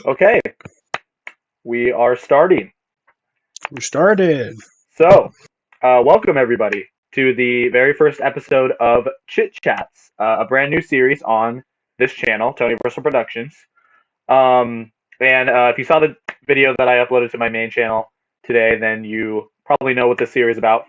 Okay, we are starting. We started. So, welcome everybody to the very first episode of Chit Chats, a brand new series on this channel, Tony Versal Productions. And if you saw the video that I uploaded to my main channel today, then you probably know what this series about,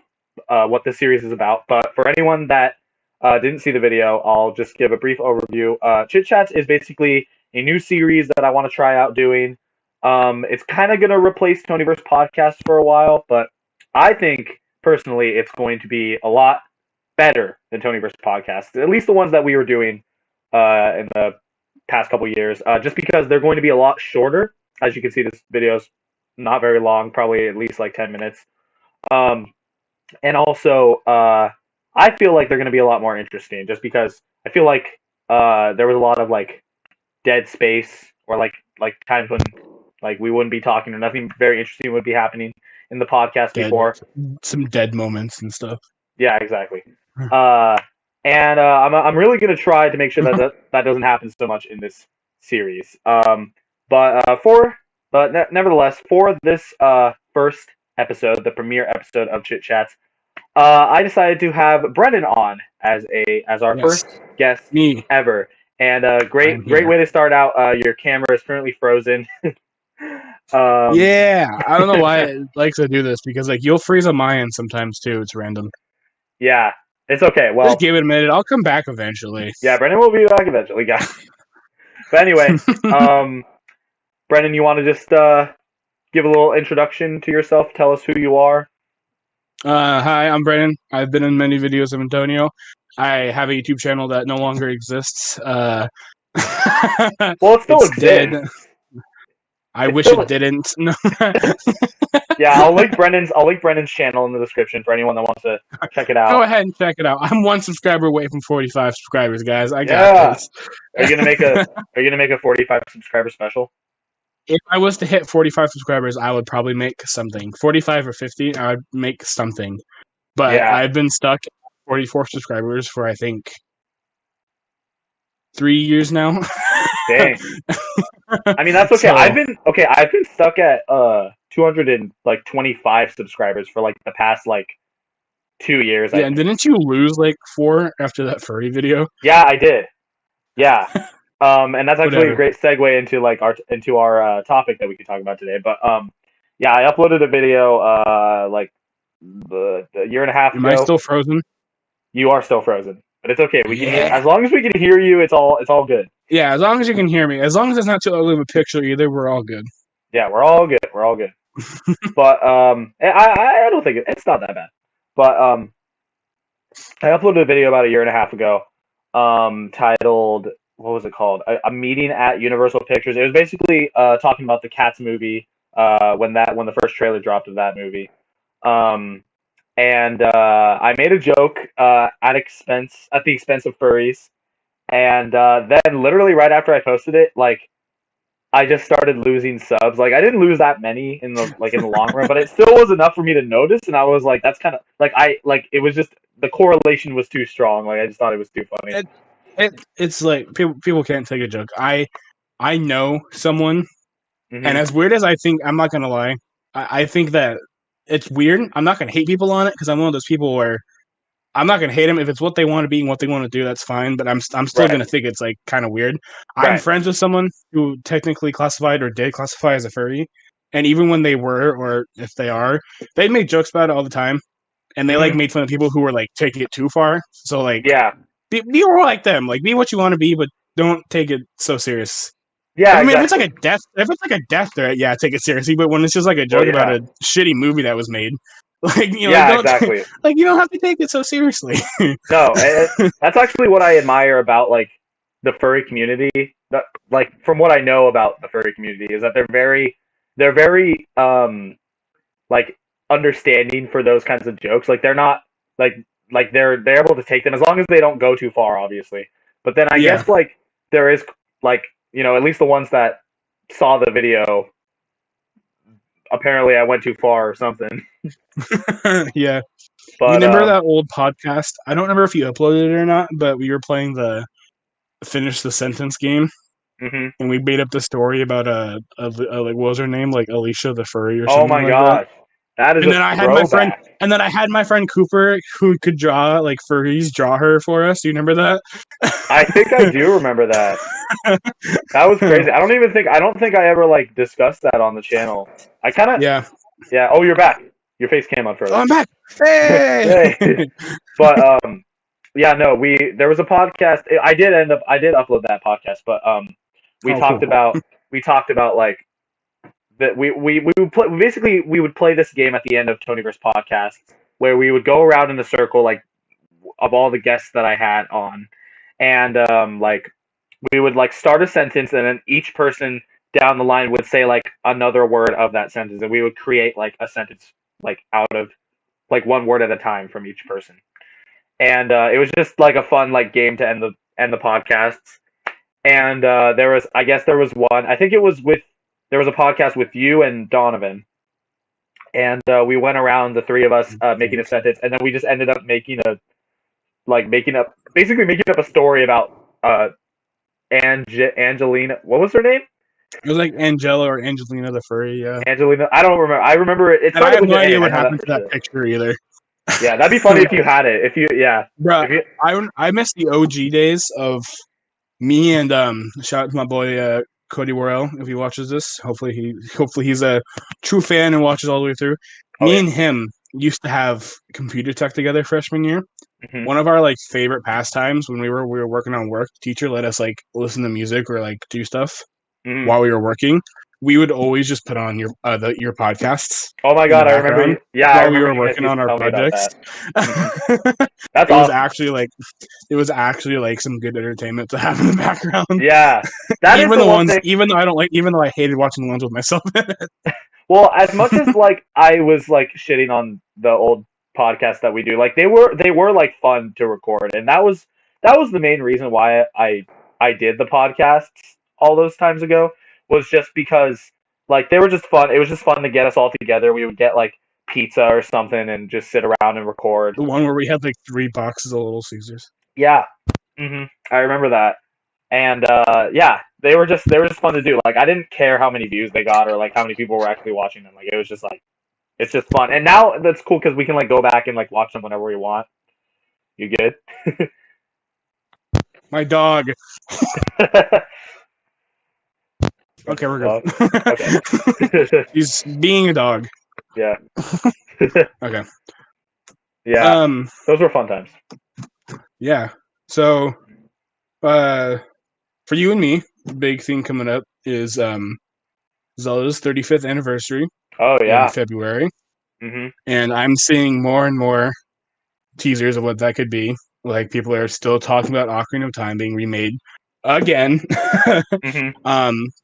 what this series is about. But for anyone that didn't see the video, I'll just give a brief overview. Chit Chats is basically a new series that I want to try out doing. It's kind of going to replace Tonyverse podcast for a while, but I think personally it's going to be a lot better than Tonyverse podcast. At least the ones that we were doing in the past couple years, just because they're going to be a lot shorter. As you can see, this video's not very long, probably at least like 10 minutes. And also, I feel like they're going to be a lot more interesting, just because I feel like there was a lot of like dead space, or like times when like we wouldn't be talking or nothing very interesting would be happening in the podcast before. Some dead moments and stuff. Yeah, exactly. And I'm really gonna try to make sure that doesn't happen so much in this series. Nevertheless, for this first episode, the premiere episode of Chit Chats, I decided to have Brennan on as our first guest ever. And great way to start out. Your camera is currently frozen. Yeah, I don't know why it likes to do this, because like you'll freeze on my end sometimes too. It's random. Yeah, it's okay. Well, just give it a minute. I'll come back eventually. Yeah, Brennan will be back eventually, guys. But anyway, Brennan, you want to just give a little introduction to yourself? Tell us who you are. Hi, I'm Brennan. I've been in many videos of Antonio. I have a YouTube channel that no longer exists. Well, it still exists. Dead. I wish it didn't. No. Yeah, I'll link Brennan's channel in the description for anyone that wants to check it out. Go ahead and check it out. I'm 1 subscriber away from 45 subscribers, guys. I got this. Are you gonna make a 45 subscriber special? If I was to hit 45 subscribers, I would probably make something. 45 or 50, I would make something. But yeah. I've been stuck at 44 subscribers for, I think, 3 years now. Dang. I mean, that's okay. So, I've been stuck at 225 subscribers for like the past like 2 years. Yeah, and didn't you lose like 4 after that furry video? Yeah, I did. Yeah. And that's actually a great segue into like our topic that we could talk about today. But yeah, I uploaded a video like the year and a half ago. Am I still frozen? You are still frozen, but it's okay. We can as long as we can hear you, it's all good. Yeah, as long as you can hear me. As long as it's not too ugly of a picture either, we're all good. Yeah, we're all good. We're all good. But I don't think it's not that bad. But I uploaded a video about a year and a half ago, titled, what was it called? A meeting at Universal Pictures. It was basically talking about the Cats movie when the first trailer dropped of that movie. And I made a joke at the expense of furries, and then literally right after I posted it, like I just started losing subs. Like I didn't lose that many in the long run, but it still was enough for me to notice, and I was like, that's kind of like it was just the correlation was too strong. Like I just thought it was too funny. It's like people can't take a joke. I know someone, and as weird as I think, I'm not gonna lie, I think that it's weird. I'm not gonna hate people on it, because I'm one of those people where I'm not gonna hate them if it's what they want to be and what they want to do. That's fine, but I'm still gonna think it's like kind of weird. Right. I'm friends with someone who technically classified or did classify as a furry, and even when they were, or if they are, they make jokes about it all the time, and they like made fun of people who were like taking it too far. So like, yeah. Be more like them. Like, be what you want to be, but don't take it so serious. Yeah, I mean, if it's like a death threat, yeah, take it seriously. But when it's just like a joke about a shitty movie that was made, like exactly. Like you don't have to take it so seriously. No, that's actually what I admire about like the furry community. That, like from what I know about the furry community, is that they're very like understanding for those kinds of jokes. Like they're not like they're able to take them as long as they don't go too far, obviously. But then I guess like there is like, at least the ones that saw the video, apparently I went too far or something. Yeah. But, you remember that old podcast? I don't remember if you uploaded it or not, but we were playing the Finish the Sentence game. Hmm. and we made up the story about like what was her name, like Alicia the furry or Oh something my like that. gosh, that is And a then I had my friend, throwback. and then I had my friend Cooper who could draw like furries draw her for us. Do you remember that? I think I do remember that. That was crazy. I don't think I ever like discussed that on the channel. I kind of, Yeah. yeah. Oh, you're back. Your face came on Oh, further. I'm back. Hey. Hey, but yeah, no, there was a podcast. I did upload that podcast, but we Oh, talked cool. about we talked about like that we would play basically we would play this game at the end of Tonyverse podcast where we would go around in a circle like of all the guests that I had on, and like we would like start a sentence and then each person down the line would say like another word of that sentence and we would create like a sentence like out of like one word at a time from each person. And it was just like a fun like game to end the podcasts. And there was one. I think it was with there was a podcast with you and Donovan, and we went around the three of us making a sentence, and then we just ended up making up a story about Angelina. What was her name? It was like Angela or Angelina the furry. Yeah. Angelina. I don't remember. I remember it. It And I started have with no an idea N. I what know that happened for to that sure. picture either. Yeah, that'd be funny if you had it. If you, yeah, Bruh, if you, I miss the OG days of me and shout out to my boy Cody Worrell if he watches this. Hopefully he's a true fan and watches all the way through. oh Me yeah. and him used to have computer tech together freshman year. Hmm. One of our like favorite pastimes when we were working on work, the teacher let us like listen to music or like do stuff Hmm. while we were working. We would always just put on your podcasts Oh my in the god, I remember. background Yeah, I while we remember were you guys working used on to our tell me about projects. that. Hmm. That's It was awesome. actually like some good entertainment to have in the background. Yeah, that is Even the the one ones, thing. even though I hated watching the ones with myself in it. Well, as much as like I was like shitting on the old podcasts that we do, like they were like fun to record, and that was the main reason why I did the podcasts all those times ago was just because like they were just fun. It was just fun to get us all together. We would get like pizza or something and just sit around and record. The one where we had like 3 boxes of Little Caesars. Yeah, I remember that. And yeah, they were just fun to do. Like I didn't care how many views they got or like how many people were actually watching them. Like it was just like it's just fun. And now that's cool because we can like go back and like watch them whenever we want. You good? My dog. That's Okay, the we're dog. good. Okay. He's being a dog. Yeah. Okay. Yeah. Those were fun times. Yeah. So, for you and me, the big thing coming up is Zelda's 35th anniversary Oh in yeah. February, Mhm. and I'm seeing more and more teasers of what that could be. Like people are still talking about Ocarina of Time being remade again. Mhm.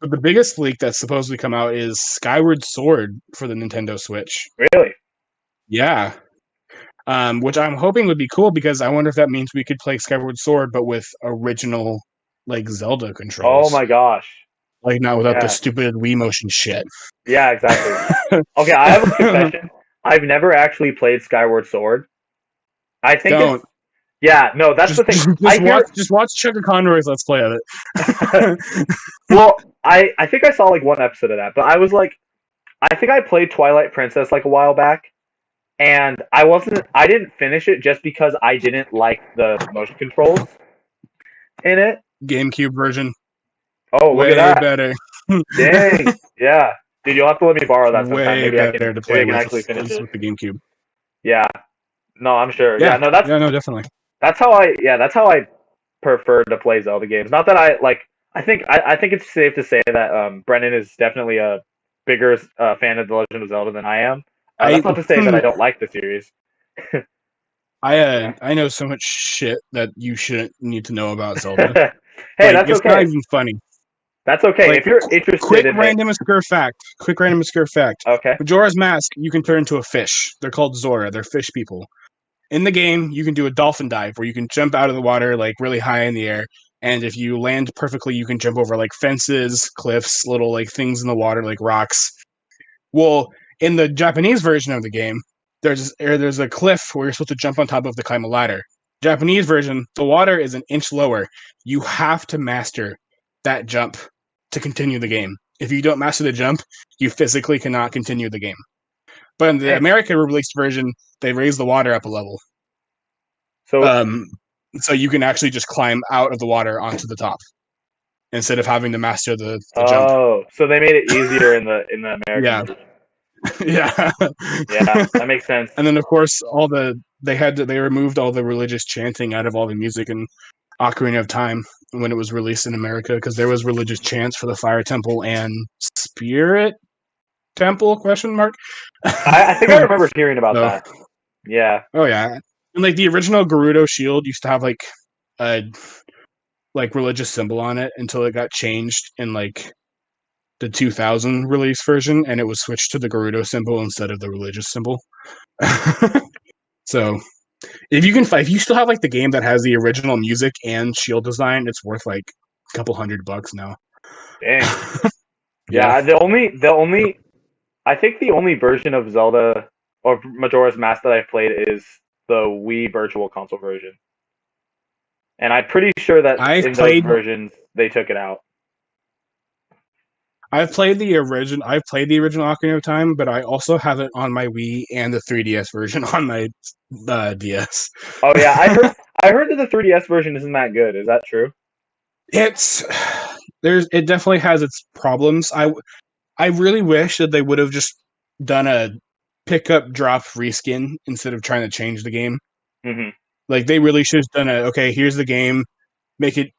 But the biggest leak that's supposed to come out is Skyward Sword for the Nintendo Switch. Really? Yeah. Which I'm hoping would be cool because I wonder if that means we could play Skyward Sword but with original like Zelda Oh controls. my gosh. Like not without the Yeah. stupid Wii motion shit. Yeah. Exactly. Okay. I have a confession. I've never actually played Skyward Sword. I think it's Don't yeah. No, that's the thing. I hear. just watch Chuck Conroy's Let's Play of it. Well, I think I saw like one episode of that, but I was like, I think I played Twilight Princess like a while back, and I didn't finish it just because I didn't like the motion controls in it. GameCube version, Oh, look at way that! better. Dang, yeah, dude, you'll have to let me borrow that sometime. Way better to Maybe play I can with, actually finish it. with the GameCube. Yeah, no, I'm sure. Yeah, Yeah, no, yeah, no, definitely. that's how I prefer to play Zelda games. Not that I like. I think it's safe to say that Brennan is definitely a bigger fan of The Legend of Zelda than I am. I That's not to say that I don't like the series. I know so much shit that you shouldn't need to know about Zelda. Hey, Like that's it's not okay. even funny. That's okay. Like If you're interested quick in it, random obscure fact. Quick random obscure fact. okay. Majora's Mask, you can turn into a fish. They're called Zora. They're fish people. In the game, you can do a dolphin dive where you can jump out of the water like really high in the air, and if you land perfectly, you can jump over like fences, cliffs, little like things in the water like rocks. Well, in the Japanese version of the game, there's a cliff where you're supposed to jump on top of to climb a ladder. Japanese version, the water is an inch lower. You have to master that jump to continue the game. If you don't master the jump, you physically cannot continue the game. But in the American released version, they raise the water up a level. So you can actually just climb out of the water onto the top instead of having to master the jump. Oh, so they made it easier in the American version. Yeah. Yeah, that makes sense. And then of course they removed all the religious chanting out of all the music in Ocarina of Time when it was released in America, because there was religious chants for the Fire Temple and Spirit Temple ? I think I remember hearing about that. Yeah. Oh yeah. And like the original Gerudo shield used to have like a religious symbol on it until it got changed in like the 2000 release version, and it was switched to the Gerudo symbol instead of the religious symbol. So if you still have like the game that has the original music and shield design, it's worth like a couple $100 now. Dang. Yeah, I think the only version of Zelda or Majora's Mask that I've played is the Wii Virtual Console version. And I'm pretty sure that those versions they took it out. I've played the original Ocarina of Time, but I also have it on my Wii and the 3DS version on my DS. Oh yeah, I heard that the 3DS version isn't that good. Is that true? It definitely has its problems. I really wish that they would have just done a pick up drop reskin instead of trying to change the game. Mm-hmm. Like they really should have done okay, here's the game, make it,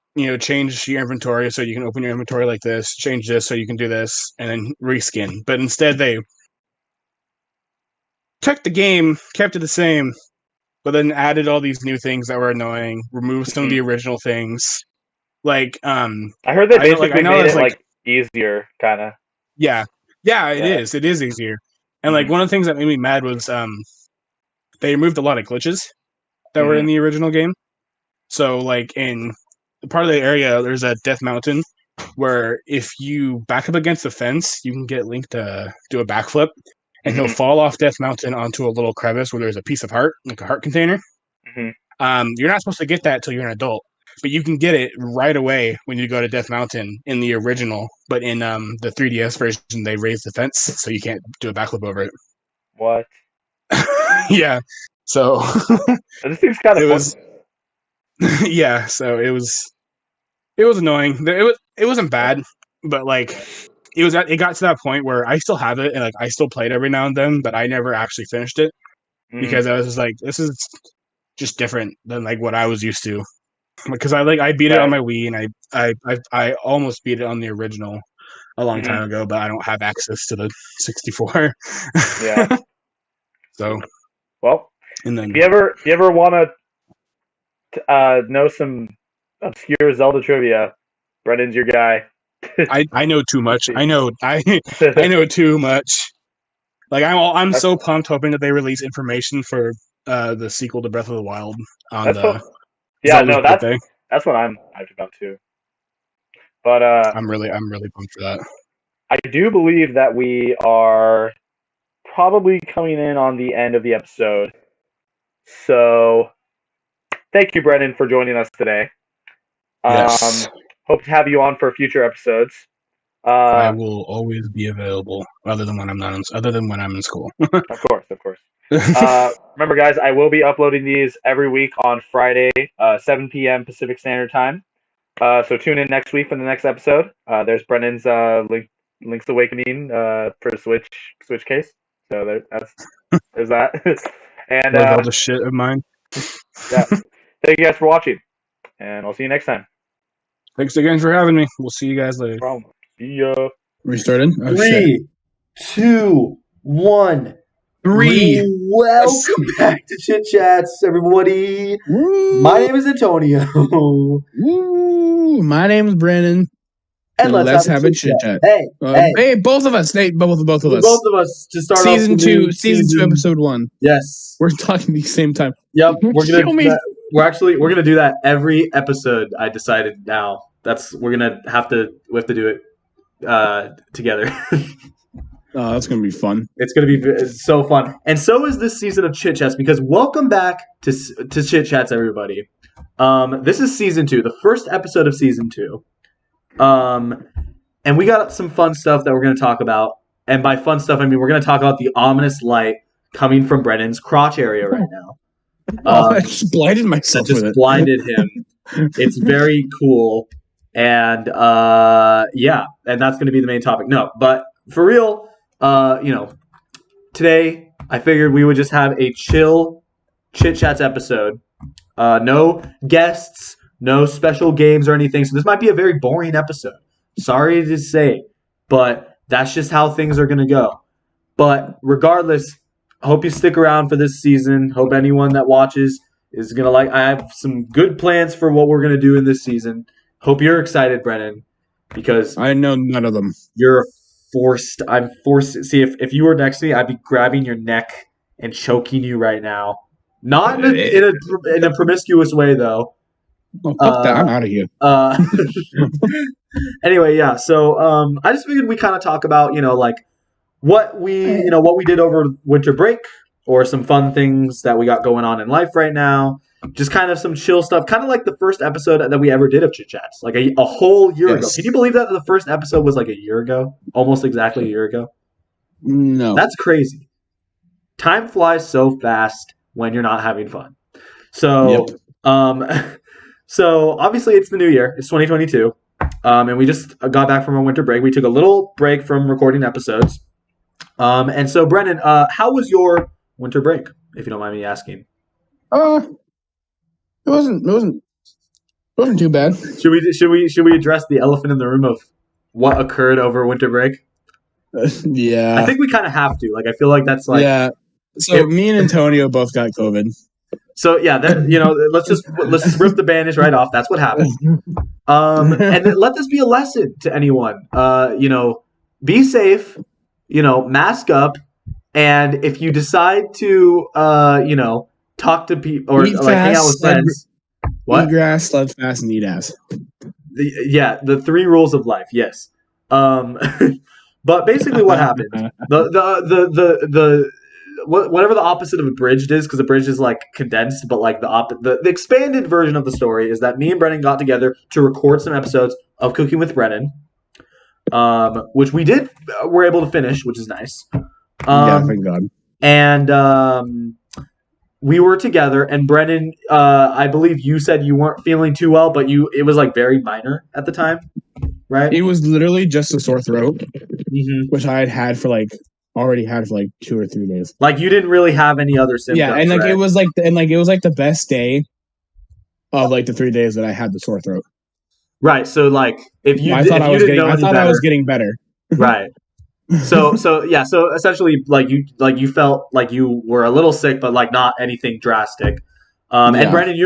change your inventory so you can open your inventory like this, change this so you can do this, and then reskin. But instead they took the game, kept it the same, but then added all these new things that were annoying, removed some of the original things. Like I heard they basically made it like easier, kind of. Yeah, it is. It is easier. And like one of the things that made me mad was they removed a lot of glitches that were in the original game. So like in part of the area, there's a Death Mountain where if you back up against the fence, you can get Link to do a backflip, and he'll fall off Death Mountain onto a little crevice where there's a piece of heart, like a heart container. You're not supposed to get that till you're an adult, but you can get it right away when you go to Death Mountain in the original. But in the 3DS version, they raised the fence, so you can't do a backflip over it. What? Yeah. So this seems kind of fun. Yeah. So it was annoying. It wasn't bad, but like it got to that point where I still have it and like I still play it every now and then, but I never actually finished it because I was just like, this is just different than like what I was used to. Because I beat it on my Wii, and I almost beat it on the original a long time ago, but I don't have access to the 64. Yeah. So, well, and then if you ever want to know some obscure Zelda trivia, Brendan's your guy. I know too much. I know too much. Like I'm so pumped, hoping that they release information for the sequel to Breath of the Wild on the. Yeah, no, that's what I'm hyped about too. But I'm really pumped for that. I do believe that we are probably coming in on the end of the episode. So thank you, Brendan, for joining us today. Yes. Hope to have you on for future episodes. I will always be available, other than when I'm in school. Of course. Remember, guys, I will be uploading these every week on Friday, 7 p.m. Pacific Standard Time. So tune in next week for the next episode. There's Brendan's Link's Awakening for Switch case. So there's that. And all the shit of mine. Yeah. Thank you guys for watching, and I'll see you next time. Thanks again for having me. We'll see you guys later. No problem. See ya. Restarted? 3, 2, 1. 3. Welcome back to Chit Chats, everybody. Woo. My name is Antonio. Woo. My name is Brandon. And let's have a chit chat. Hey, both of us. Both of us. Both of us to start season off. Season 2, episode 1. Yes. We're talking at the same time. Yep. We're gonna do that every episode. I decided now. We have to do it together. Oh, that's gonna be fun. It's gonna be so fun, and so is this season of Chit Chats. Because welcome back to Chit Chats, everybody. This is season 2, the first episode of season 2. And we got some fun stuff that we're going to talk about. And by fun stuff, I mean we're going to talk about the ominous light coming from Brennan's crotch area right now. I just blinded myself that just with it. blinded him. It's very cool. And yeah, and that's going to be the main topic. No, but for real, today I figured we would just have a chill Chit Chats episode. No guests, no special games or anything. So this might be a very boring episode. Sorry to say, but that's just how things are going to go. But regardless, I hope you stick around for this season. Hope anyone that watches is going to like. I have some good plans for what we're going to do in this season. Hope you're excited, Brennan, because I know none of them. You're forced. I'm forced. See, if you were next to me, I'd be grabbing your neck and choking you right now. Not in a promiscuous way, though. Oh, fuck that. I'm out of here. Anyway, yeah. So I just figured we kind of talk about, what we did over winter break, or some fun things that we got going on in life right now. Just kind of some chill stuff, kind of like the first episode that we ever did of Chit Chats, like a whole year ago. Can you believe that the first episode was like a year ago? Almost exactly a year ago? No. That's crazy. Time flies so fast when you're not having fun. So, so obviously it's the new year. It's 2022. And we just got back from our winter break. We took a little break from recording episodes. And so, Brennan, how was your winter break, if you don't mind me asking? It wasn't too bad. Should we address the elephant in the room of what occurred over winter break? Yeah. I think we kind of have to. Like, I feel like that's like... Yeah. So me and Antonio both got COVID. So yeah, let's just rip the bandage right off. That's what happened. And let this be a lesson to anyone. Be safe. Mask up. And if you decide to, talk to people or hang out with friends, eat grass, sled fast, and eat ass. The 3 rules of life. Yes. But basically, what happened? Whatever the opposite of abridged is, because abridged is like condensed, but like the expanded version of the story is that me and Brennan got together to record some episodes of Cooking with Brennan, which we were able to finish, which is nice. Thank God. And we were together, and Brennan, I believe you said you weren't feeling too well, but it was like very minor at the time, right? It was literally just a sore throat, which I had already had for like 2 or 3 days. Like you didn't really have any other symptoms. Yeah, and like right? it was like the best day of like the 3 days that I had the sore throat. Right. So like I thought I was getting better. Right. So yeah. So essentially, like you felt like you were a little sick, but like not anything drastic. And Brennan,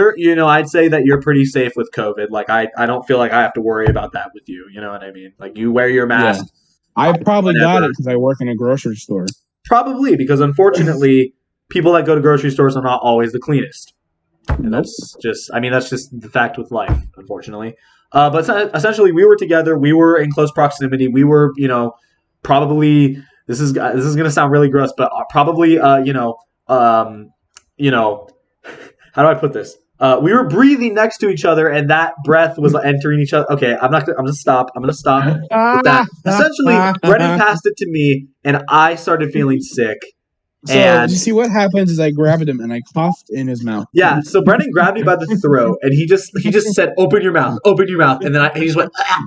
I'd say that you're pretty safe with COVID. Like I don't feel like I have to worry about that with you. You know what I mean? Like you wear your mask. Yeah. I probably got it because I work in a grocery store. Probably because unfortunately, people that go to grocery stores are not always the cleanest. And that's just the fact with life, unfortunately. But essentially, we were together. We were in close proximity. We were, probably this is going to sound really gross, but probably, how do I put this? We were breathing next to each other, and that breath was entering each other. Okay, I'm gonna stop with that. Essentially, Brennan passed it to me, and I started feeling sick. So you see what happens is I grabbed him and I coughed in his mouth. Yeah, so Brennan grabbed me by the throat, and he just said, "Open your mouth," and then he just went, ah!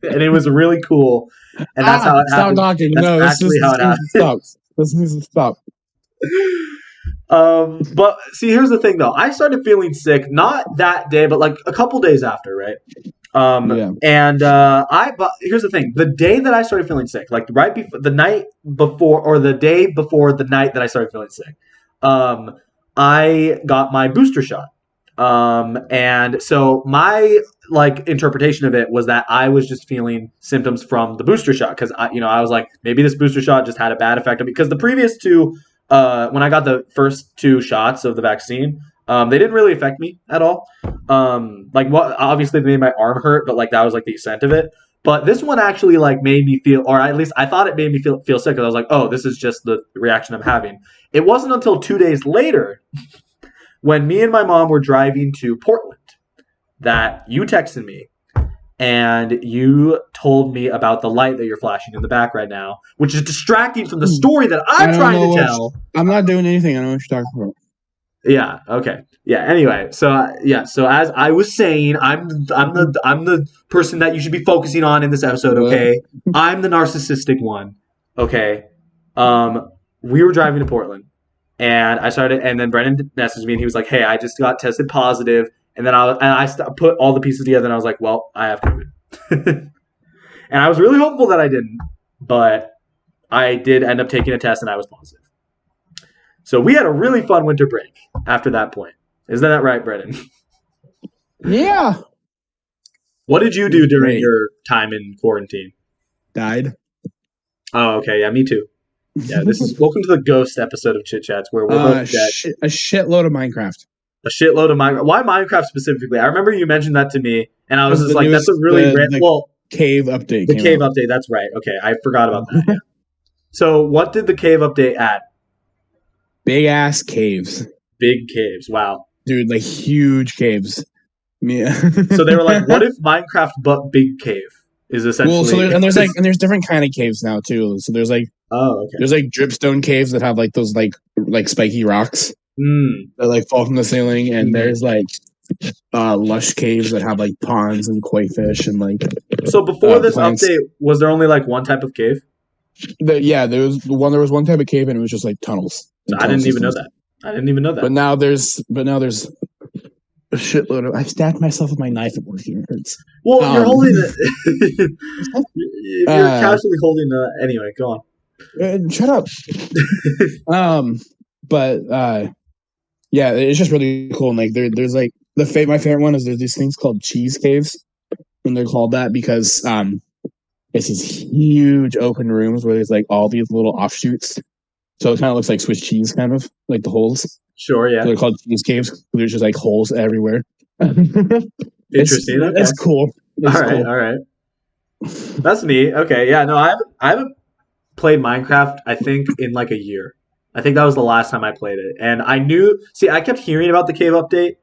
And it was really cool. And that's how it happened. Stop talking. That's how it happened. Stop. This needs to stop. But see, here's the thing though. I started feeling sick not that day, but like a couple days after, right? And but here's the thing: the day that I started feeling sick, like right before the night before, or the day before the night that I started feeling sick, I got my booster shot. And so my interpretation of it was that I was just feeling symptoms from the booster shot because I was like, maybe this booster shot just had a bad effect on me because the previous 2. When I got the first 2 shots of the vaccine, they didn't really affect me at all. Obviously they made my arm hurt, but that was the extent of it. But this one actually made me feel, or at least I thought it made me feel sick because I was like, oh, this is just the reaction I'm having. It wasn't until 2 days later when me and my mom were driving to Portland that you texted me and you told me about the light that you're flashing in the back right now, which is distracting from the story that I'm trying to tell. I'm not doing anything. I don't know what you're talking about. Yeah. Okay. Yeah. Anyway, so So as I was saying, I'm the person that you should be focusing on in this episode. Okay. I'm the narcissistic one. Okay. We were driving to Portland, and and then Brennan messaged me, and he was like, "Hey, I just got tested positive," and then I put all the pieces together, and I was like, "Well, I have COVID," and I was really hopeful that I didn't, but I did end up taking a test, and I was positive. So we had a really fun winter break after that point. Isn't that right, Brennan? Yeah. What did you do during your time in quarantine? Died. Oh, okay. Yeah, me too. Yeah, this is welcome to the ghost episode of Chit Chats where we're both dead. A shitload of Minecraft. A shitload of Minecraft. Why Minecraft specifically? I remember you mentioned that to me, and I was just like, "That's a really cave update." The cave update. That's right. Okay, I forgot about that. Yeah. So, what did the cave update add? Big ass caves. Big caves. Wow, dude, like huge caves. Yeah. So they were like, "What if Minecraft but big cave?" Is essentially there's different kind of caves now too. So there's like there's like dripstone caves that have like those like spiky rocks that like fall from the ceiling, and there's like lush caves that have like ponds and koi fish and like. So before this update, was there only like one type of cave? There was one type of cave, and it was just like tunnels. I didn't even know that. But now there's a shitload of. I stabbed myself with my knife at work. It hurts. Well, you're holding it. You're casually holding the. Anyway, go on. Shut up. But yeah, it's just really cool. And like there's like my favorite one is there's these things called cheese caves, and they're called that because it's these huge open rooms where there's like all these little offshoots. So it kind of looks like Swiss cheese, kind of like the holes. Sure, yeah. So they're called cheese caves. There's just like holes everywhere. Interesting. It's cool. All right. That's neat. Okay, yeah. No, I haven't played Minecraft. I think in like a year. I think that was the last time I played it, and I knew. See, I kept hearing about the cave update,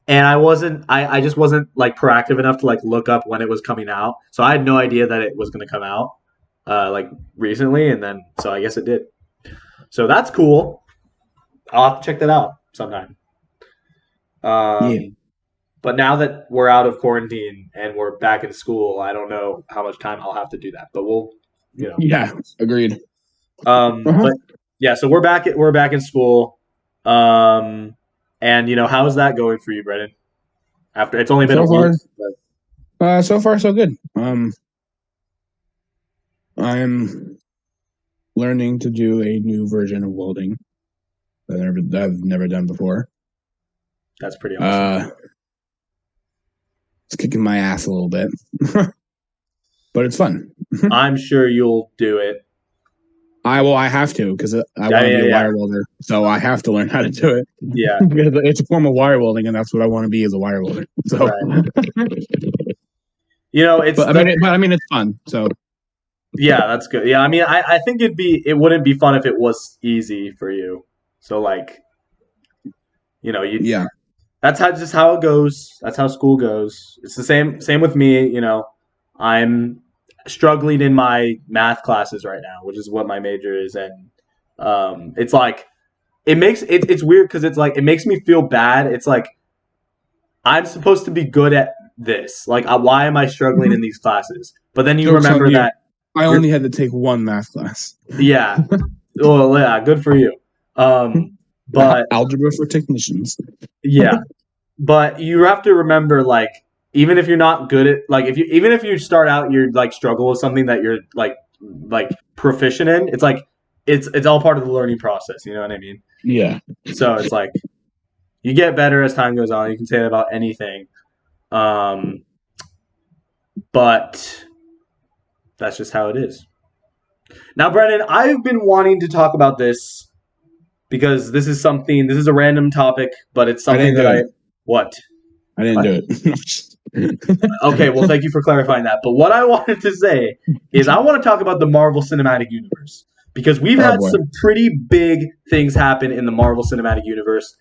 and I just wasn't like proactive enough to like look up when it was coming out. So I had no idea that it was going to come out like recently, and then so I guess it did. So that's cool. I'll have to check that out sometime. But now that we're out of quarantine and we're back in school, I don't know how much time I'll have to do that. But we'll, Yeah, agreed. But yeah, so we're back in school. And how's that going for you, Brennan? After it's only been a week. So far so good. I'm learning to do a new version of welding that I've never done before. That's pretty awesome. It's kicking my ass a little bit, but it's fun. I'm sure you'll do it. I have to because I want to be a wire welder, so I have to learn how to do it. Yeah, it's a form of wire welding, and that's what I want to be as a wire welder. So, right. I mean, it's fun. So, yeah, that's good. Yeah, I mean, I think it wouldn't be fun if it was easy for you. So like, yeah. That's just how it goes. That's how school goes. It's the same with me. I'm struggling in my math classes right now, which is what my major is, and it's like it's weird because it's like it makes me feel bad. It's like I'm supposed to be good at this. Like, why am I struggling in these classes? But then you remember that I only had to take one math class. Yeah. Well, yeah, good for you. But algebra for technicians. Yeah. But you have to remember, like, even if you're not good at, like, even if you start out, you're like struggle with something that you're like proficient in, it's like it's all part of the learning process. You know what I mean? Yeah. So it's like you get better as time goes on. You can say that about anything, but that's just how it is. Now, Brennan, I've been wanting to talk about this because this is a random topic, but it's something What? I didn't do it. Okay, well, thank you for clarifying that. But what I wanted to say is I want to talk about the Marvel Cinematic Universe because we've had some pretty big things happen in the Marvel Cinematic Universe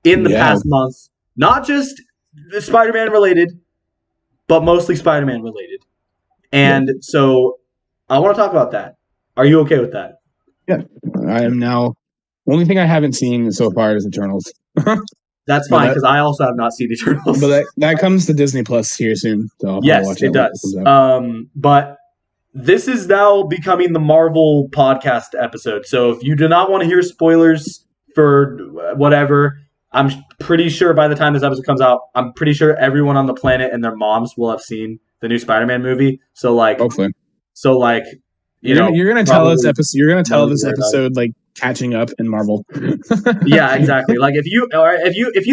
in the past month. Not just Spider-Man related, but mostly Spider-Man related. And so I want to talk about that. Are you okay with that? Yeah, I am now. Only thing I haven't seen so far is Eternals. That's But fine that because I also have not seen Eternals. but that comes to Disney Plus here soon, so I'll Yes, watch it that when it does. comes out. But this is now becoming the Marvel podcast episode. So if you do not want to hear spoilers for whatever, I'm pretty sure by the time this episode comes out, I'm pretty sure everyone on the planet and their moms will have seen the new Spider-Man movie. So Hopefully, you know, you're gonna tell this probably episode. You're gonna no tell need to this worry about it. episode like catching up in Marvel. Yeah, exactly. Like if you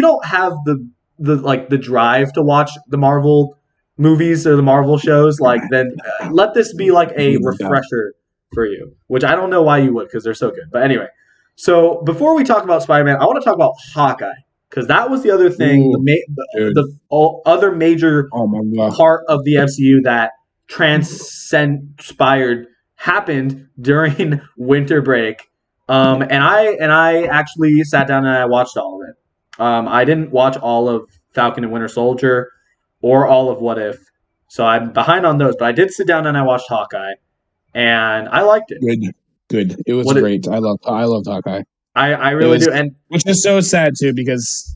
don't have the drive to watch the Marvel movies or the Marvel shows, like then let this be like a refresher for you. Which I don't know why you would because they're so good. But anyway, so before we talk about Spider-Man, I want to talk about Hawkeye because that was the other thing, Ooh, dude. the other major Oh my god. part of the MCU that transpired happened during winter break. And I actually sat down and I watched all of it. I didn't watch all of Falcon and Winter Soldier or all of What If, so I'm behind on those. But I did sit down and I watched Hawkeye, and I liked it. Good. It was great. I loved Hawkeye. I really do, and which is so sad too because,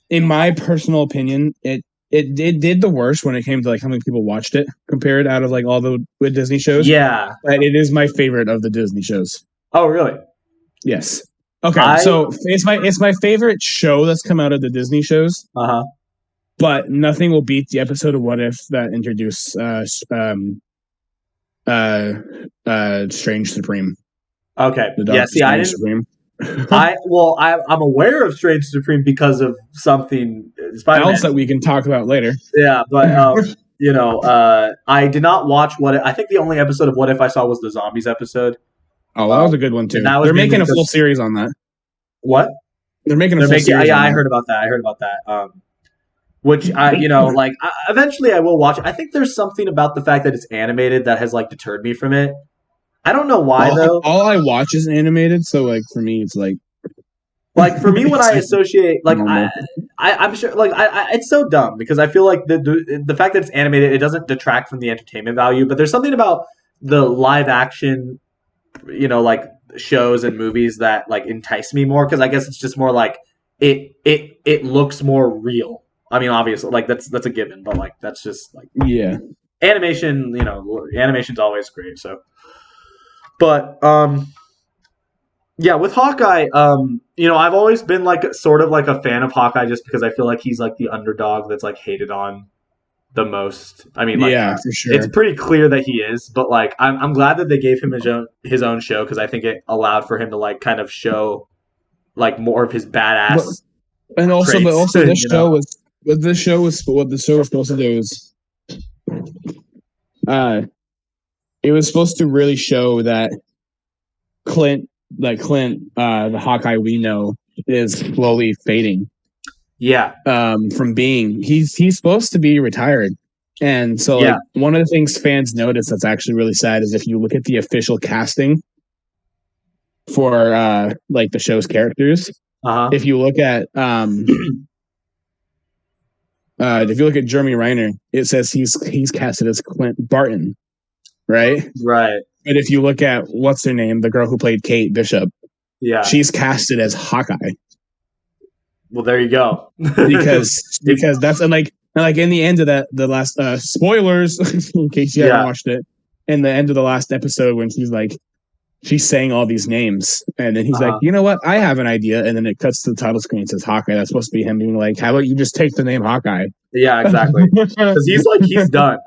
in my personal opinion, it did the worst when it came to like how many people watched it compared out of like all the Disney shows. yeah. But it is my favorite of the Disney shows. Oh, really? Yes. Okay, so it's my favorite show that's come out of the Disney shows. Uh-huh. But nothing will beat the episode of What If that introduced Strange Supreme. Okay. Yeah, see, I didn't. Supreme. I'm aware of Strange Supreme because of something Spider-Man else that we can talk about later. Yeah, but I did not watch I think the only episode of What If I saw was the zombies episode. Oh, that was a good one too. They're making a full series on that. What? They're making a full series. Yeah, I heard about that. Which eventually I will watch. I think there's something about the fact that it's animated that has like deterred me from it. I don't know why though. All I watch is animated, so like for me, it's like for me when I associate like I'm sure like it's so dumb because I feel like the fact that it's animated it doesn't detract from the entertainment value, but there's something about the live action, like shows and movies that like entice me more because I guess it's just more like it looks more real. I mean, obviously, like that's a given, but like that's just like animation. Animation's always great. So, but yeah, with Hawkeye, I've always been like sort of like a fan of Hawkeye just because I feel like he's like the underdog that's like hated on the most. I mean, like, for sure. It's pretty clear that he is, but like I'm glad that they gave him his own show because I think it allowed for him to like kind of show like more of his badass. And also, traits, but also this show was what the show was supposed to do is, it was supposed to really show that Clint, the Hawkeye we know, is slowly fading. Yeah. From being he's supposed to be retired, and so like one of the things fans notice that's actually really sad is if you look at the official casting for like the show's characters. If you look at Jeremy Renner, it says he's casted as Clint Barton, right? Right. But if you look at what's her name, the girl who played Kate Bishop, she's casted as Hawkeye. Well, there you go. because that's and like in the end of the last spoilers in case you haven't watched it, in the end of the last episode when she's saying all these names, and then he's like, you know what? I have an idea, and then it cuts to the title screen and says Hawkeye. That's supposed to be him being like, how about you just take the name Hawkeye? Yeah, exactly. Because he's done.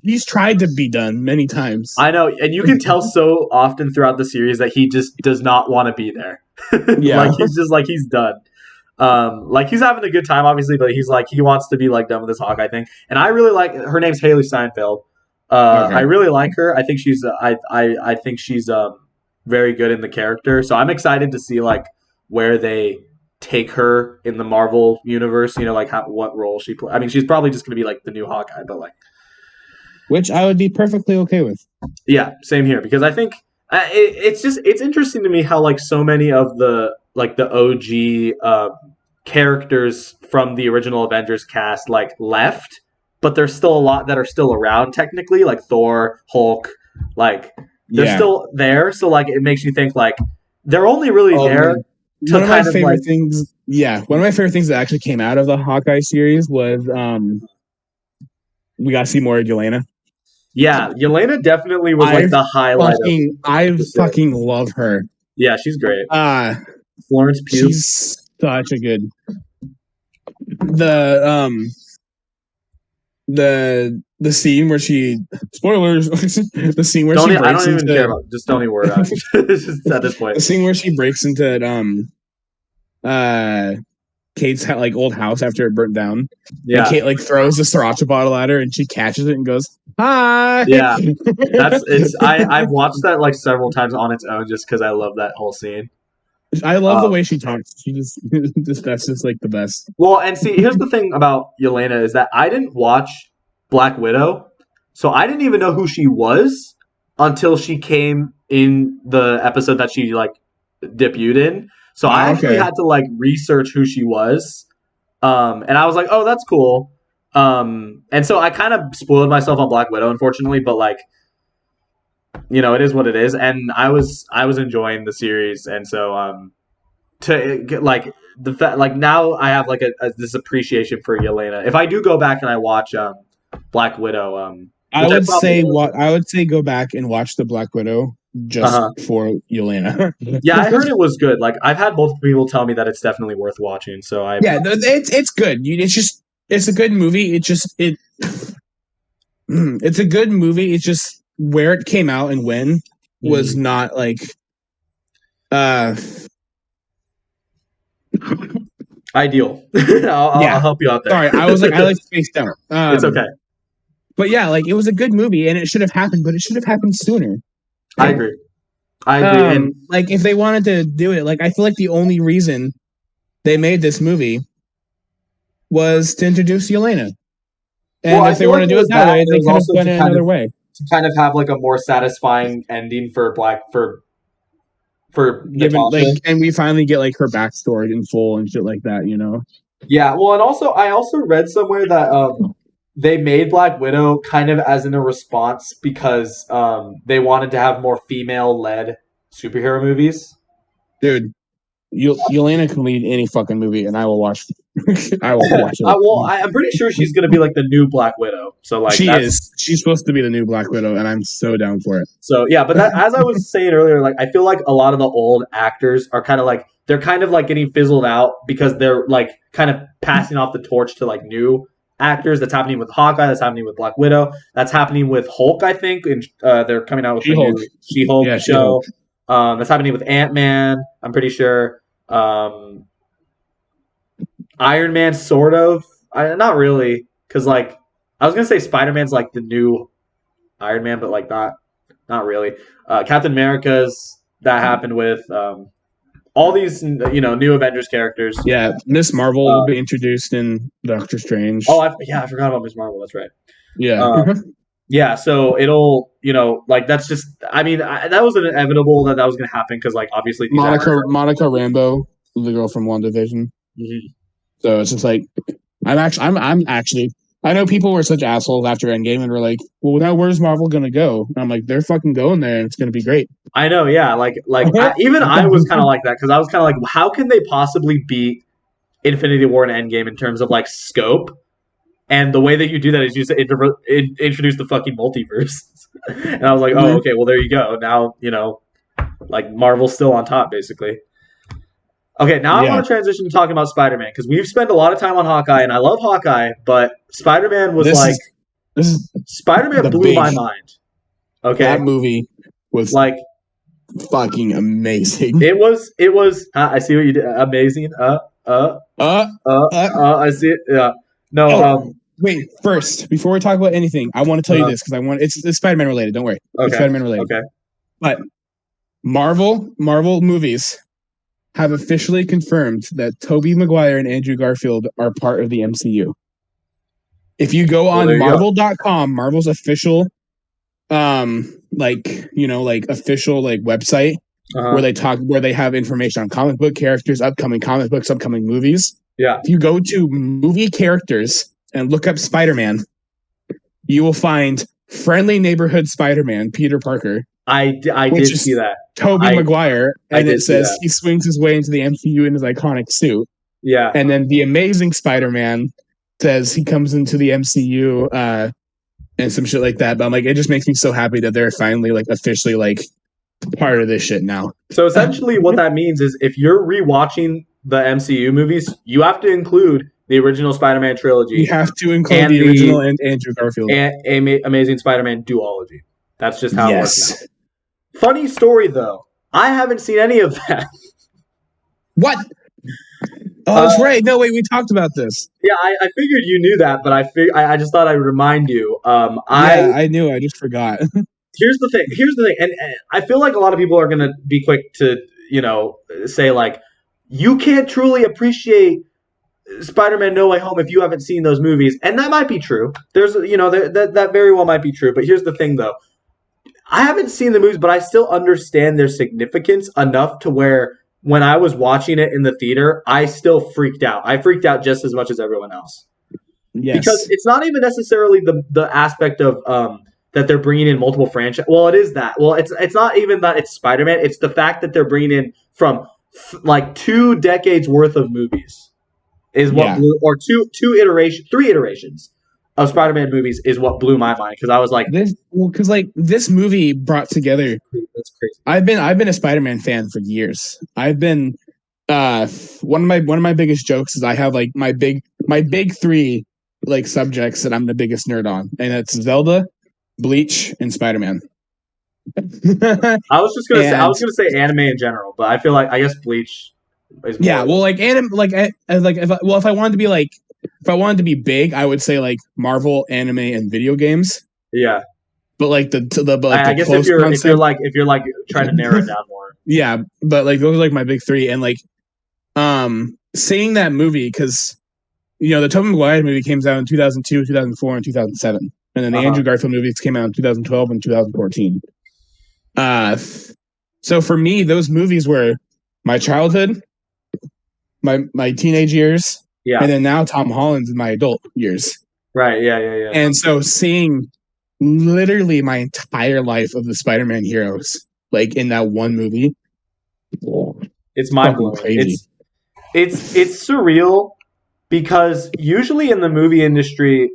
He's tried to be done many times. I know, and you can tell so often throughout the series that he just does not want to be there. Like he's just like he's done. Like he's having a good time, obviously, but he's like he wants to be like done with this Hawkeye thing. And I really like her name's Haley Steinfeld. I really like her. I think she's I think she's very good in the character. So I'm excited to see like where they take her in the Marvel universe. Like what role she plays. I mean, she's probably just going to be like the new Hawkeye, but like which I would be perfectly okay with. Yeah, same here because I think it's interesting to me how like so many of the like the OG characters from the original Avengers cast like left, but there's still a lot that are still around technically, like Thor, Hulk, like they're still there. So like it makes you think like they're only really there to one of my kind of favorite like things. Yeah, one of my favorite things that actually came out of the Hawkeye series was we got to see more of Yelena. yeah, Yelena definitely was like the highlight of I the series. fucking love her. Yeah, she's great. Florence Pugh. She's such a good. The scene where she spoilers the scene where she breaks I don't even into care about just don't even worry about it. Just at this point. the scene where she breaks into Kate's like old house after it burnt down. Yeah. And Kate like throws the sriracha bottle at her and she catches it and goes, "Hi." Yeah. I've watched that like several times on its own just because I love that whole scene. I love the way she talks. She just that's just like the best. Well, and see, here's the thing about Yelena is that I didn't watch Black Widow, so I didn't even know who she was until she came in the episode that she like debuted in. So I actually had to like research who she was, and I was like, oh, that's cool. And so I kind of spoiled myself on Black Widow, unfortunately, but like, you know, it is what it is, and I was enjoying the series, and so to get like the fact like now I have like this appreciation for Yelena. If I do go back and I watch Black Widow, I would say go back and watch the Black Widow just for Yelena. Yeah, I heard it was good. Like I've had multiple people tell me that it's definitely worth watching. So it's good. It's a good movie. It's a good movie. It's just where it came out and when was not like ideal. I'll help you out there. Sorry, I was like spaced out. It's okay. But yeah, like it was a good movie and it should have happened, but it should have happened sooner. I agree. And like if they wanted to do it, like I feel like the only reason they made this movie was to introduce Yelena. And if they want to do it that way, they could have done it another way. To kind of have like a more satisfying ending for given like, and we finally get like her backstory in full and shit like that, you know. Yeah, well, and also I also read somewhere that they made Black Widow kind of as in a response because they wanted to have more female-led superhero movies. Dude, Yelena can lead any fucking movie, and I will watch. I will watch it. I'm pretty sure she's gonna be like the new Black Widow. So like is. She's supposed to be the new Black Widow, and I'm so down for it. So yeah, but as I was saying earlier, like I feel like a lot of the old actors are kind of like they're kind of like getting fizzled out because they're like kind of passing off the torch to like new actors. That's happening with Hawkeye. That's happening with Black Widow. That's happening with Hulk. I think, and they're coming out with a new She-Hulk show. She-Hulk. That's happening with Ant-Man. I'm pretty sure. Iron Man, sort of. Not really, because like I was gonna say Spider-Man's like the new Iron Man, but like not really. Captain America's that happened with all these new Avengers characters. Yeah, Miss Marvel will be introduced in Doctor Strange. Oh, I forgot about Miss Marvel. That's right. Yeah. Yeah, so it'll, like that's just, I mean, that was inevitable that was going to happen because, like, obviously, Monica Rambeau, the girl from WandaVision. Mm-hmm. So it's just like, I'm actually, I know people were such assholes after Endgame and were like, well, now where's Marvel going to go? And I'm like, they're fucking going there and it's going to be great. I know, yeah. Like I was kind of like that because I was kind of like, how can they possibly beat Infinity War and Endgame in terms of, like, scope? And the way that you do that is you introduce the fucking multiverse. And I was like, oh, okay, well, there you go. Now, like, Marvel's still on top, basically. Okay, now I want to transition to talking about Spider-Man, because we've spent a lot of time on Hawkeye, and I love Hawkeye, but Spider-Man was Spider-Man blew my mind. Okay? That movie was like fucking amazing. It was I see what you did. Amazing. I see it. Yeah. No, wait, first, before we talk about anything, I want to tell you this because it's Spider-Man related. Don't worry. Okay. It's Spider-Man related. Okay. But Marvel movies have officially confirmed that Tobey Maguire and Andrew Garfield are part of the MCU. If you go on Marvel.com, Marvel's official official website where they have information on comic book characters, upcoming comic books, upcoming movies. Yeah. If you go to movie characters and look up Spider-Man, you will find Friendly Neighborhood Spider-Man, Peter Parker. I which did is see that. Tobey Maguire, I and did it see says that. he swings his way into the MCU in his iconic suit. Yeah. And then the Amazing Spider-Man says he comes into the MCU and some shit like that. But I'm like, it just makes me so happy that they're finally like officially like part of this shit now. So essentially, what that means is if you're rewatching the MCU movies, you have to include the original Spider-Man trilogy. You have to include the original and Andrew Garfield and Amazing Spider-Man duology. That's just how it works yes. now. Funny story though, I haven't seen any of that. What? Oh, that's right. No, wait, we talked about this. Yeah, I figured you knew that, but I just thought I'd remind you. I knew. I just forgot. Here's the thing, and I feel like a lot of people are gonna be quick to say like, you can't truly appreciate Spider-Man No Way Home if you haven't seen those movies, and that might be true. There's that very well might be true, but here's the thing though. I haven't seen the movies, but I still understand their significance enough to where when I was watching it in the theater, I still freaked out. I freaked out just as much as everyone else. Yes. Because it's not even necessarily the aspect of that they're bringing in multiple franchise. Well, it is that. Well, it's not even that it's Spider-Man. It's the fact that they're bringing in from like 2 decades worth of movies is what blew, or three iterations of Spider-Man movies is what blew my mind because I was like, this movie brought together. That's crazy. I've been a Spider-Man fan for years. I've been one of my biggest jokes is I have like my big 3 like subjects that I'm the biggest nerd on, and it's Zelda, Bleach, and Spider-Man. I was gonna say anime in general, but I feel like I guess Bleach is more. Yeah, well, like anime, if I wanted to be big, I would say like Marvel, anime, and video games. Yeah, but like I guess if you're trying to narrow it down more. Yeah, but like those are like my big 3, and like seeing that movie because the Tobey Maguire movie came out in 2002, 2004, and 2007, and then the Andrew Garfield movies came out in 2012 and 2014. So for me, those movies were my childhood, my teenage years, and then now Tom Holland's in my adult years. Right. Yeah. And so seeing literally my entire life of the Spider-Man heroes, like in that one movie, it's mind-blowing. It's surreal because usually in the movie industry,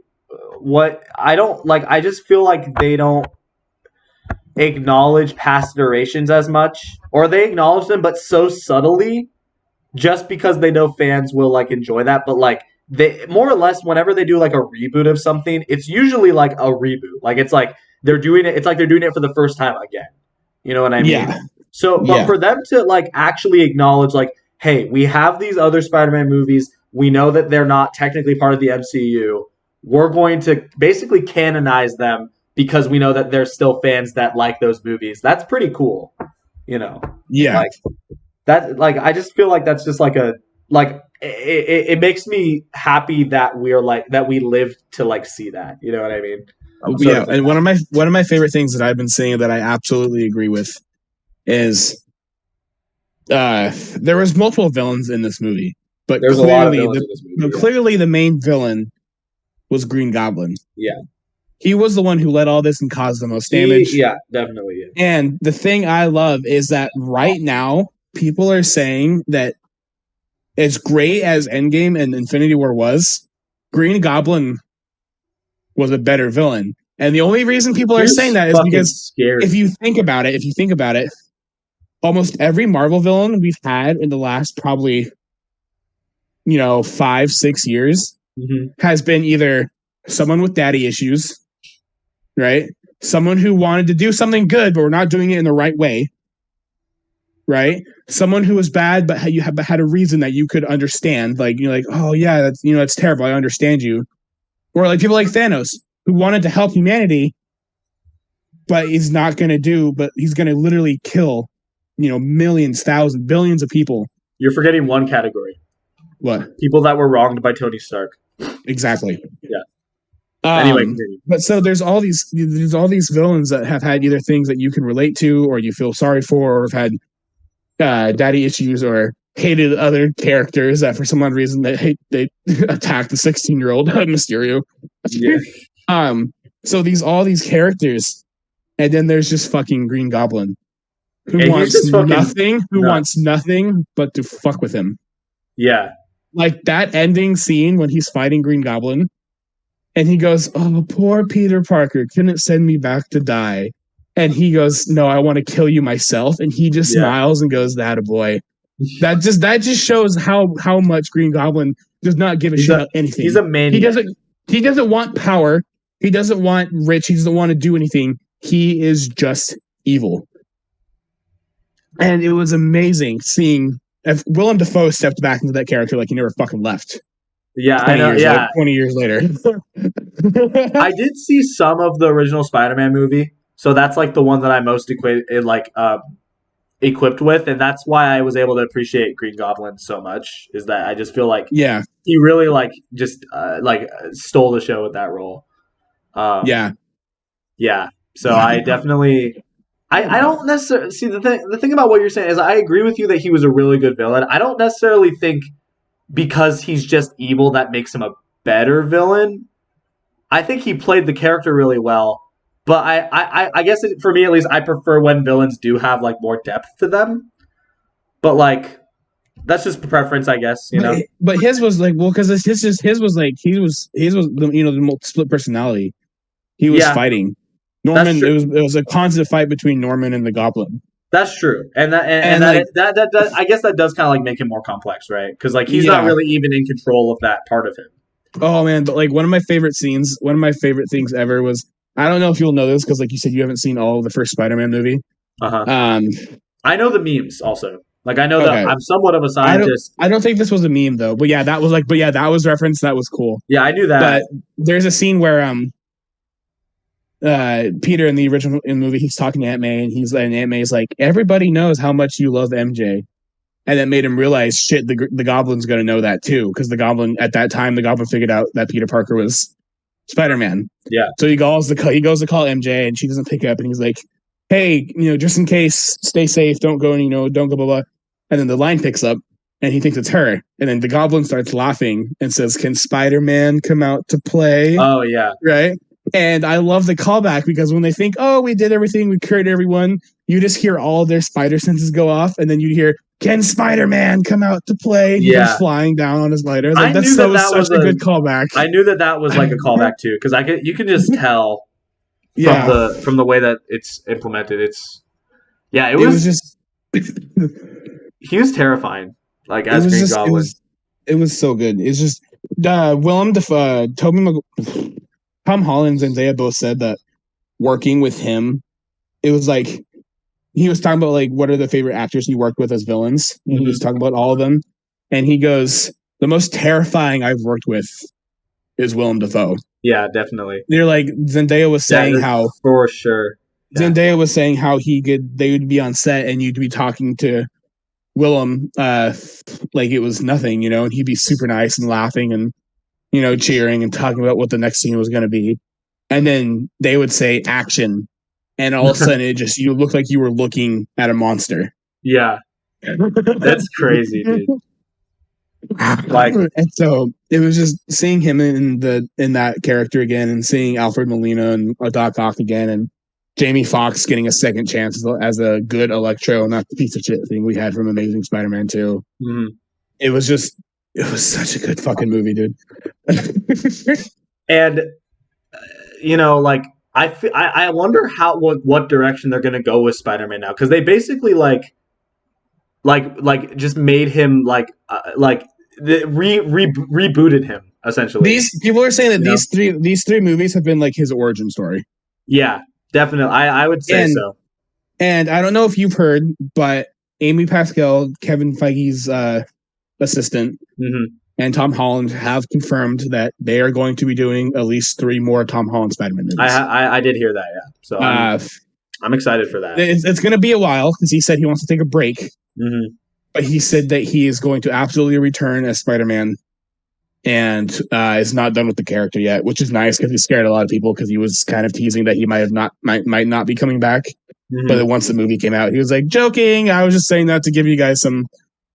I just feel like they don't acknowledge past iterations as much, or they acknowledge them but so subtly, just because they know fans will like enjoy that. But like they more or less, whenever they do like a reboot of something, it's usually like a reboot. Like it's like they're doing it. It's like they're doing it for the first time again. You know what I mean? Yeah. So, but for them to like actually acknowledge, like, hey, we have these other Spider-Man movies. We know that they're not technically part of the MCU. We're going to basically canonize them because we know that there's still fans that like those movies. That's pretty cool. Yeah. Like that. Like I just feel like that's just like it makes me happy that we lived to like see that. You know what I mean? Yeah, and one of my favorite things that I've been saying that I absolutely agree with is there was multiple villains in this movie, but there's a lot of villains in this movie. But clearly the main villain was Green Goblin. Yeah. He was the one who led all this and caused the most damage. Yeah, definitely. Yeah. And the thing I love is that right now people are saying that as great as Endgame and Infinity War was, Green Goblin was a better villain. And the only reason people are saying that is because if you think about it, almost every Marvel villain we've had in the last probably 5-6 years has been either someone with daddy issues, right? Someone who wanted to do something good, but we're not doing it in the right way, right? Someone who was bad, but you had a reason that you could understand. Like, you're like, oh yeah, that's, it's terrible. I understand you. Or like people like Thanos who wanted to help humanity, but he's not going to but he's going to literally kill, millions, thousands, billions of people. You're forgetting one category. What? People that were wronged by Tony Stark. Exactly. Yeah. Anyway, continue. But so there's all these villains that have had either things that you can relate to or you feel sorry for or have had daddy issues or hated other characters that for some odd reason they attacked the 16-year-old Mysterio. Yeah. So all these characters, and then there's just fucking Green Goblin, who And he's wants just fucking nothing, nuts. but to fuck with him. Yeah. Like that ending scene when he's fighting Green Goblin, and he goes, "Oh, poor Peter Parker couldn't send me back to die," and he goes, "No, I want to kill you myself," and he just Yeah. smiles and goes, "That a boy." That just shows how much Green Goblin does not give a shit about anything. He's a maniac. He doesn't want power. He doesn't want rich. He doesn't want to do anything. He is just evil. And it was amazing seeing if Willem Dafoe stepped back into that character like he never fucking left. Yeah, I know. Yeah, 20 years later. I did see some of the original Spider-Man movie, so that's like the one that I most equipped with, and that's why I was able to appreciate Green Goblin so much. Is that I just feel like he really stole the show with that role. Yeah. So I definitely. I don't necessarily see the thing about what you're saying is I agree with you that he was a really good villain. I don't necessarily think because he's just evil that makes him a better villain. I think he played the character really well, but I guess for me at least, I prefer when villains do have like more depth to them. But like, that's just preference, I guess. You know. But his was like because his was like he was the split personality. He was fighting Norman. It was a constant fight between Norman and the Goblin. That's true, and that I guess that does kind of like make him more complex, right? Because like he's not really even in control of that part of him. Oh man, but like one of my favorite things ever was I don't know if you'll know this because like you said you haven't seen all of the first Spider-Man movie. I know the memes also. Like I know that I'm somewhat of a scientist. I don't think this was a meme though, but yeah, that was referenced. That was cool. Yeah, I knew that. But there's a scene where Peter in the movie he's talking to Aunt May and Aunt May's like everybody knows how much you love MJ. And that made him realize, shit, the Goblin's going to know that too. Because the Goblin, at that time, the Goblin figured out that Peter Parker was Spider-Man. Yeah. So he goes to call MJ and she doesn't pick up. And he's like, hey, just in case, stay safe. Don't go, don't go, blah, blah. And then the line picks up and he thinks it's her. And then the Goblin starts laughing and says, can Spider-Man come out to play? Oh, yeah. Right? And I love the callback because when they think, oh, we did everything, we cured everyone, you just hear all their spider senses go off, and then you hear, can Spider-Man come out to play? He comes flying down on his glider. Like, that's such a good callback. I knew that was like a callback too, because you can just tell from the way that it's implemented. It was just he was terrifying. Like as Green Goblin, it was so good. It's just Willem Dafoe, Tom Holland and Zendaya both said that working with him, it was like he was talking about like what are the favorite actors he worked with as villains, and he was talking about all of them, and he goes, the most terrifying I've worked with is Willem Dafoe. Yeah, definitely. They're like Zendaya was saying how for sure. Yeah. Zendaya was saying how they would be on set and you'd be talking to Willem like it was nothing, and he'd be super nice and laughing and cheering and talking about what the next scene was going to be. And then they would say action. And all of a sudden you looked like you were looking at a monster. Yeah. That's crazy, dude. And so it was just seeing him in that character again and seeing Alfred Molina and Doc Ock again and Jamie Foxx getting a second chance as a good Electro, not the piece of shit thing we had from Amazing Spider-Man 2. Mm-hmm. It was such a good fucking movie, dude. And I wonder what direction they're gonna go with Spider-Man now, because they basically like just made him rebooted him essentially. These people are saying that these three movies have been like his origin story. Yeah, definitely. I would say so. And I don't know if you've heard, but Amy Pascal, Kevin Feige's assistant, and Tom Holland have confirmed that they are going to be doing at least 3 more Tom Holland Spider-Man movies. I did hear that, yeah. So I'm excited for that. It's going to be a while because he said he wants to take a break. Mm-hmm. But he said that he is going to absolutely return as Spider-Man and is not done with the character yet, which is nice because he scared a lot of people because he was kind of teasing that he might not be coming back. Mm-hmm. But once the movie came out, he was like, joking. I was just saying that to give you guys some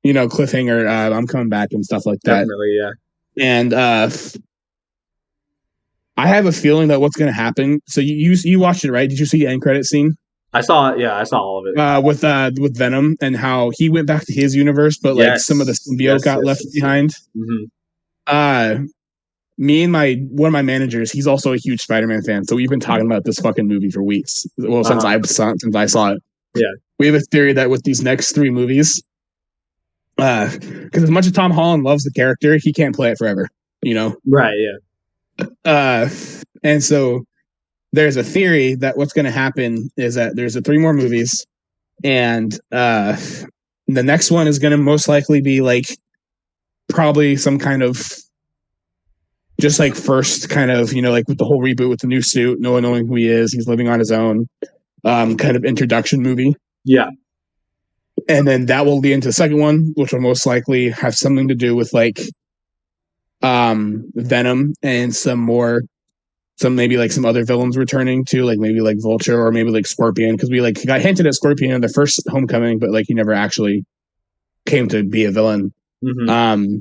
cliffhanger. I'm coming back and stuff like that. Definitely, yeah. And I have a feeling that what's going to happen. So you watched it, right? Did you see the end credit scene? I saw it. Yeah, I saw all of it. With Venom and how he went back to his universe, but like some of the symbiote got left behind. Mm-hmm. Me and one of my managers, he's also a huge Spider-Man fan, so we've been talking about this fucking movie for weeks. Well, since I saw it. Yeah. We have a theory that with these next 3 movies, because as much as Tom Holland loves the character, he can't play it forever. Right. Yeah. And so there's a theory that what's going to happen is that there's 3 more movies, and the next one is going to most likely be like probably some kind of just like first kind of like with the whole reboot with the new suit, no one knowing who he is, he's living on his own, kind of introduction movie. Yeah. And then that will lead into the second one, which will most likely have something to do with like Venom and some maybe like some other villains returning too, like maybe like Vulture or maybe like Scorpion, because we like got hinted at Scorpion in the first Homecoming, but like he never actually came to be a villain. Mm-hmm.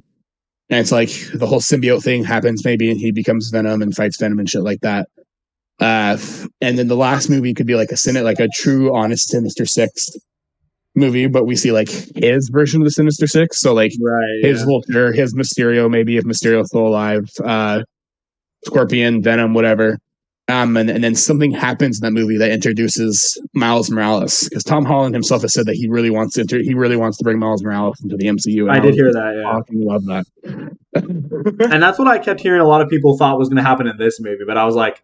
And it's like the whole symbiote thing happens maybe, and he becomes Venom and fights Venom and shit like that. And then the last movie could be like a true, honest Sinister Six movie, but we see like his version of the Sinister Six. So like his Vulture, his Mysterio, maybe if Mysterio's still alive, Scorpion, Venom, whatever. And then something happens in that movie that introduces Miles Morales, because Tom Holland himself has said that he really wants to bring Miles Morales into the MCU. And I did hear that. Yeah, I fucking love that. And that's what I kept hearing. A lot of people thought was going to happen in this movie, but I was like,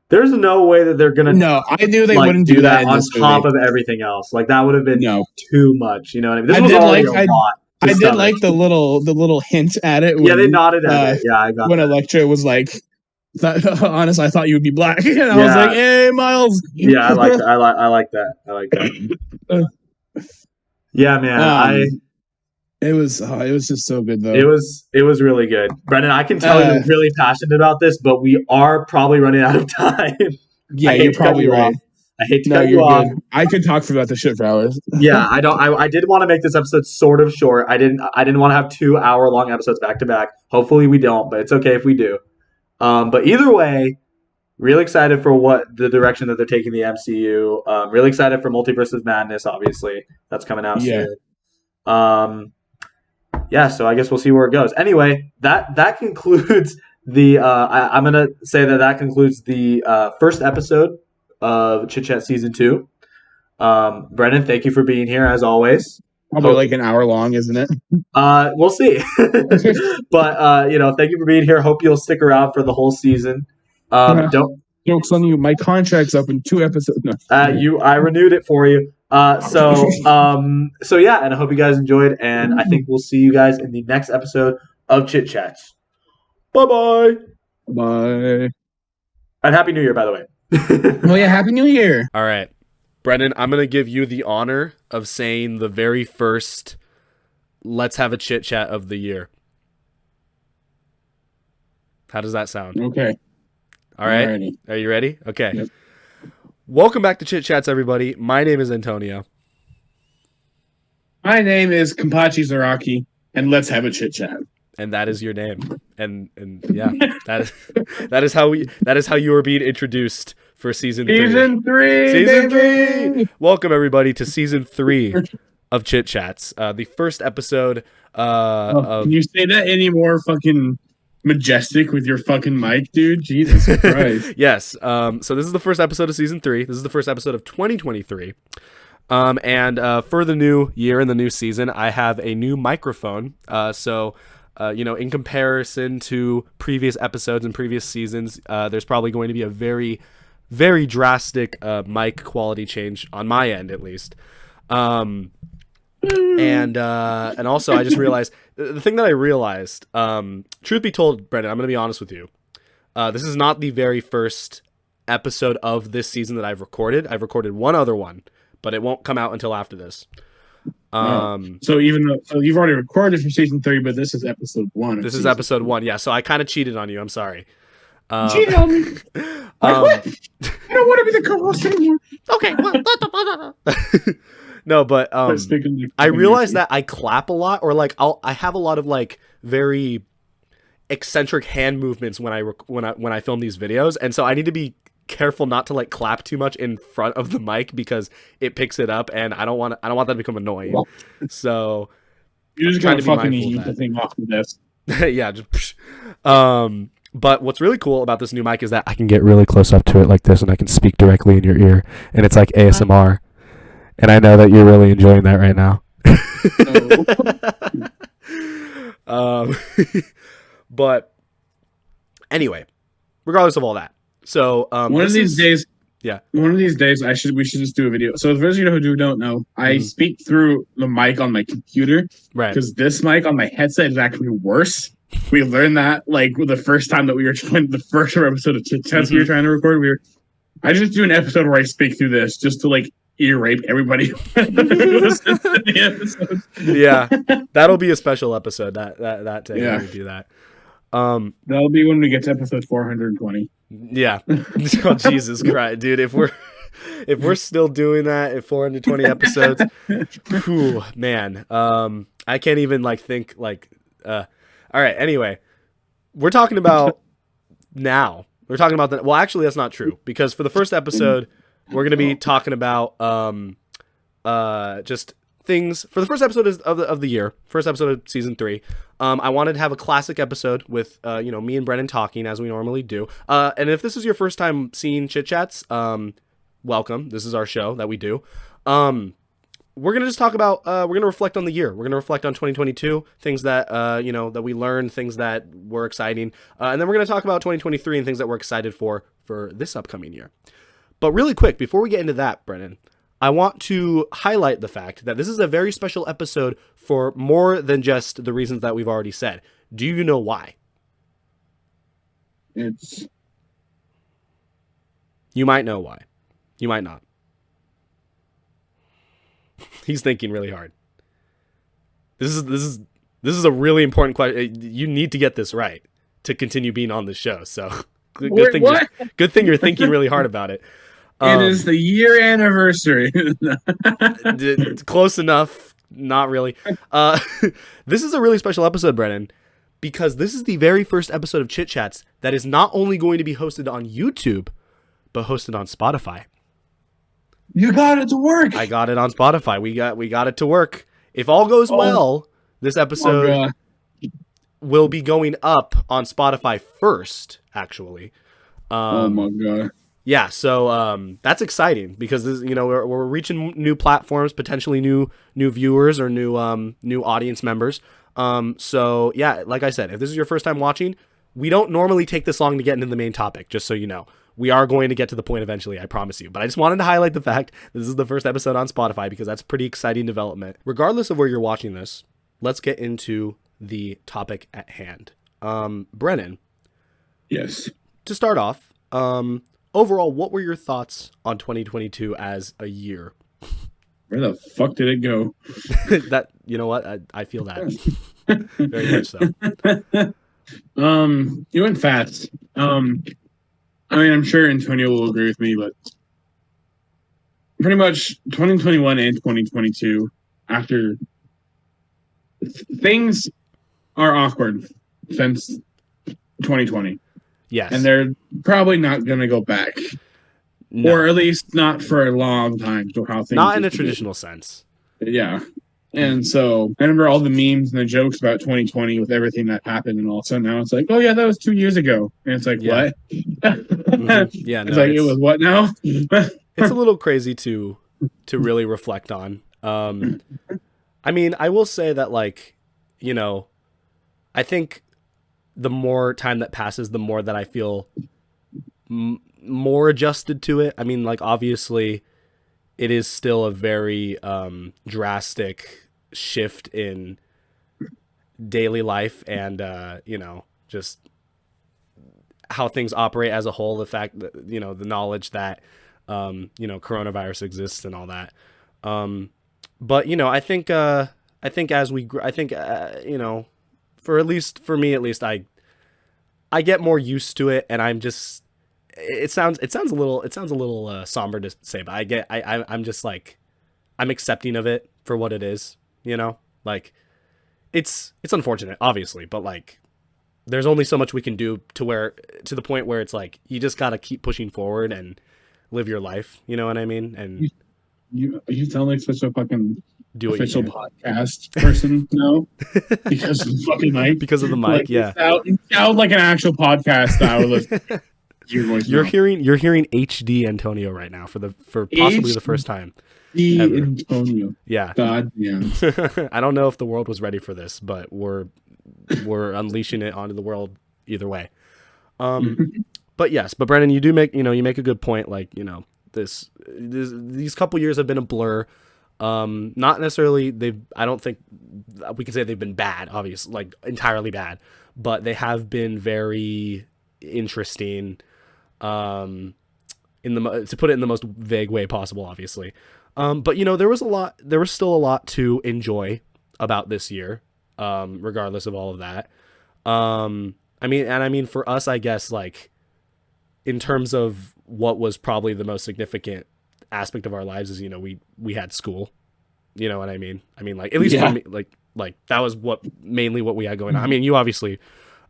"There's no way that they're going to." No, I knew they wouldn't do that on top of everything else. Like that would have been too much. You know what I mean? This was already a lot. I did like the little hint at it. Yeah, they nodded at it. Yeah, I got when that. Elektra was like, honest, I thought you would be black. And I was like, hey, Miles. Yeah, I like that. I like that. Yeah, man. It was just so good though. It was really good. Brendan, I can tell you're really passionate about this, but we are probably running out of time. Yeah, you're probably right. I hate to cut you off. I could talk about this shit for hours. Yeah, I did want to make this episode sort of short. I didn't want to have 2-hour-long episodes back to back. Hopefully we don't, but it's okay if we do. But either way, really excited for what the direction that they're taking the MCU. Really excited for Multiverse of Madness, obviously. That's coming out soon. Yeah, so I guess we'll see where it goes. Anyway, that concludes the I'm going to say that concludes the first episode of Chit Chat Season 2. Brendan, thank you for being here, as always. Probably like an hour long, isn't it? We'll see. But, thank you for being here. Hope you'll stick around for the whole season. Joke's on you. My contract's up in 2 episodes. No. I renewed it for you. So yeah, and I hope you guys enjoyed, and I think we'll see you guys in the next episode of Chit Chats. Bye-bye. Bye. And Happy New Year, by the way. Oh, yeah, Happy New Year. All right. Brendan, I'm going to give you the honor of saying the very first let's have a chit chat of the year. How does that sound? Okay. All right. Alrighty. Are you ready? Okay. Yep. Welcome back to Chit Chats, everybody. My name is Antonio. My name is Kampachi Zaraki, and let's have a chit chat. And that is your name. And yeah, that is how you are being introduced for season 3. Season 3. Season 3. Welcome everybody to season 3 of Chit Chats. The first episode Can you say that any more fucking majestic with your fucking mic, dude? Jesus Christ. Yes. So this is the first episode of season 3. This is the first episode of 2023. And for the new year and the new season, I have a new microphone. So in comparison to previous episodes and previous seasons, there's probably going to be a very, very drastic mic quality change on my end, at least. And also, I just realized the thing that I realized. Truth be told, Brendan, I'm going to be honest with you. This is not the very first episode of this season that I've recorded. I've recorded one other one, but it won't come out until after this. So you've already recorded for season 3, but this is episode 1. This is episode 1. Yeah. So I kind of cheated on you. I'm sorry. Cheated on me. I don't want to be the co-host anymore. Okay. No, but Speaking I realize that I clap a lot, or like I have a lot of like very eccentric hand movements when I film these videos, and so I need to be careful not to like clap too much in front of the mic because it picks it up, and I don't want that to become annoying. So you're just trying gonna to be fucking mindful eat of the that. thing off of this. Yeah, just but what's really cool about this new mic is that I can get really close up to it like this, and I can speak directly in your ear, and it's like ASMR. And I know that you're really enjoying that right now. But anyway, regardless of all that, so one of these days, yeah, we should just do a video. So for those of you who don't know, I speak through the mic on my computer, right? Because this mic on my headset is actually worse. We learned that like the first time that we were trying the first episode of Chit Chats we were trying to record. I just do an episode where I speak through this just to like ear rape everybody who listens to the episodes. Yeah, that'll be a special episode. That day when we do that. That'll be when we get to episode 420. Yeah. Oh, Jesus Christ, dude! If we're still doing that at 420 episodes, whew, man. I can't even like think like. All right. Anyway, we're talking about now. We're talking about well, actually, that's not true because for the first episode, we're gonna be talking about just things for the first episode of the year, first episode of season 3. I wanted to have a classic episode with me and Brennan talking as we normally do. And if this is your first time seeing Chit Chats, welcome. This is our show that we do. We're gonna just talk about we're gonna reflect on the year. We're gonna reflect on 2022, things that that we learned, things that were exciting, and then we're gonna talk about 2023 and things that we're excited for this upcoming year. But really quick, before we get into that, Brennan, I want to highlight the fact that this is a very special episode for more than just the reasons that we've already said. Do you know why? You might know why. You might not. He's thinking really hard. This is a really important question. You need to get this right to continue being on the show. So good thing you're thinking really hard about it. It is the year anniversary. Close enough. Not really. This is a really special episode, Brennan, because this is the very first episode of Chit Chats that is not only going to be hosted on YouTube, but hosted on Spotify. You got it to work. I got it on Spotify. We got it to work. If all goes well, this episode will be going up on Spotify first, actually. Oh my god. Yeah, so that's exciting because this, we're reaching new platforms, potentially new viewers or new audience members. So yeah, like I said, if this is your first time watching, we don't normally take this long to get into the main topic, just so you know. We are going to get to the point eventually, I promise you. But I just wanted to highlight the fact this is the first episode on Spotify because that's pretty exciting development. Regardless of where you're watching this, let's get into the topic at hand. Brennan. Yes. To start off, overall, what were your thoughts on 2022 as a year? Where the fuck did it go? That, you know what? I feel that. Very much so. You went fast. I mean, I'm sure Antonio will agree with me, but pretty much 2021 and 2022, after things are awkward since 2020. Yes. And they're probably not going to go back. No. Or at least not for a long time to how things not in a traditional sense. Yeah. And so I remember all the memes and the jokes about 2020 with everything that happened, and all of a sudden now it's like, oh yeah, that was 2 years ago. And it's like, what? Yeah, no, it's like, it was what now? It's a little crazy to really reflect on. I mean, I will say that, like, I think the more time that passes, the more that I feel more adjusted to it. I mean, like, obviously it is still a very drastic shift in daily life and just how things operate as a whole, the fact that the knowledge that coronavirus exists and all that, but I think as we I think for me at least I get more used to it, and I'm just it sounds a little somber to say, but I'm just like I'm accepting of it for what it is, you know? Like it's unfortunate, obviously, but like there's only so much we can do to the point where it's like you just got to keep pushing forward and live your life, you know what I mean? And you sound like such a fucking do what you official can. podcast person now because of the fucking mic. Because of the mic, like, yeah. You sound like an actual podcast that I would listen to your voice. You're hearing HD Antonio right now for possibly the first time. HD Antonio. Yeah. God damn. I don't know if the world was ready for this, but we're unleashing it onto the world either way. But yes, but Brennan, you make a good point. Like, you know, these couple years have been a blur. Not necessarily I don't think we can say they've been bad, obviously, like entirely bad, but they have been very interesting. To put it in the most vague way possible, obviously. But you know, there was still a lot to enjoy about this year, regardless of all of that. I mean, for us, I guess, like, in terms of what was probably the most significant aspect of our lives is, you know, we had school, you know what I mean? I mean, like, at least for me, like that was mainly what we had going on. I mean, you obviously,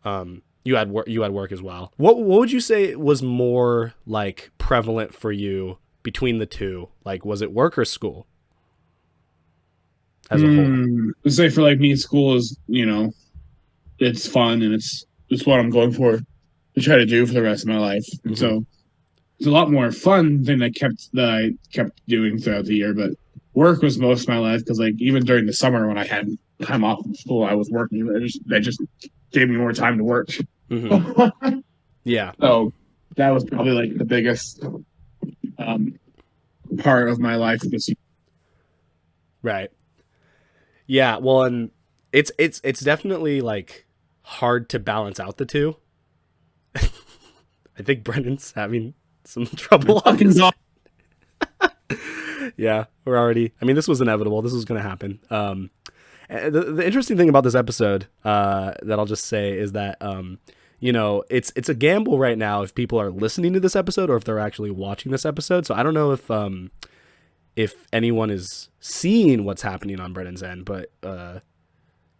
you had work as well. What would you say was more like prevalent for you between the two? Like, was it work or school as a whole? I'd say for like me, school is, you know, it's fun and it's what I'm going for to try to do for the rest of my life. And so it's a lot more fun than I kept doing throughout the year. But work was most of my life because, like, even during the summer when I had time off from school, I was working. That just gave me more time to work. Yeah. So that was probably like the biggest part of my life this year. Right. Yeah. Well, and it's definitely like hard to balance out the two. I think Brendan's having some trouble. Yeah, we're already. I mean, this was inevitable. This was going to happen. The interesting thing about this episode, that I'll just say, is that you know, it's a gamble right now if people are listening to this episode or if they're actually watching this episode. So I don't know if anyone is seeing what's happening on Brendan's end, but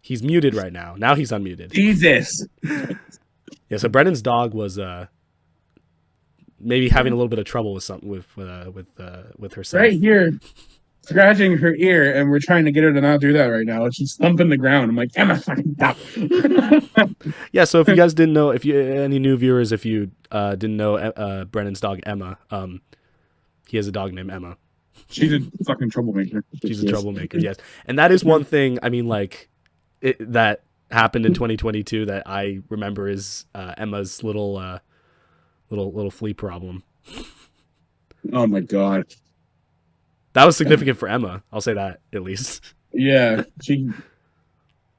he's muted right now. Now he's unmuted. Jesus. Yeah. So Brendan's dog was maybe having a little bit of trouble with something with herself. Right here, scratching her ear, and we're trying to get her to not do that right now. She's thumping the ground. I'm like, Emma, fucking stop. Yeah, so if you guys didn't know, if you any new viewers, if you didn't know Brennan's dog Emma, he has a dog named Emma. She's a fucking troublemaker. She's a troublemaker, yes. And that is one thing, I mean, like, that happened in 2022 that I remember is Emma's little flea problem. Oh my god. That was significant for Emma. I'll say that, at least. Yeah, she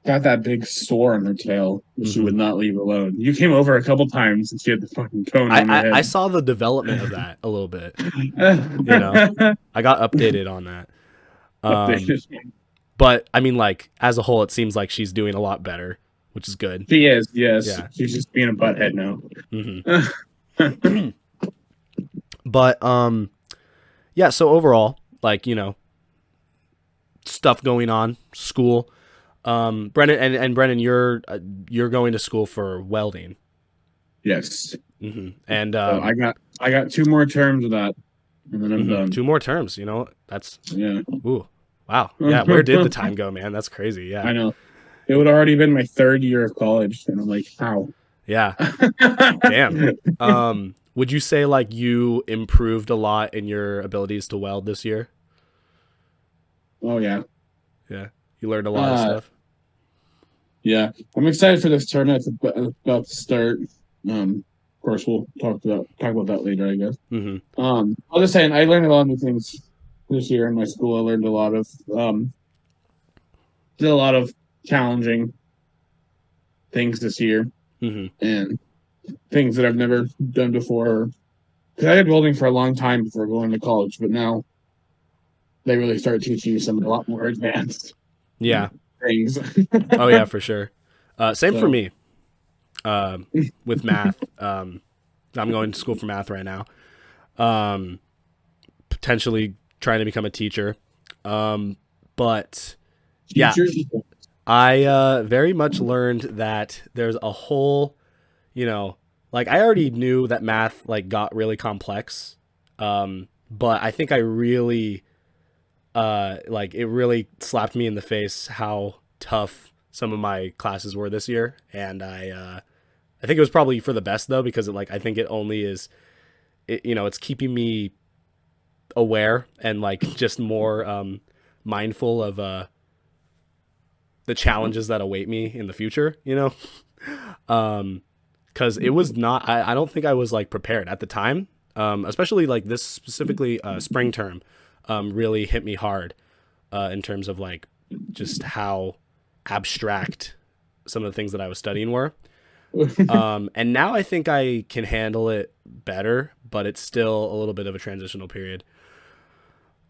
got that big sore on her tail. She would not leave alone. You came over a couple times and she had the fucking cone on her head. I saw the development of that a little bit. You know, I got updated on that. But I mean, like, as a whole, it seems like she's doing a lot better, which is good. She is, yes. Yeah. She's just being a butthead now. But yeah. So overall, like, you know, stuff going on, school. Brennan and Brennan, you're going to school for welding. Yes. And so I got 2 more terms of that, and then I'm done. 2 more terms. You know, that's yeah. Ooh, wow. Yeah. Where did the time go, man? That's crazy. Yeah. I know. It would already been my 3rd year of college, and I'm like, how? Yeah. Damn. Would you say like you improved a lot in your abilities to weld this year? Oh yeah. Yeah. You learned a lot of stuff. Yeah. I'm excited for this tournament that's about to start. Of course we'll talk about that later, I guess. I'll just say I learned a lot of new things this year in my school. I learned a lot of did a lot of challenging things this year. And things that I've never done before. Because I had welding for a long time before going to college, but now they really start teaching you some a lot more advanced things. Oh yeah, for sure. Same for me. With math. I'm going to school for math right now. Potentially trying to become a teacher. But yeah, I very much learned that there's a whole, like I already knew that math like got really complex. But I think I really like it really slapped me in the face how tough some of my classes were this year, and I think it was probably for the best though, because I think it only is it's keeping me aware and like just more mindful of the challenges that await me in the future, because it was not I don't think I was like prepared at the time, especially like this specifically spring term really hit me hard in terms of like just how abstract some of the things that I was studying were. And now I think I can handle it better, but it's still a little bit of a transitional period.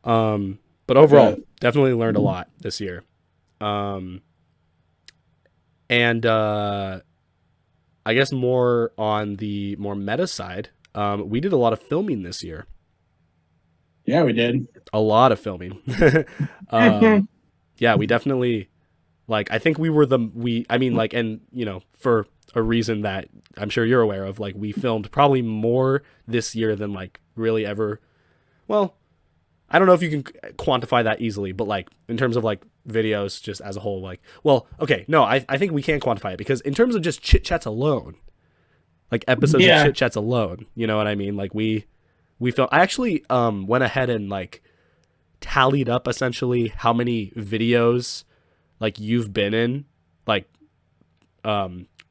But overall, definitely learned a lot this year. And I guess more on the more meta side, we did a lot of filming this year. Yeah, we did. A lot of filming. Yeah, we definitely like I think and for a reason that I'm sure you're aware of, like we filmed probably more this year than like really ever. Well, I don't know if you can quantify that easily, but like in terms of like videos just as a whole, like, well, okay, no, I think we can quantify it, because in terms of just Chit Chats alone, like episodes of Chit Chats alone, you know what I mean? Like we filmed, I actually went ahead and like tallied up essentially how many videos like you've been in, like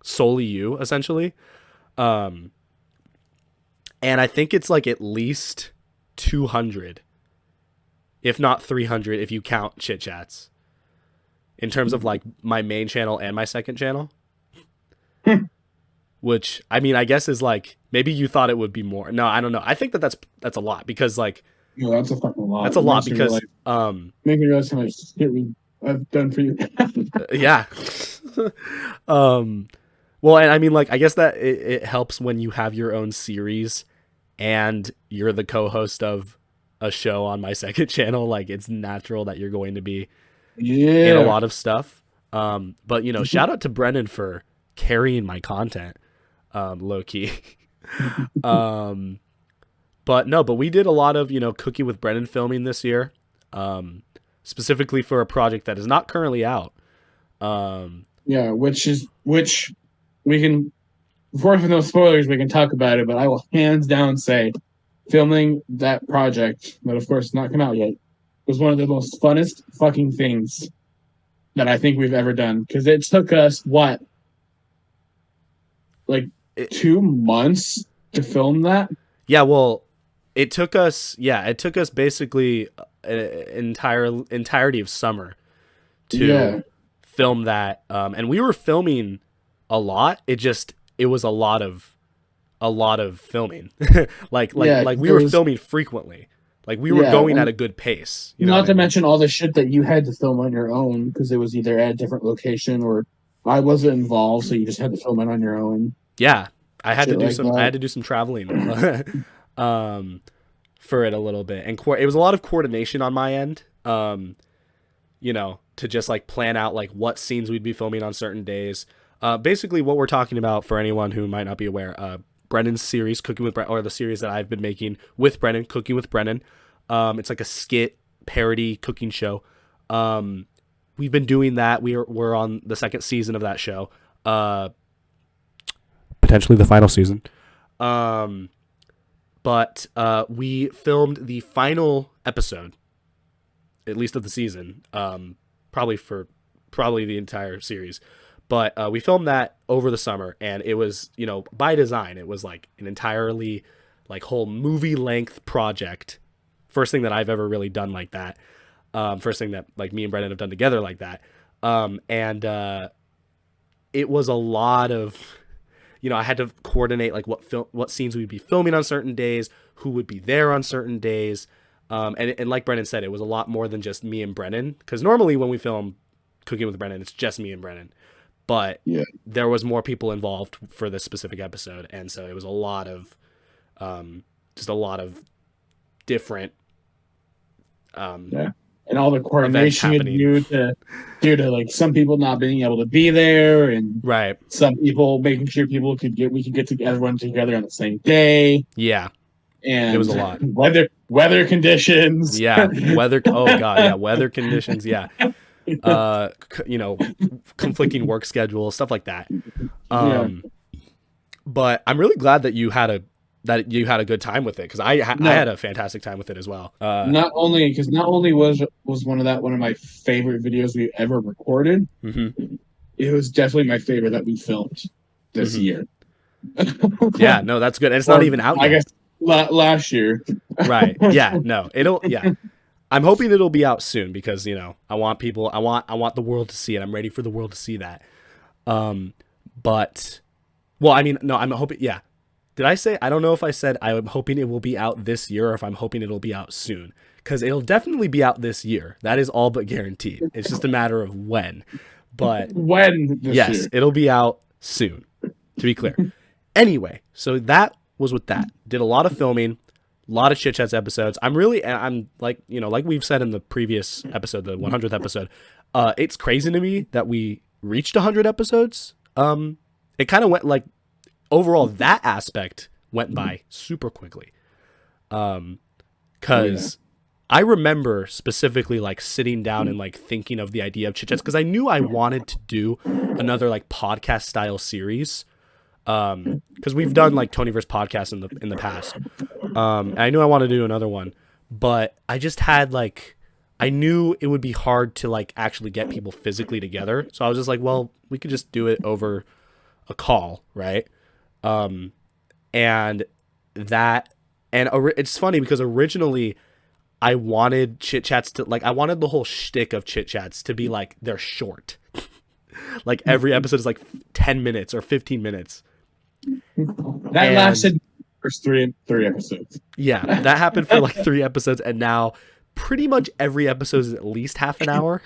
solely you essentially. And I think it's like at least 200, if not 300 if you count Chit Chats, in terms of like my main channel and my second channel. Which I mean, I guess is like, maybe you thought it would be more. No, I don't know. I think that's a lot, because like that's a fucking lot. That's a lot, because make me realize how much shit I've done for you. Yeah. Well, and I mean, like, I guess that it helps when you have your own series and you're the co-host of a show on my second channel. Like, it's natural that you're going to be in a lot of stuff. But shout out to Brennan for carrying my content, low key. But we did a lot of Cooking with Brennan filming this year, specifically for a project that is not currently out. Which we can, before with no spoilers, we can talk about it, but I will hands down say filming that project, that of course not come out yet, was one of the most funnest fucking things that I think we've ever done, because it took us 2 months to film that. Yeah, well, it took us basically entirety of summer to film that, and we were filming a lot. It was a lot of filming. like we were filming frequently. Like we were going at a good pace. Not to mention all the shit that you had to film on your own, because it was either at a different location or I wasn't involved, so you just had to film it on your own. Yeah, I had to do some traveling for it a little bit, and it was a lot of coordination on my end. To just like plan out like what scenes we'd be filming on certain days. Basically, what we're talking about, for anyone who might not be aware, Brennan's series, Cooking with Brennan, or the series that I've been making with Brennan, Cooking with Brennan. It's like a skit parody cooking show. We've been doing that. We're on the second season of that show. Potentially the final season. But we filmed the final episode, at least of the season, probably the entire series. But we filmed that over the summer, and it was, by design, it was like an entirely like whole movie length project. First thing that I've ever really done like that. First thing that like me and Brendan have done together like that. And it was a lot of, I had to coordinate like what scenes we'd be filming on certain days, who would be there on certain days. And like Brennan said, it was a lot more than just me and Brennan, because normally when we film Cooking with Brennan, it's just me and Brennan. But there was more people involved for this specific episode, and so it was a lot of, just a lot of different and all the coordination due to like some people not being able to be there, and Right. some people making sure we could get everyone together on the same day. Yeah. And it was a lot. Weather conditions. Yeah. Weather. Oh God. Yeah. Weather conditions. Yeah. Conflicting work schedules, stuff like that. But I'm really glad that you had a good time with it, because I had a fantastic time with it as well. Not only was one of my favorite videos we ever recorded, it was definitely my favorite that we filmed this year. Yeah, no, that's good. And it's not even out yet. I guess last year. Right. Yeah. No. Yeah. I'm hoping it'll be out soon, because I want the world to see it. I'm ready for the world to see that. But, well, I mean, no, I'm hoping. Yeah. Did I say? I don't know if I said I'm hoping it will be out this year, or if I'm hoping it'll be out soon. Because it'll definitely be out this year. That is all but guaranteed. It's just a matter of when. But when? Yes, year. It'll be out soon. To be clear. Anyway, so that was with that. Did a lot of filming, a lot of Chit Chats episodes. I'm like, like we've said in the previous episode, the 100th episode, it's crazy to me that we reached 100 episodes. It kind of went like, overall, that aspect went by super quickly. Because I remember specifically like sitting down and like thinking of the idea of Chit Chats, because I knew I wanted to do another like podcast style series. Because we've done like Tonyverse podcasts in the past. And I knew I wanted to do another one, but I just had like, I knew it would be hard to like actually get people physically together. So I was just like, well, we could just do it over a call, right? It's funny because originally I wanted Chit Chats I wanted the whole shtick of Chit Chats to be like, they're short. Like every episode is like 10 minutes or 15 minutes. That lasted for three episodes. Yeah, that happened for like 3 episodes, and now pretty much every episode is at least half an hour.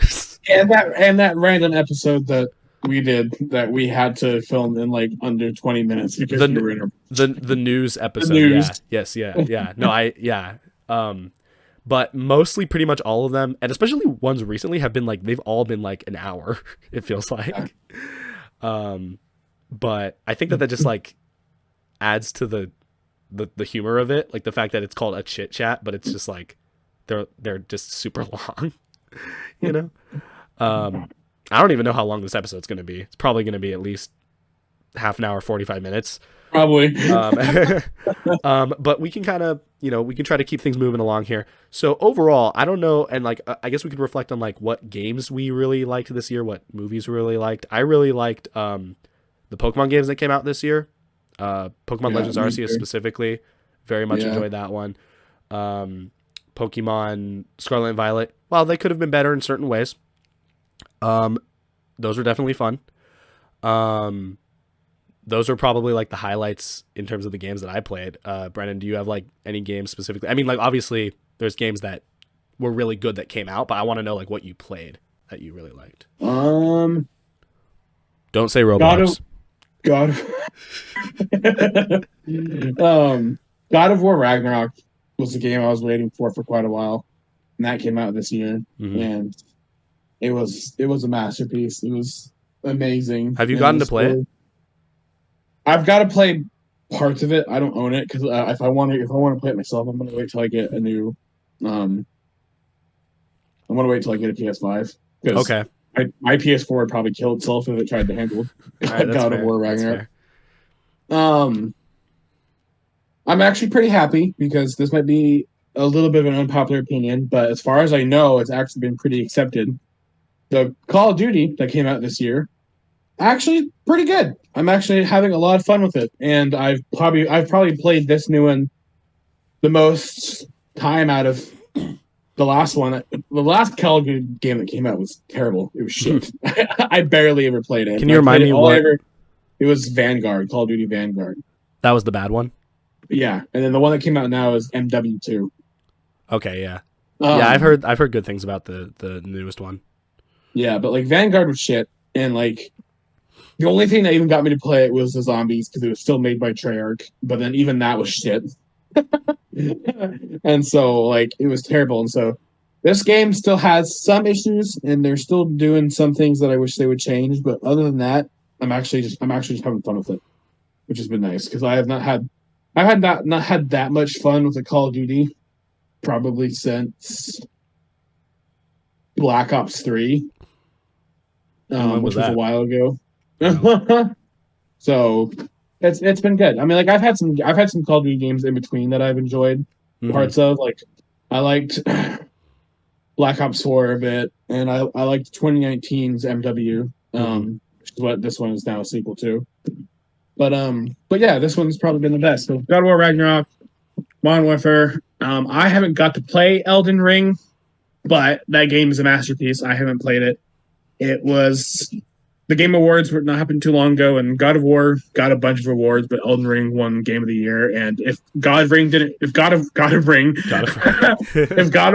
and that random episode that we did that we had to film in like under 20 minutes because we were in the news episode. The news. Yeah. No, but mostly pretty much all of them, and especially ones recently, have been like, they've all been like an hour, it feels like. But I think that just like adds to the humor of it, like the fact that it's called a chit chat, but it's just like they're just super long. I don't even know how long this episode's going to be. It's probably going to be at least half an hour, 45 minutes. Probably. But we can kind of, we can try to keep things moving along here. So overall, I don't know. And like, I guess we could reflect on like what games we really liked this year, what movies we really liked. I really liked the Pokemon games that came out this year. Pokemon Legends Arceus specifically. Very much enjoyed that one. Pokemon Scarlet and Violet. Well, they could have been better in certain ways. Those were definitely fun. Those are probably like the highlights in terms of the games that I played. Brennan, do you have like any games specifically? I mean, like obviously there's games that were really good that came out, but I want to know like what you played that you really liked. Don't say Roblox. God of War Ragnarok was the game I was waiting for quite a while, and that came out this year, and it was a masterpiece. It was amazing. Have you gotten to play it? I've got to play parts of it. I don't own it because if I want to play it myself, I'm gonna wait till I get a new. I'm gonna wait till I get a PS5. Okay. My PS4 would probably kill itself if it tried to handle God of War Ragnarok. I'm actually pretty happy because this might be a little bit of an unpopular opinion, but as far as I know, it's actually been pretty accepted. The Call of Duty that came out this year, actually pretty good. I'm actually having a lot of fun with it, and I've probably played this new one the most time out of the last one. The last Call of Duty game that came out was terrible. It was shit. I barely ever played it. Can you remind me what? It was Vanguard, Call of Duty Vanguard. That was the bad one? Yeah, and then the one that came out now is MW2. Okay, yeah. Yeah, I've heard good things about the newest one. Yeah, but like Vanguard was shit, and like the only thing that even got me to play it was the zombies because it was still made by Treyarch, but then even that was shit. And so like it was terrible, and so This game still has some issues, and they're still doing some things that I wish they would change. But other than that, I'm actually just having fun with it, which has been nice because I've had not had that much fun with a Call of Duty probably since Black Ops 3, when which was was a that? while ago. Wow. So it's been good. I mean, like I've had some Call of Duty games in between that I've enjoyed parts of. Like I liked Black Ops 4 a bit, and I liked 2019's MW, which is what this one is now a sequel to. But yeah, this one's probably been the best. So God of War Ragnarok, Modern Warfare. I haven't got to play Elden Ring, but that game is a masterpiece. I haven't played it. It was the Game Awards were not happened too long ago, and God of War got a bunch of awards, but Elden Ring won Game of the Year. And if God of Ring, if God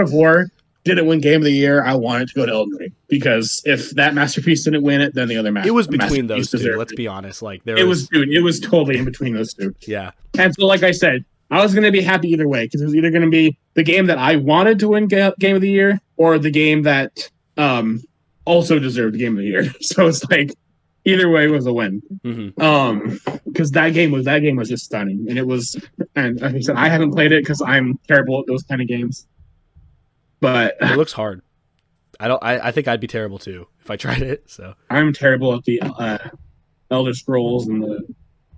of War didn't win Game of the Year, I want it to go to Elden Ring because if that masterpiece didn't win it, then the other it was between those two. Let's be honest. Like it was totally in between those two. Yeah, and so like I said, I was going to be happy either way because it was either going to be the game that I wanted to win Game of the Year or the game that also deserved Game of the Year. So it's like either way was a win. Because that game was just stunning, and it was. And like I said, I haven't played it because I'm terrible at those kind of games. But it looks hard. I think I'd be terrible too if I tried it. So I'm terrible at the Elder Scrolls and the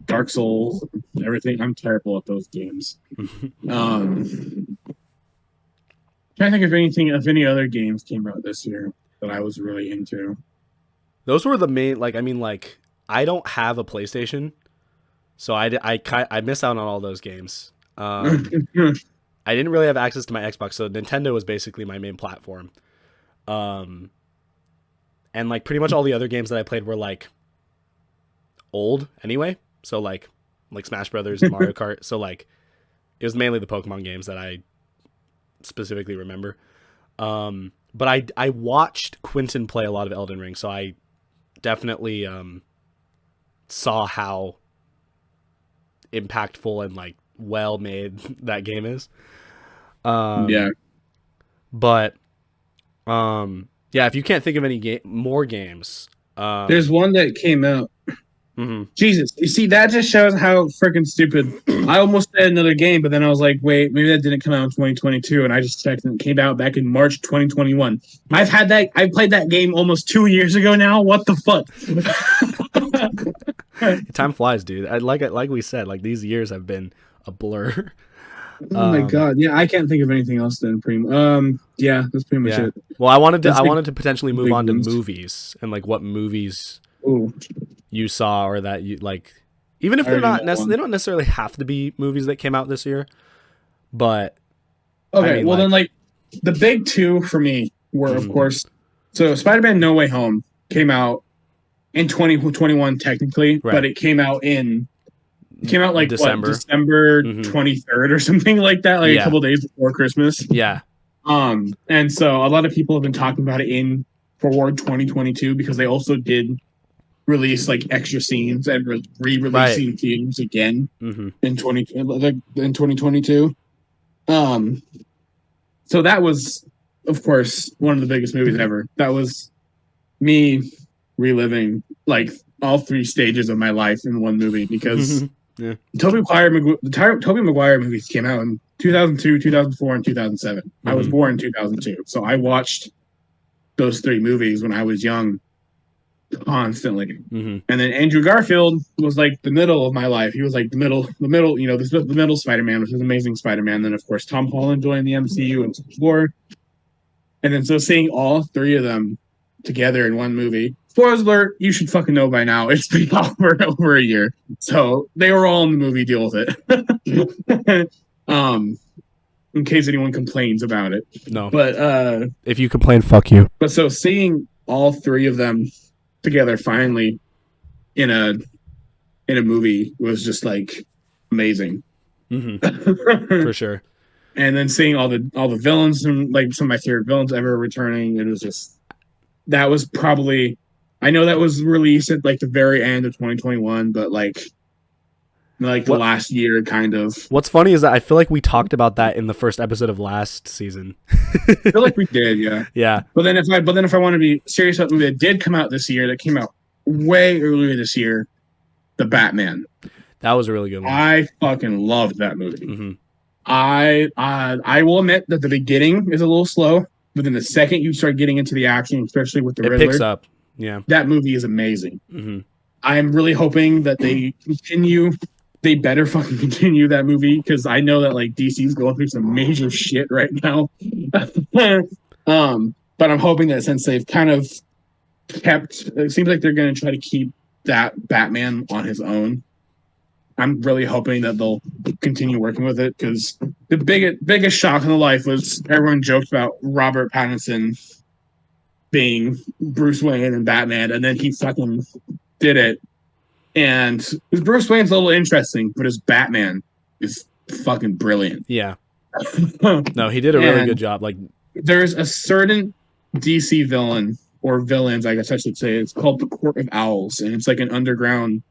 Dark Souls and everything. I'm terrible at those games. Trying to think if any other games came out this year that I was really into. Those were the main. Like I mean, like I don't have a PlayStation, so I missed out on all those games. I didn't really have access to my Xbox, so Nintendo was basically my main platform. And like pretty much all the other games that I played were like old anyway. So like Smash Brothers and Mario Kart. So like it was mainly the Pokemon games that I specifically remember. But I watched Quentin play a lot of Elden Ring, so I definitely saw how impactful and like well made that game is. Yeah. But yeah, if you can't think of any more games, there's one that came out. Jesus, you see, that just shows how freaking stupid. I almost said another game, but then I was like, wait, maybe that didn't come out in 2022, and I just checked and it came out back in March 2021. I played that game almost 2 years ago now. What the fuck? Time flies, dude. Like we said, like these years have been a blur. Oh my god, yeah, I can't think of anything else then. Yeah, that's pretty much it. Well, I wanted to potentially move on to movies and like what movies you saw or that you like, even if they're not they don't necessarily have to be movies that came out this year, but okay, I mean, well then like the big two for me were of course, so Spider-Man No Way Home came out in 2021 technically, but it came out like December 23rd or something like that, like a couple days before Christmas. Yeah. And so a lot of people have been talking about it for 2022 because they also did release like extra scenes and re-releasing themes again in 2022. So that was, of course, one of the biggest movies ever. That was me reliving like all three stages of my life in one movie because Tobey Maguire movies came out in 2002, 2004, and 2007. I was born in 2002, so I watched those three movies when I was young constantly. And then Andrew Garfield was like the middle of my life. He was like the middle, you know, the middle Spider-Man, which was Amazing Spider-Man. Then of course Tom Holland joined the MCU and War. And then so seeing all three of them together in one movie. Spoilers alert, you should fucking know by now. It's been over a year. So they were all in the movie, deal with it. In case anyone complains about it. No. But if you complain, fuck you. But so seeing all three of them together finally in a movie was just like amazing. For sure. And then seeing all the villains and like some of my favorite villains ever returning, it was just that was probably, I know that was released at like the very end of 2021, but like like the last year, kind of. What's funny is that I feel like we talked about that in the first episode of last season. I feel like we did, yeah. Yeah. But then if I want to be serious about the movie that did come out this year, that came out way earlier this year, The Batman. That was a really good one. I fucking loved that movie. Mm-hmm. I will admit that the beginning is a little slow, but then the second you start getting into the action, especially with the Riddler, picks up. Yeah. That movie is amazing. Mm-hmm. I'm really hoping that they continue. They better fucking continue that movie because I know that like DC's going through some major shit right now. But I'm hoping that since they've kind of kept, it seems like they're going to try to keep that Batman on his own. I'm really hoping that they'll continue working with it because the biggest shock in the life was everyone joked about Robert Pattinson being Bruce Wayne and Batman, and then he fucking did it. And his Bruce Wayne's a little interesting, but his Batman is fucking brilliant. Yeah. No, he did a really good job. Like, there's a certain DC villain or villains, I guess I should say. It's called the Court of Owls, and it's like an underground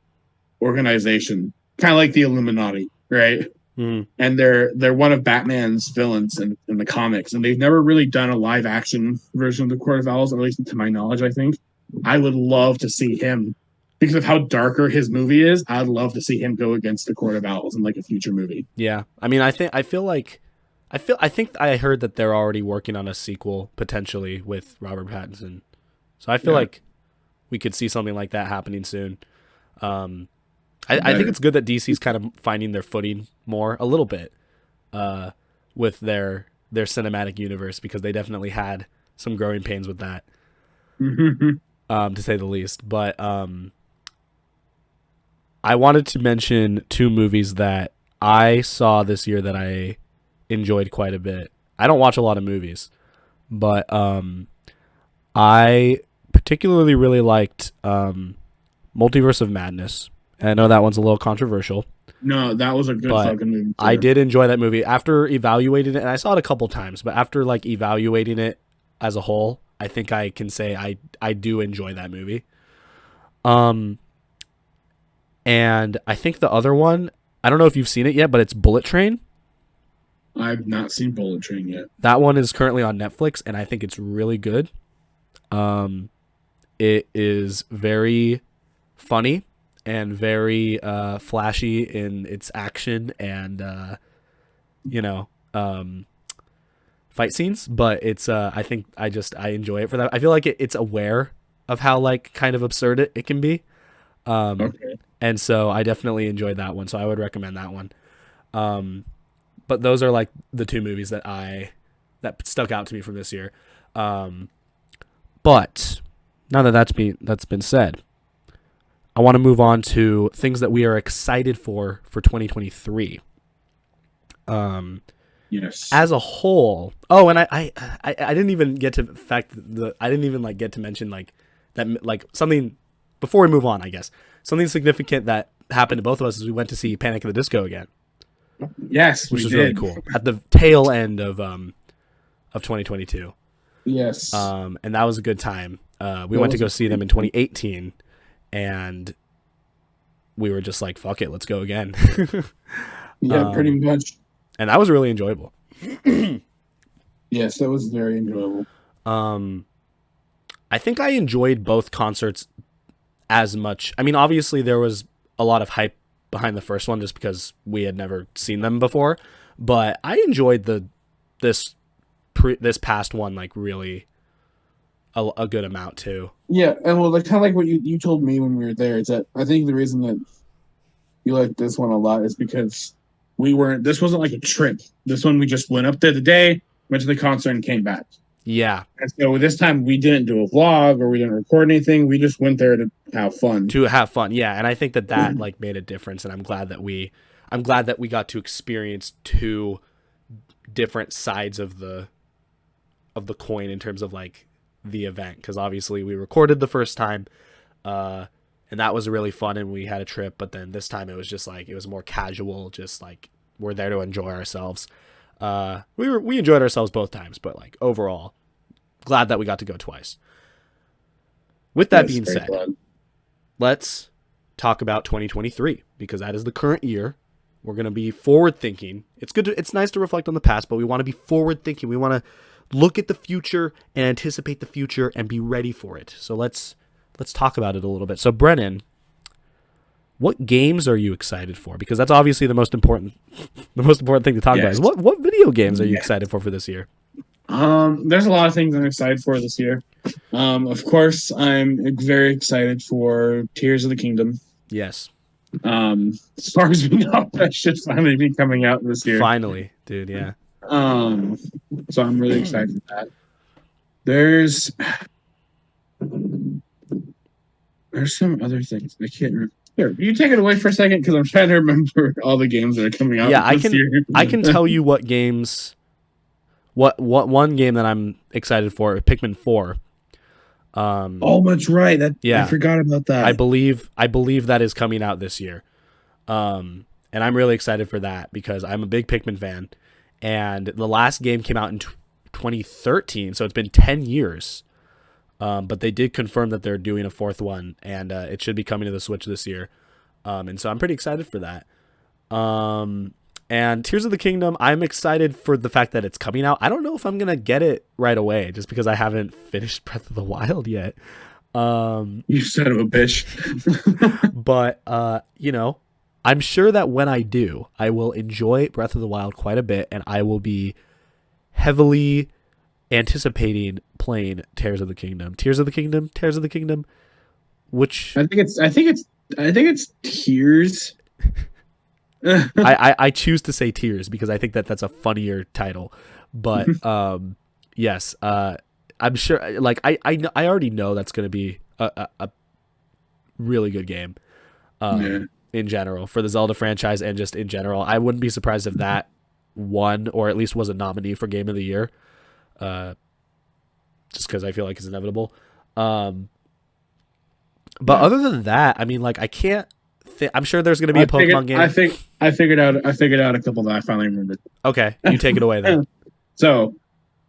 organization, kind of like the Illuminati, right? Mm. And they're one of Batman's villains in the comics, and they've never really done a live action version of the Court of Owls, at least to my knowledge. I think I would love to see him. Because of how darker his movie is, I'd love to see him go against the Court of Owls in like a future movie. Yeah, I mean, I think I heard that they're already working on a sequel potentially with Robert Pattinson, so I feel like we could see something like that happening soon. I think it's good that DC's kind of finding their footing more a little bit with their cinematic universe because they definitely had some growing pains with that, to say the least. But I wanted to mention two movies that I saw this year that I enjoyed quite a bit. I don't watch a lot of movies, but I particularly really liked Multiverse of Madness. And I know that one's a little controversial. No, that was a good fucking movie. I did enjoy that movie. After evaluating it, and I saw it a couple times, but after like evaluating it as a whole, I think I can say I do enjoy that movie. And I think the other one, I don't know if you've seen it yet, but it's Bullet Train. I've not seen Bullet Train yet. That one is currently on Netflix, and I think it's really good. It is very funny and very flashy in its action and fight scenes, but it's I think I enjoy it for that. I feel like it's aware of how like kind of absurd it can be. Okay. And so I definitely enjoyed that one, so I would recommend that one. But those are like the two movies that stuck out to me from this year. But now that that's been said, I want to move on to things that we are excited for 2023. Yes. As a whole. Oh, and I didn't even get to get to mention like that, like something before we move on, I guess. Something significant that happened to both of us is we went to see Panic at the Disco again. Yes, which was really cool at the tail end of 2022. Yes. And that was a good time. We went to go see them in 2018, and we were just like, "Fuck it, let's go again." Yeah, pretty much. And that was really enjoyable. Yes, that was very enjoyable. I think I enjoyed both concerts as much. I mean, obviously there was a lot of hype behind the first one just because we had never seen them before, but I enjoyed this past one like really a good amount too. Yeah, and well, like kind of like what you told me when we were there is that I think the reason that you like this one a lot is because this wasn't like a trip. This one we just went up there the day, went to the concert, and came back. Yeah. And so this time we didn't do a vlog or we didn't record anything. We just went there to have fun. Yeah, and I think that like made a difference, and I'm glad that we got to experience two different sides of the coin in terms of like the event, because obviously we recorded the first time, and that was really fun, and we had a trip. But then this time it was just like it was more casual, just like we're there to enjoy ourselves. We enjoyed ourselves both times, but like overall, glad that we got to go twice. With that being said, let's talk about 2023 because that is the current year. We're going to be forward thinking. It's nice to reflect on the past, but we want to be forward thinking. We want to look at the future and anticipate the future and be ready for it. So let's talk about it a little bit. So Brennan, what games are you excited for? Because that's obviously the most important thing to talk about is what video games are you excited for this year? There's a lot of things I'm excited for this year. Of course, I'm very excited for Tears of the Kingdom. Yes. As far as we know, that should finally be coming out this year. Finally, dude, yeah. So I'm really excited for that. There's some other things I can't remember. Here, you take it away for a second because I'm trying to remember all the games that are coming out. Yeah, this year. I can tell you what games. What one game that I'm excited for? Pikmin 4. Oh, that's right. I forgot about that. I believe that is coming out this year, and I'm really excited for that because I'm a big Pikmin fan, and the last game came out in 2013, so it's been 10 years. But they did confirm that they're doing a fourth one, and it should be coming to the Switch this year, and so I'm pretty excited for that. And Tears of the Kingdom, I'm excited for the fact that it's coming out. I don't know if I'm going to get it right away just because I haven't finished Breath of the Wild yet. You son of a bitch. But, I'm sure that when I do, I will enjoy Breath of the Wild quite a bit, and I will be heavily anticipating playing Tears of the Kingdom. Tears of the Kingdom, which... I think it's Tears... I choose to say Tears because I think that's a funnier title, but yes, I'm sure. Like I already know that's going to be a really good game, in general for the Zelda franchise and just in general. I wouldn't be surprised if that won or at least was a nominee for Game of the Year, just because I feel like it's inevitable. But other than that, I mean, like I can't. I'm sure there's going to be a Pokemon game. I figured out a couple that I finally remembered. Okay, you take it away then. So,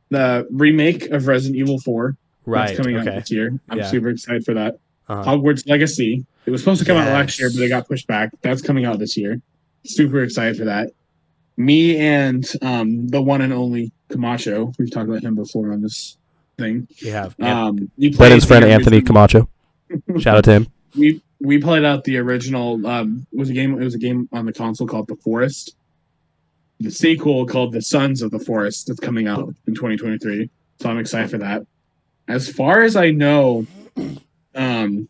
the remake of Resident Evil 4 that's coming out this year. I'm super excited for that. Hogwarts Legacy. It was supposed to come out last year, but it got pushed back. That's coming out this year. Super excited for that. Me and the one and only Camacho. We've talked about him before on this thing. You have. Brennan's friend Anthony Camacho. Shout out to him. We played out the original. It was a game on the console called The Forest. The sequel called The Sons of the Forest that's coming out in 2023. So I'm excited for that. As far as I know, the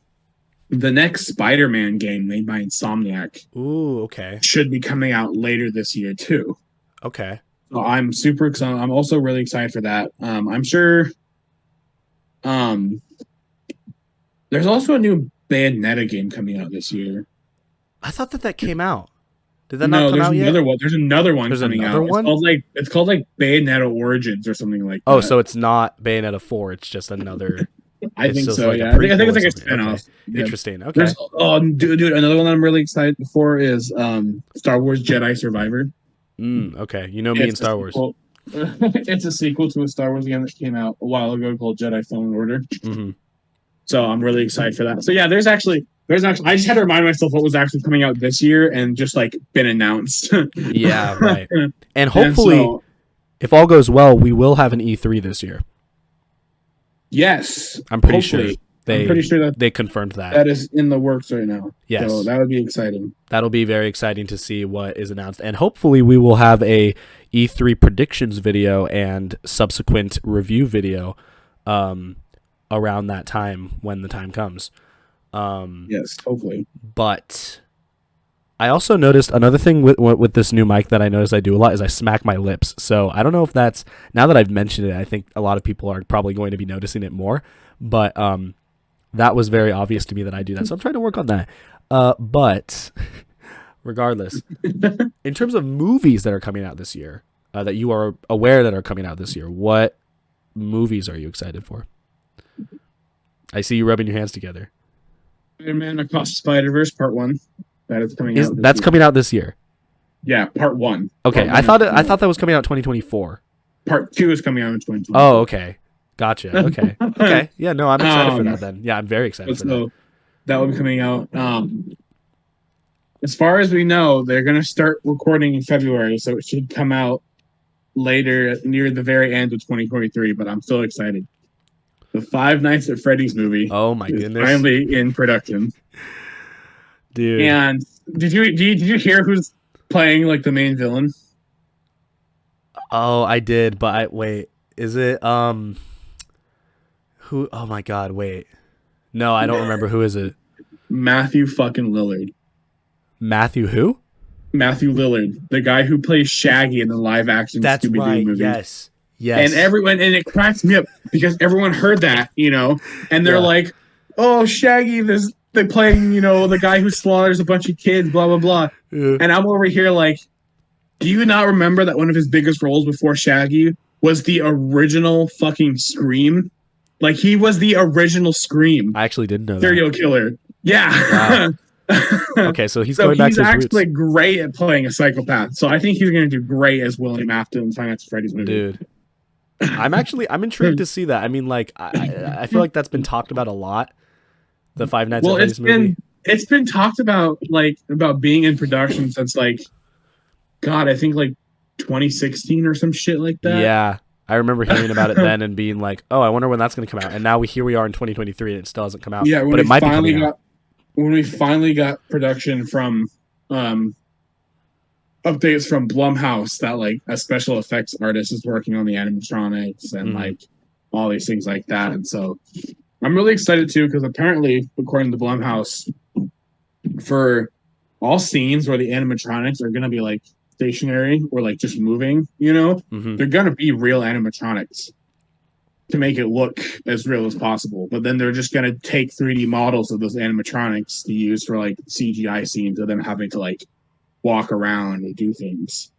next Spider-Man game made by Insomniac. Ooh, okay. Should be coming out later this year too. Okay. So I'm super excited. I'm also really excited for that. I'm sure. There's also a new Bayonetta game coming out this year. I thought that came out. Did that not come out yet? There's another one coming out. One? It's called Bayonetta Origins or something like that. Oh, so it's not Bayonetta 4. It's just another. I think so. Yeah, I think it's like a spin-off. Okay. Yeah. Interesting. Okay. Dude, another one that I'm really excited for is Star Wars Jedi Survivor. Okay, you know me and Star Wars. It's a sequel to a Star Wars game that came out a while ago called Jedi Fallen Order. Mm-hmm. So I'm really excited for that. So yeah, there's actually. I just had to remind myself what was actually coming out this year and just like been announced. Yeah, right. And hopefully, if all goes well, we will have an E3 this year. Yes, I'm pretty sure that they confirmed that. That is in the works right now. Yes, so that would be exciting. That'll be very exciting to see what is announced, and hopefully, we will have a E3 predictions video and subsequent review video, around that time when the time comes. Yes, hopefully. But I also noticed another thing with this new mic that I noticed I do a lot is I smack my lips. So I don't know if that's, now that I've mentioned it, I think a lot of people are probably going to be noticing it more. But that was very obvious to me that I do that. So I'm trying to work on that. But regardless, in terms of movies that are coming out this year, that you are aware that are coming out this year, what movies are you excited for? I see you rubbing your hands together. Spider-Man Across the Spider-Verse Part 1. That is coming out. That's coming out this year. Yeah, Part 1. Okay, I thought that was coming out 2024. Part 2 is coming out in 2024. Oh, okay. Gotcha. Okay. Okay. Yeah, no, I'm excited for that then. Yeah, I'm very excited for that. That will be coming out. as far as we know, they're going to start recording in February, so it should come out later, near the very end of 2023. But I'm still excited. The Five Nights at Freddy's movie Oh my is goodness, finally in production. dude. And did you hear who's playing like the main villain? Oh, I did, but wait. Is it who? Oh my God, wait. No, I don't remember. Who is it? Matthew fucking Lillard. Matthew who? Matthew Lillard, the guy who plays Shaggy in the live action That's Scooby-Doo right. movie. Yes. And it cracks me up because everyone heard that, and they're Yeah. like, "Oh, Shaggy, they're playing, the guy who slaughters a bunch of kids, blah blah blah." Yeah. And I'm over here like, do you not remember that one of his biggest roles before Shaggy was the original fucking Scream? Like he was the original Scream I actually didn't know that. serial killer. Yeah. Wow. Okay, so he's So going back he's to his actually roots. great at playing a psychopath. So I think he's going to do great as William Afton in Five Nights at Freddy's movie. Dude. I'm intrigued to see that. I mean, like, I feel like that's been talked about a lot. The Five Nights at Freddy's movie. It's been talked about about being in production since God, I think 2016 or some shit like that. Yeah, I remember hearing about it then and being like, "Oh, I wonder when that's going to come out." And now here we are in 2023, and it still hasn't come out. Yeah, but it might be coming out. When we finally got production from updates from Blumhouse that a special effects artist is working on the animatronics and all these things like that, and so I'm really excited too because apparently, according to Blumhouse, for all scenes where the animatronics are going to be stationary or just moving, Mm-hmm. they're going to be real animatronics to make it look as real as possible. But then they're just going to take 3D models of those animatronics to use for CGI scenes of them having to walk around and do things.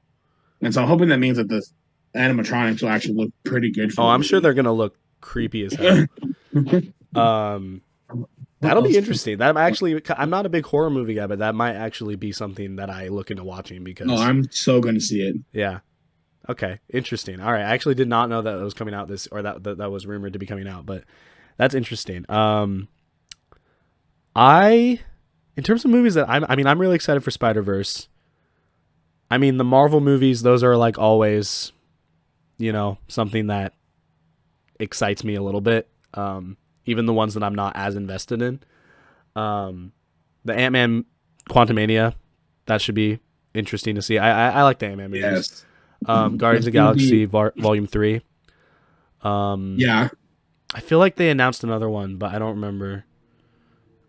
And so I'm hoping that means that the animatronics will actually look pretty good. Oh, I'm sure they're going to look creepy as hell. That'll be interesting. That actually, I'm not a big horror movie guy, but that might actually be something that I look into watching because. Oh, I'm so going to see it. Yeah. Okay. Interesting. All right. I actually did not know that it was coming out that was rumored to be coming out, but that's interesting. In terms of movies that I'm really excited for Spider-Verse. I mean, the Marvel movies, those are always, something that excites me a little bit. Even the ones that I'm not as invested in. The Ant-Man Quantumania, that should be interesting to see. I like the Ant-Man movies. Yes. Guardians of the Galaxy Volume 3. Yeah. I feel like they announced another one, but I don't remember.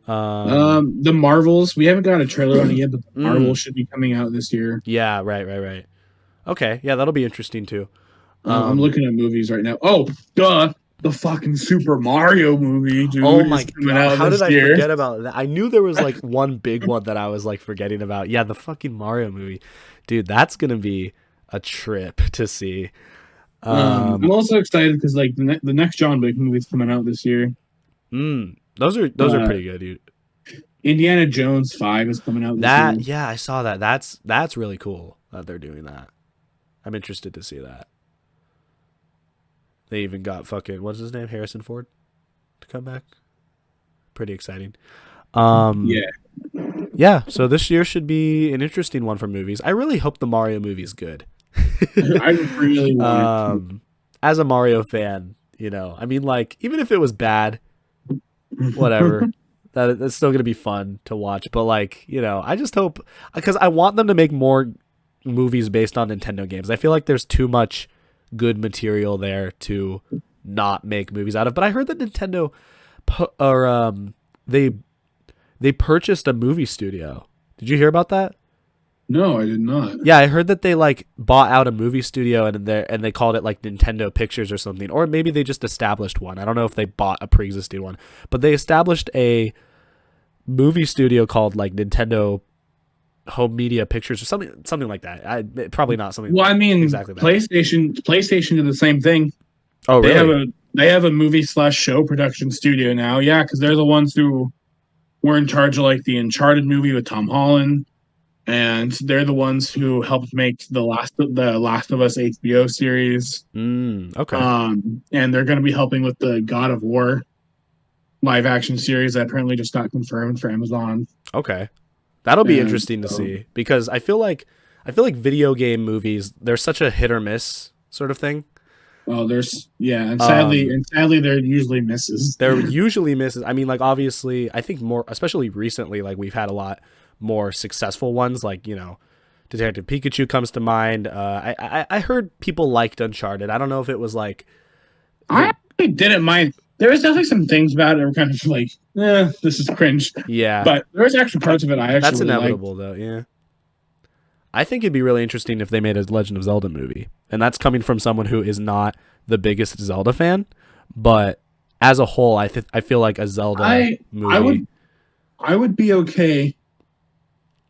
The Marvels, we haven't got a trailer on it yet, but the Marvels should be coming out this year. Yeah, right. Okay, yeah, that'll be interesting too. I'm looking at movies right now. Oh, duh. The fucking Super Mario movie, dude. Oh my God, how did I forget about that? I knew there was one big one that I was forgetting about. Yeah, the fucking Mario movie. Dude, that's going to be a trip to see. I'm also excited because the next John Wick movie is coming out this year. Those are pretty good, dude. Indiana Jones 5 is coming out this year. Yeah, I saw that. That's really cool that they're doing that. I'm interested to see that. They even got fucking what's his name, Harrison Ford, to come back. Pretty exciting. Yeah. So this year should be an interesting one for movies. I really hope the Mario movie is good. I really want it. As a Mario fan, I mean, even if it was bad, whatever, that's still gonna be fun to watch. But I just hope because I want them to make more movies based on Nintendo games. I feel like there's too much good material there to not make movies out of. But I heard that Nintendo they purchased a movie studio. Did you hear about that? No, I did not. Yeah, I heard that they bought out a movie studio and they called it Nintendo Pictures or something, or maybe they just established one. I don't know if they bought a pre-existing one, but they established a movie studio called Nintendo Home Media Pictures or something like that. Probably not something. Well, I mean, exactly that. PlayStation did the same thing. Oh, really? They have a movie/show production studio now. Yeah, because they're the ones who were in charge of the Uncharted movie with Tom Holland, and they're the ones who helped make the Last of Us HBO series. Okay. And they're going to be helping with the God of War live action series that apparently just got confirmed for Amazon. Okay. That'll be And interesting to so- see, because I feel like video game movies, they're such a hit or miss sort of thing. Well, and Um, sadly, there usually misses. There usually misses. I mean, like, obviously, I think more, especially recently, like we've had a lot more successful ones. Like, you know, Detective Pikachu comes to mind. I heard people liked Uncharted. I don't know if it was like, I actually didn't mind. There was definitely some things about it that were kind of like, this is cringe. yeah, But there was actually parts of it I actually that's really liked. inevitable though. Yeah, I think it'd be really interesting if they made a Legend of Zelda movie, and that's coming from someone who is not the biggest Zelda fan, but as a whole, I feel like a Zelda movie. I would be okay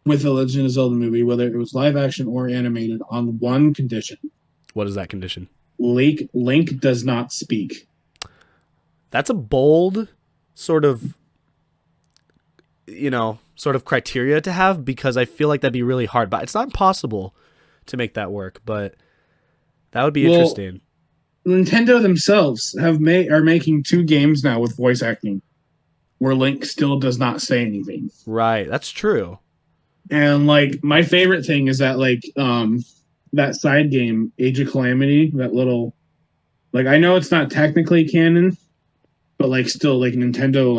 with a Legend of Zelda movie, whether it was live action or animated, on one condition: What is that condition? Link does not speak. That's a bold sort of, sort of criteria to have, because I feel like that'd be really hard, but it's not impossible to make that work, but that would be interesting. Nintendo themselves are making 2 games now with voice acting where Link still does not say anything. Right, that's true. And like my favorite thing is that that side game, Age of Calamity, that little, like, I know it's not technically canon, but like still, like, Nintendo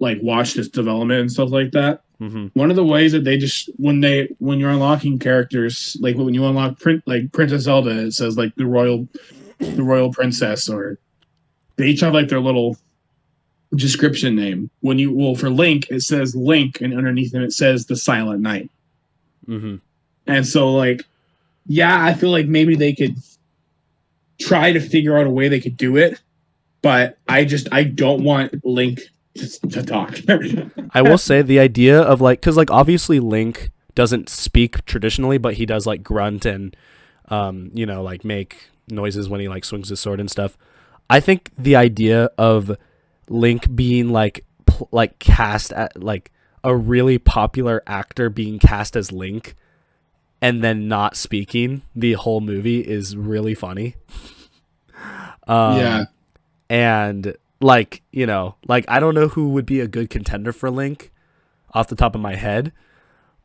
like watched its development and stuff like that. Mm-hmm. One of the ways that they just when you're unlocking characters, like when you unlock Princess Zelda, it says like the royal princess, or they each have like their little description name. For Link, it says Link, and underneath him it says the Silent Knight. Mm-hmm. And so, like, yeah, I feel like maybe they could try to figure out a way they could do it, but I don't want Link to talk. I will say the idea of like, because like obviously Link doesn't speak traditionally, but he does like grunt and like make noises when he like swings his sword and stuff. I think the idea of Link being like cast at like a really popular actor being cast as Link and then not speaking the whole movie is really funny. Yeah. And like, I don't know who would be a good contender for Link off the top of my head,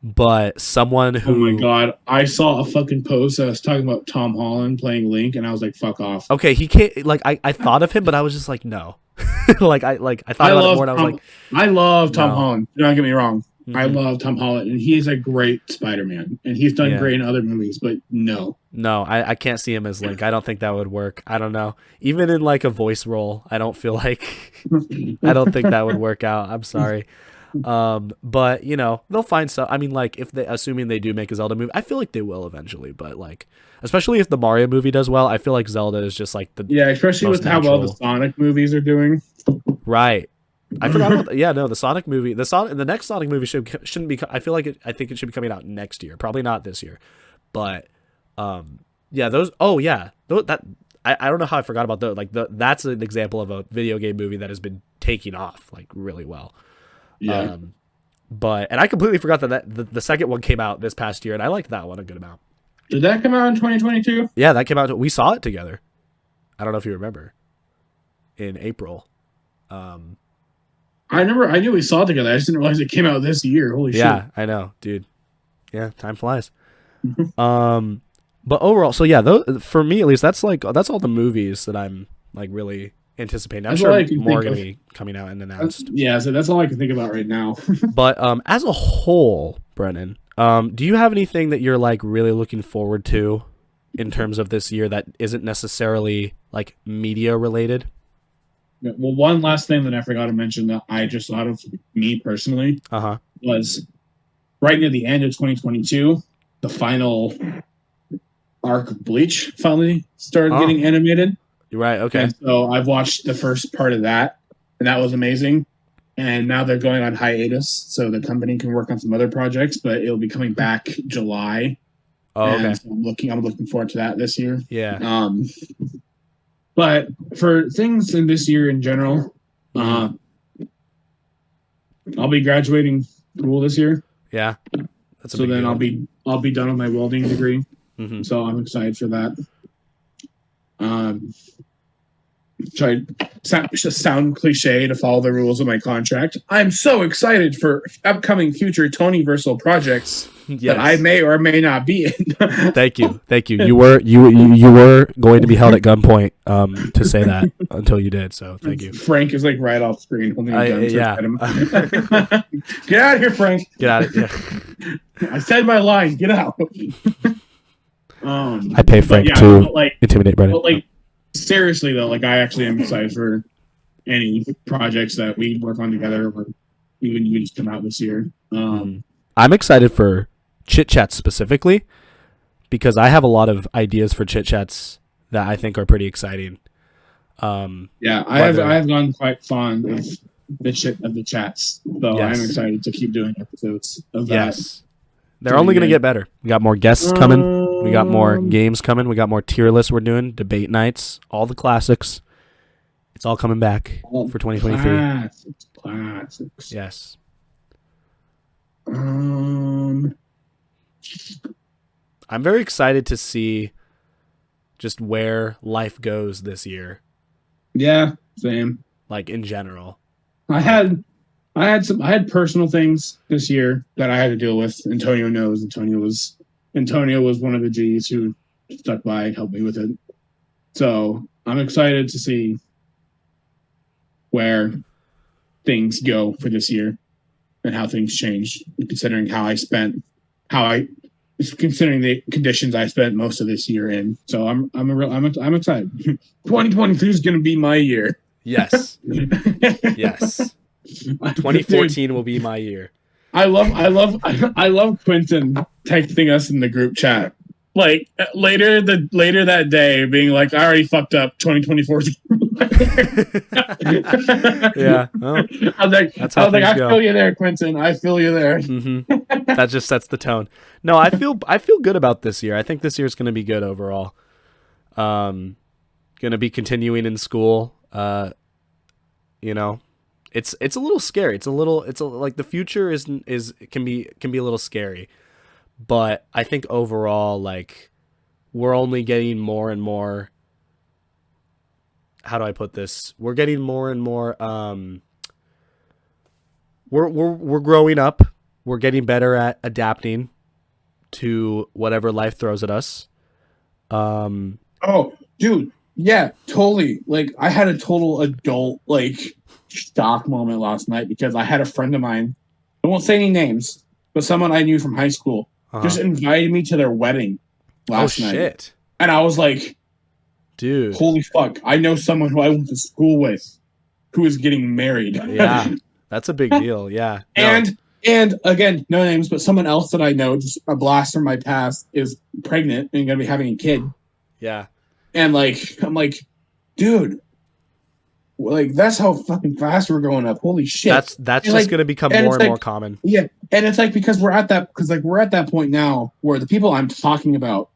but someone who... Oh my god, I saw a fucking post that was talking about Tom Holland playing Link, and I was like, fuck off. Okay, he can't, like, I thought of him, but I was just like, no. I thought about it more and I was like... I love Tom Holland, don't get me wrong. Mm-hmm. I love Tom Holland, and he's a great Spider-Man, and he's done great in other movies, but no. No, I can't see him as Link. I don't think that would work. I don't know. Even in like a voice role, I don't feel like... I don't think that would work out. I'm sorry. But they'll find stuff. I mean, like, assuming they do make a Zelda movie, I feel like they will eventually, but like, especially if the Mario movie does well, I feel like Zelda is just like especially with how well the Sonic movies are doing. Right. I forgot about that. Yeah, no, the Sonic movie, the next Sonic movie shouldn't be. I think it should be coming out next year, probably not this year, but those. Oh yeah, that I don't know how I forgot about those. Like that's an example of a video game movie that has been taking off like really well. Yeah. And I completely forgot that the second one came out this past year, and I liked that one a good amount. Did that come out in 2022? Yeah, that came out. We saw it together. I don't know if you remember. In April. I knew we saw it together. I just didn't realize it came out this year. Holy shit. Yeah, I know, dude. Yeah, time flies. But overall, so yeah, for me at least, that's all the movies that I'm like really anticipating. I'm sure more are going to be coming out and announced. So that's all I can think about right now. But as a whole, Brennan, do you have anything that you're like really looking forward to in terms of this year that isn't necessarily like media related? Well, one last thing that I forgot to mention that I just thought of, me personally, was right near the end of 2022, the final arc of Bleach finally started getting animated. You're right. Okay. And so I've watched the first part of that, and that was amazing. And now they're going on hiatus, so the company can work on some other projects, but it'll be coming back July. Oh, okay. So I'm looking forward to that this year. Yeah. But for things in this year in general, I'll be graduating school this year. Yeah. So then I'll be done with my welding degree. Mm-hmm. So I'm excited for that. try sound cliche to follow the rules of my contract. I'm so excited for upcoming future Tonyversal projects that I may or may not be in. Thank you. You were going to be held at gunpoint to say that until you did. So thank you. Frank is like right off screen holding a gun. Yeah. Get out of here, Frank. Get out of here. I said my line. Get out. I pay Frank to intimidate Brennan. But like, seriously though, like I actually am excited for any projects that we work on together, or even you just come out this year. I'm excited for Chit Chats specifically because I have a lot of ideas for Chit Chats that I think are pretty exciting. Yeah, I have gone quite fond of the chats, so I'm excited to keep doing episodes of that. Yes, they're only going to get better. We got more guests coming. We got more games coming. We got more tier lists we're doing, debate nights, all the classics. It's all coming back for 2023. Classics. Yes. I'm very excited to see just where life goes this year. Yeah, same. Like in general. I had personal things this year that I had to deal with. Antonio knows. Antonio was one of the G's who stuck by and helped me with it. So I'm excited to see where things go for this year and how things change, considering considering the conditions I spent most of this year in. So I'm excited. 2023 is going to be my year. Yes. Yes. 2014 will be my year. I love Quentin texting us in the group chat. Like later that day being like, I already fucked up 2024. Yeah. Well, I feel you there, Quentin. I feel you there. Mm-hmm. That just sets the tone. No, I feel good about this year. I think this year is going to be good overall. Going to be continuing in school. It's a little scary. It's like the future can be a little scary. But I think overall, like, we're only getting more and more. How do I put this? We're getting more and more. We're growing up. We're getting better at adapting to whatever life throws at us. Oh, dude, yeah, totally. Like, I had a total adult shock moment last night because I had a friend of mine. I won't say any names, but someone I knew from high school. Just invited me to their wedding last night. Shit. And I was like, dude, holy fuck. I know someone who I went to school with who is getting married. Yeah, that's a big deal. Yeah. No. And again, no names, but someone else that I know, just a blast from my past, is pregnant and going to be having a kid. Yeah. And I'm like, dude, like that's how fucking fast we're going up. Holy shit! That's just going to become more and more common. Yeah, and it's like because we're at that point now where the people I'm talking about,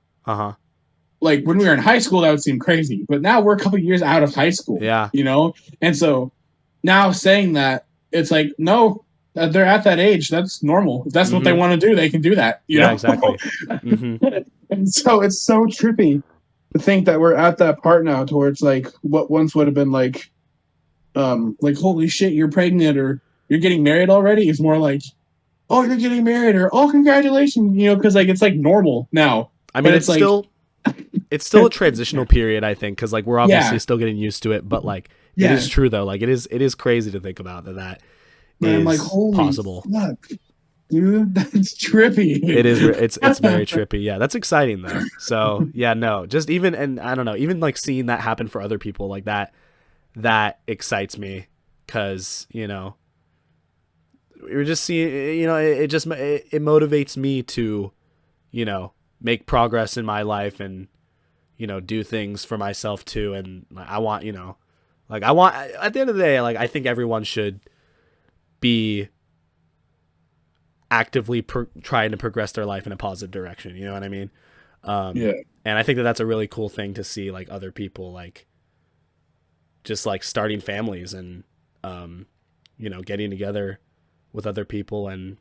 like when we were in high school, that would seem crazy, but now we're a couple years out of high school. Yeah, and so now saying that, it's like no, they're at that age. That's normal. If that's what they want to do, they can do that. You know? Exactly. And so it's so trippy to think that we're at that part now to where it's like what once would have been like holy shit, you're pregnant or you're getting married already is more like, oh, you're getting married or oh, congratulations, because like it's like normal now. I mean, it's still a transitional period, I think, because like we're obviously still getting used to it, but like it is true though. Like it is crazy to think about that is I'm like, holy possible. Fuck, dude, that's trippy. It is. It's very trippy. Yeah, that's exciting though. So yeah, no, just even and I don't know, even like seeing that happen for other people like that. That excites me because, we're just seeing, it motivates me to, make progress in my life and, do things for myself too. And I want, at the end of the day, like, I think everyone should be actively trying to progress their life in a positive direction. You know what I mean? Yeah. And I think that's a really cool thing to see, like, other people, like, just like starting families and, getting together with other people and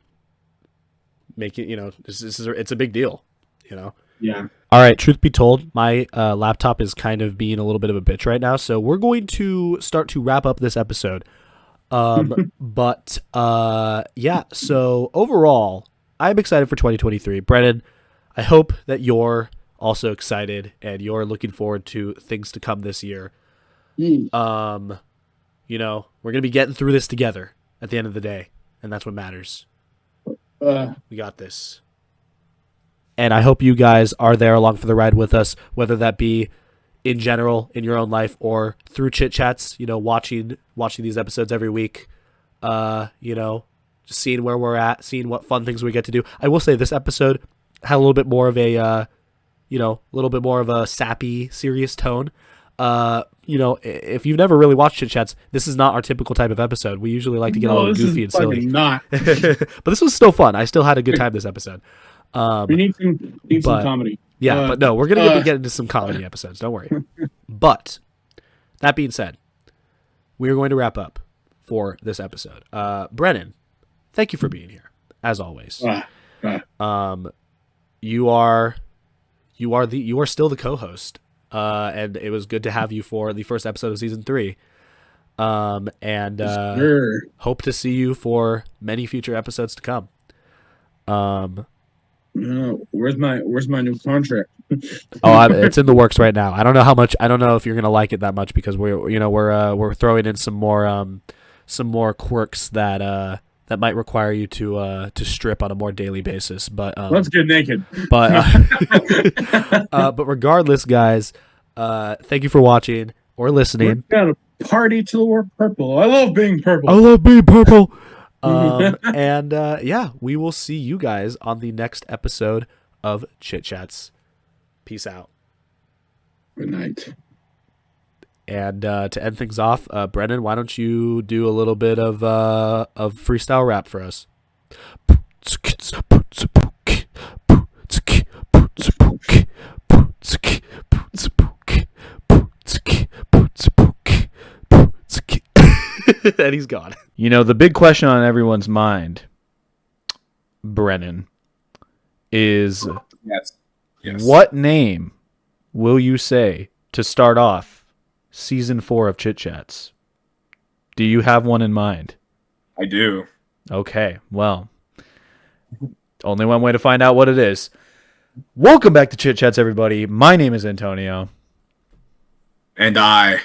making, it's a big deal, Yeah. All right, truth be told, my laptop is kind of being a little bit of a bitch right now, so we're going to start to wrap up this episode. But yeah, so overall, I'm excited for 2023. Brennan, I hope that you're also excited and you're looking forward to things to come this year. You know, we're going to be getting through this together at the end of the day, and that's what matters. We got this. And I hope you guys are there along for the ride with us, whether that be in general in your own life or through Chit Chats, you know, watching these episodes every week, you know, just seeing where we're at, seeing what fun things we get to do. I will say this episode had a little bit more of a, you know, a little bit more of a sappy, serious tone. You know, if you've never really watched Chit Chats, this is not our typical type of episode. We usually like to get a little goofy and silly. Not. But this was still fun. I still had a good time this episode. We need some comedy. Yeah, but no, we're going to get into some comedy episodes. Don't worry. But that being said, we're going to wrap up for this episode. Brennan, thank you for being here, as always. You are still the co-host, and it was good to have you for the first episode of season 3. And hope to see you for many future episodes to come. Where's my new contract? It's in the works right now. I don't know how much. I don't know if you're gonna like it that much because we're throwing in some more quirks that might require you to strip on a more daily basis. But let's get naked. But but regardless, guys, thank you for watching or listening. We're gonna party till we're purple. I love being purple. And yeah, we will see you guys on the next episode of Chit Chats. Peace out. Good night. And to end things off, Brennan, why don't you do a little bit of freestyle rap for us? And he's gone. You know, the big question on everyone's mind, Brennan, is Yes. what name will you say to start off season 4 of Chit Chats? Do you have one in mind? I do. Okay, well, only one way to find out what it is. Welcome back to Chit Chats, everybody. My name is Antonio. And I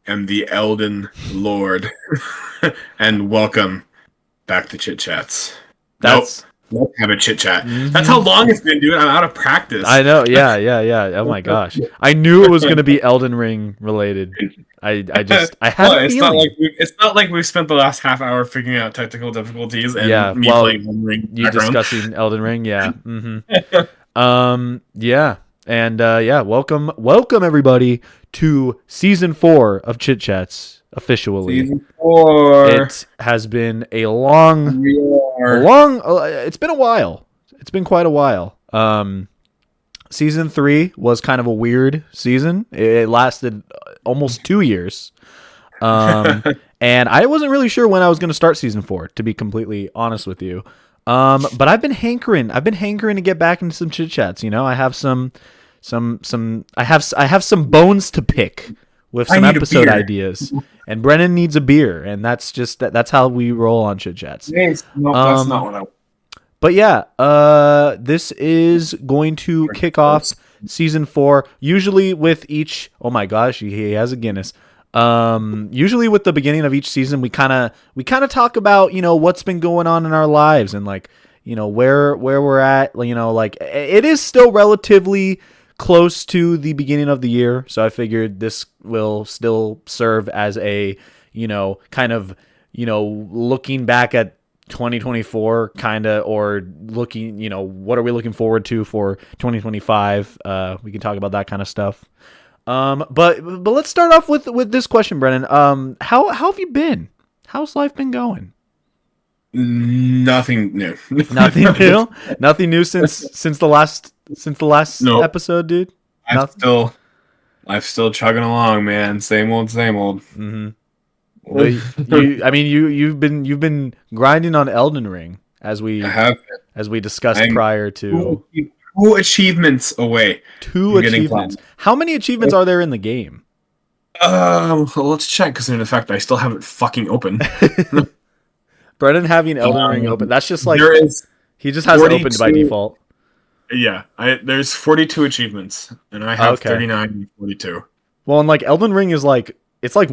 am the Elden Lord. And welcome back to Chit Chats. That's Nope, have a chit chat. That's how long it's been, dude. I'm out of practice. I know. Yeah. Oh my gosh. I knew it was going to be Elden Ring related. I had a feeling. It's not like we've spent the last half hour figuring out technical difficulties and me playing Elden Ring. You discussing Elden Ring, yeah. Yeah. And welcome everybody to season 4 of Chit Chats officially. Season 4. It has been a long. It's been a while. It's been quite a while. Season 3 was kind of a weird season. It lasted almost 2 years. And I wasn't really sure when I was going to start season 4, to be completely honest with you. But I've been hankering to get back into some Chit Chats. You know, I have some bones to pick with some episode ideas. And Brennan needs a beer, and that's how we roll on Chit Chats. Yes, no, that's not what I. But yeah, this is going to kick off season 4. Usually with each. Oh my gosh, he has a Guinness. Usually with the beginning of each season, we kind of talk about, you know, what's been going on in our lives and like, you know, where we're at. You know, like it is still relatively close to the beginning of the year, so I figured this will still serve as a, you know, kind of, you know, looking back at 2024 kind of, or looking, you know, what are we looking forward to for 2025. We can talk about that kind of stuff. But let's start off with this question, Brennan. How have you been? How's life been going? Nothing new. Nothing new. Nothing new since the last episode, dude. I'm still chugging along, man. Same old. Mm-hmm. Well, you've been grinding on Elden Ring as we discussed prior to. 2 achievements away. 2 achievements. How many achievements are there in the game? Well, let's check, because in fact, I still have it fucking open. Brennan having Elden Ring open. That's just like there is he just has it opened by default. Yeah, there's 42 achievements, and I have 39 and 42. Well, and like Elden Ring is like it's like.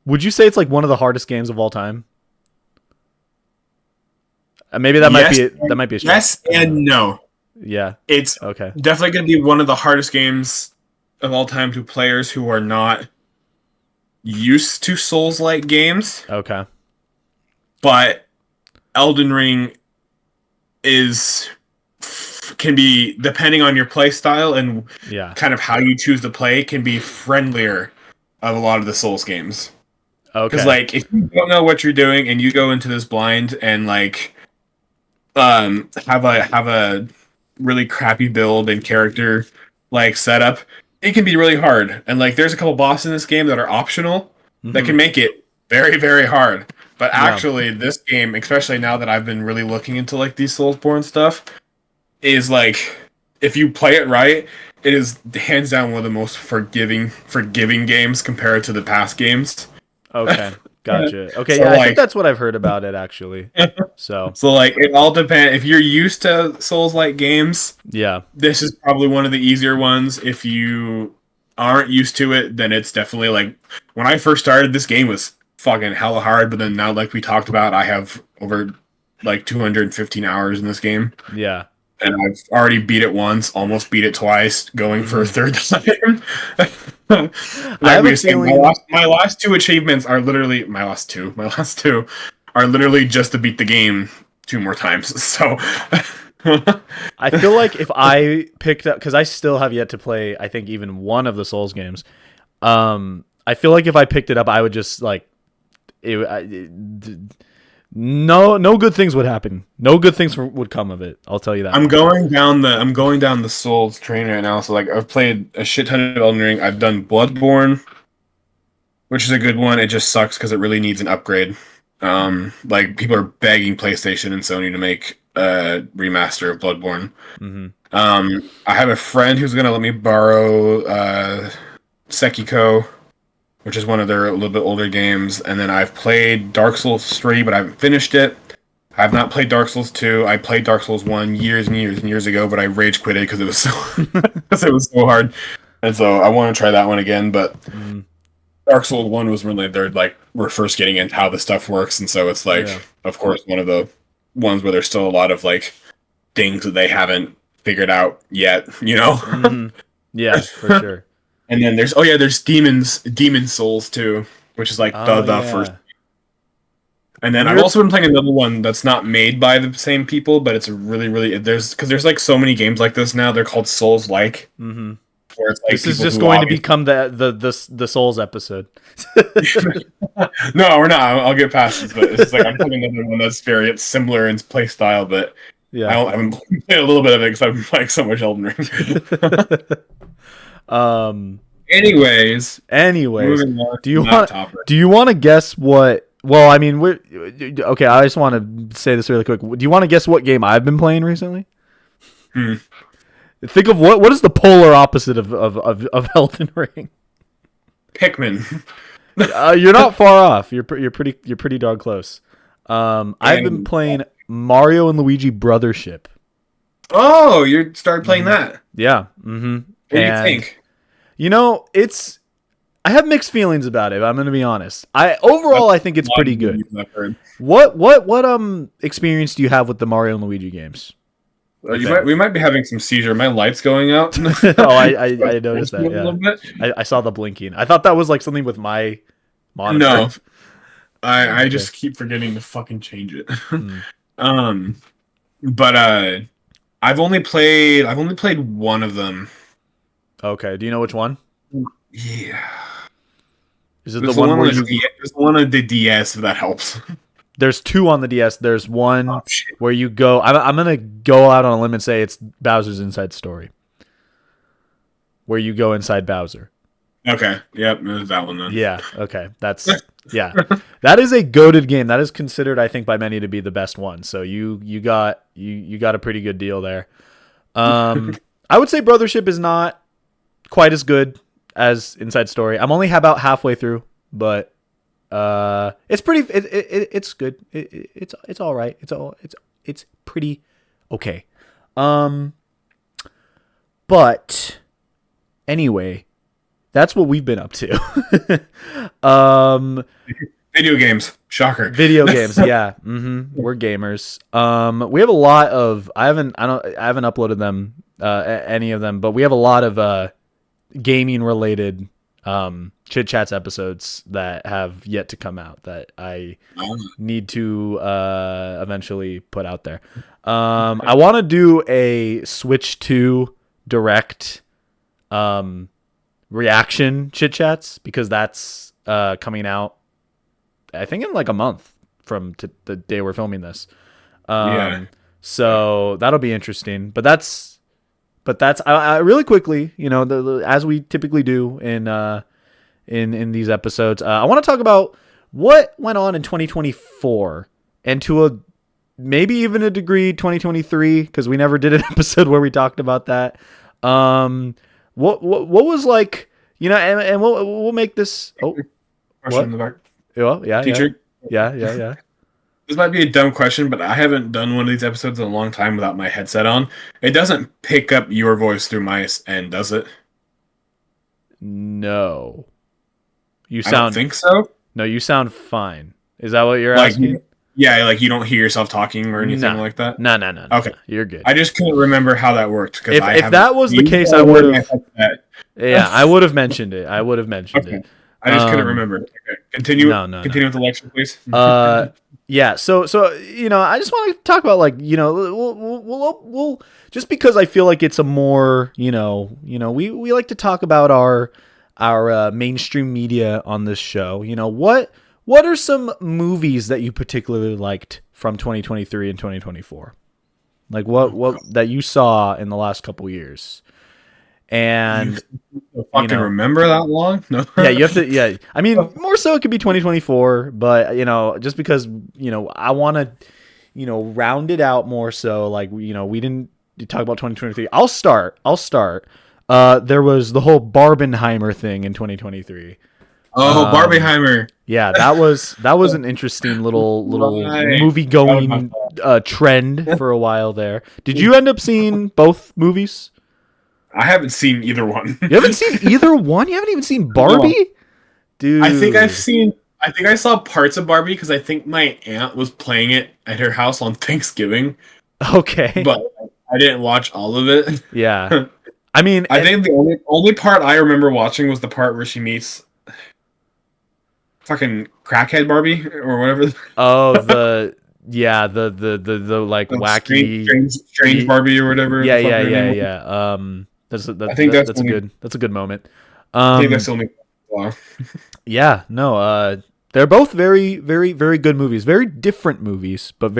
Would you say it's like one of the hardest games of all time? Maybe that might be that might be a stretch. Yes and no. Yeah, it's definitely going to be one of the hardest games of all time to players who are not used to Souls-like games. Okay, but Elden Ring can be, depending on your play style and kind of how you choose to play, can be friendlier of a lot of the Souls games. Okay. Because like if you don't know what you're doing and you go into this blind and like have a really crappy build and character like setup, it can be really hard. And like there's a couple bosses in this game that are optional that can make it very, very hard. But actually this game, especially now that I've been really looking into like these Soulsborne stuff, is like if you play it right, it is hands down one of the most forgiving games compared to the past games. Okay, gotcha. Okay, so I think that's what I've heard about it actually. So like it all depends. If you're used to Souls-like games, this is probably one of the easier ones. If you aren't used to it, then it's definitely like when I first started, this game was fucking hella hard. But then now, like we talked about, I have over like 215 hours in this game. Yeah. And I've already beat it once, almost beat it twice, going for a third time. I have a feeling my last two achievements are literally my last two are literally just to beat the game 2 more times. So I feel like if I picked up, because I still have yet to play, I think even one of the Souls games. I feel like if I picked it up, I would just like no good things would happen. No good things would come of it. I'll tell you that. I'm going down the Souls train right now. So like I've played a shit ton of Elden Ring. I've done Bloodborne, which is a good one. It just sucks because it really needs an upgrade. Like people are begging PlayStation and Sony to make a remaster of Bloodborne. I have a friend who's gonna let me borrow Sekiko, which is one of their a little bit older games. And then I've played Dark Souls 3, but I haven't finished it. I have not played Dark Souls 2. I played Dark Souls 1 years and years and years ago, but I rage quit it because it was so hard. And so I want to try that one again, but Dark Souls 1 was really, we're first getting into how the stuff works, and so it's like, of course, one of the ones where there's still a lot of like things that they haven't figured out yet, you know? Yeah, for sure. And then there's Demon Souls too, which is like the first. And then I've also been playing another one that's not made by the same people, but it's really there's like so many games like this now. They're called Souls-like. Where it's like this is just going to become the Souls episode. No, we're not. I'll get past this, but it's just like I'm playing another one that's it's similar in play style, but I haven't played a little bit of it because I've playing so much Elden Ring. Anyways, do you want to guess what? Well, I mean, okay. I just want to say this really quick. Do you want to guess what game I've been playing recently? Think of what is the polar opposite of Elden Ring? Pikmin. You're not far off. You're pretty darn close. I've been playing Mario and Luigi Brothership. Oh, you started playing that? Yeah. What do you think? You know, I have mixed feelings about it. I'm going to be honest. I think it's pretty good. What experience do you have with the Mario and Luigi games? We might be having some seizure. My light's going out. I noticed that. Yeah, I saw the blinking. I thought that was like something with my monitor. No, I just keep forgetting to fucking change it. But I've only played one of them. Okay, do you know which one? Yeah. Is it the one where there's one on the DS, if that helps. There's 2 on the DS. There's one where you go. I'm gonna go out on a limb and say it's Bowser's Inside Story, where you go inside Bowser. Okay. Yep. It was that one then. Yeah. Okay. That is a goated game. That is considered, I think, by many to be the best one. So you got a pretty good deal there. I would say Brothership is not quite as good as Inside Story. I'm only about halfway through, but it's pretty. It's good. It's all right. It's pretty okay. But anyway, that's what we've been up to. Video games, shocker. Video games, yeah. We're gamers. We have a lot of. I haven't uploaded them, any of them, but we have a lot of gaming related Chit Chats episodes that have yet to come out that I need to eventually put out there. I want to do a Switch 2 Direct reaction Chit Chats because that's coming out, I think, in like a month from the day we're filming this. So that'll be interesting. But that's I really quickly, as we typically do in these episodes, I want to talk about what went on in 2024 and to a maybe even a degree 2023 because we never did an episode where we talked about that. What was like, and we'll make this. Oh, question in the back. Well, yeah, Teacher. Yeah. This might be a dumb question, but I haven't done one of these episodes in a long time without my headset on. It doesn't pick up your voice through my end, does it? No. I don't think so. No, you sound fine. Is that what you're asking? Yeah, like you don't hear yourself talking or anything like that? No. Okay. You're good. I just couldn't remember how that worked. If that was the case, I would have. Yeah, I would have mentioned it. Okay. I just couldn't remember. Okay. Continue. Continue with the lecture, please. Yeah. So I just want to talk about we'll just because I feel like it's a more we like to talk about our mainstream media on this show. What are some movies that you particularly liked from 2023 and 2024? Like what that you saw in the last couple years? And fucking remember that long? No. Yeah, you have to. Yeah, I mean, more so it could be 2024, but just because I want to round it out more so. Like we didn't talk about 2023. I'll start. There was the whole Barbenheimer thing in 2023. Oh, Barbenheimer. Yeah, that was an interesting little movie going trend for a while there. Did you end up seeing both movies? I haven't seen either one. You haven't seen either one? You haven't even seen Barbie? No. Dude. I think I saw parts of Barbie because I think my aunt was playing it at her house on Thanksgiving. Okay. But I didn't watch all of it. Yeah. I mean, I think the only part I remember watching was the part where she meets fucking crackhead Barbie or whatever. Oh, the like wacky strange Barbie or whatever. Yeah. That's a good moment. I think that's only. Yeah, no. They're both very, very, very good movies. Very different movies, but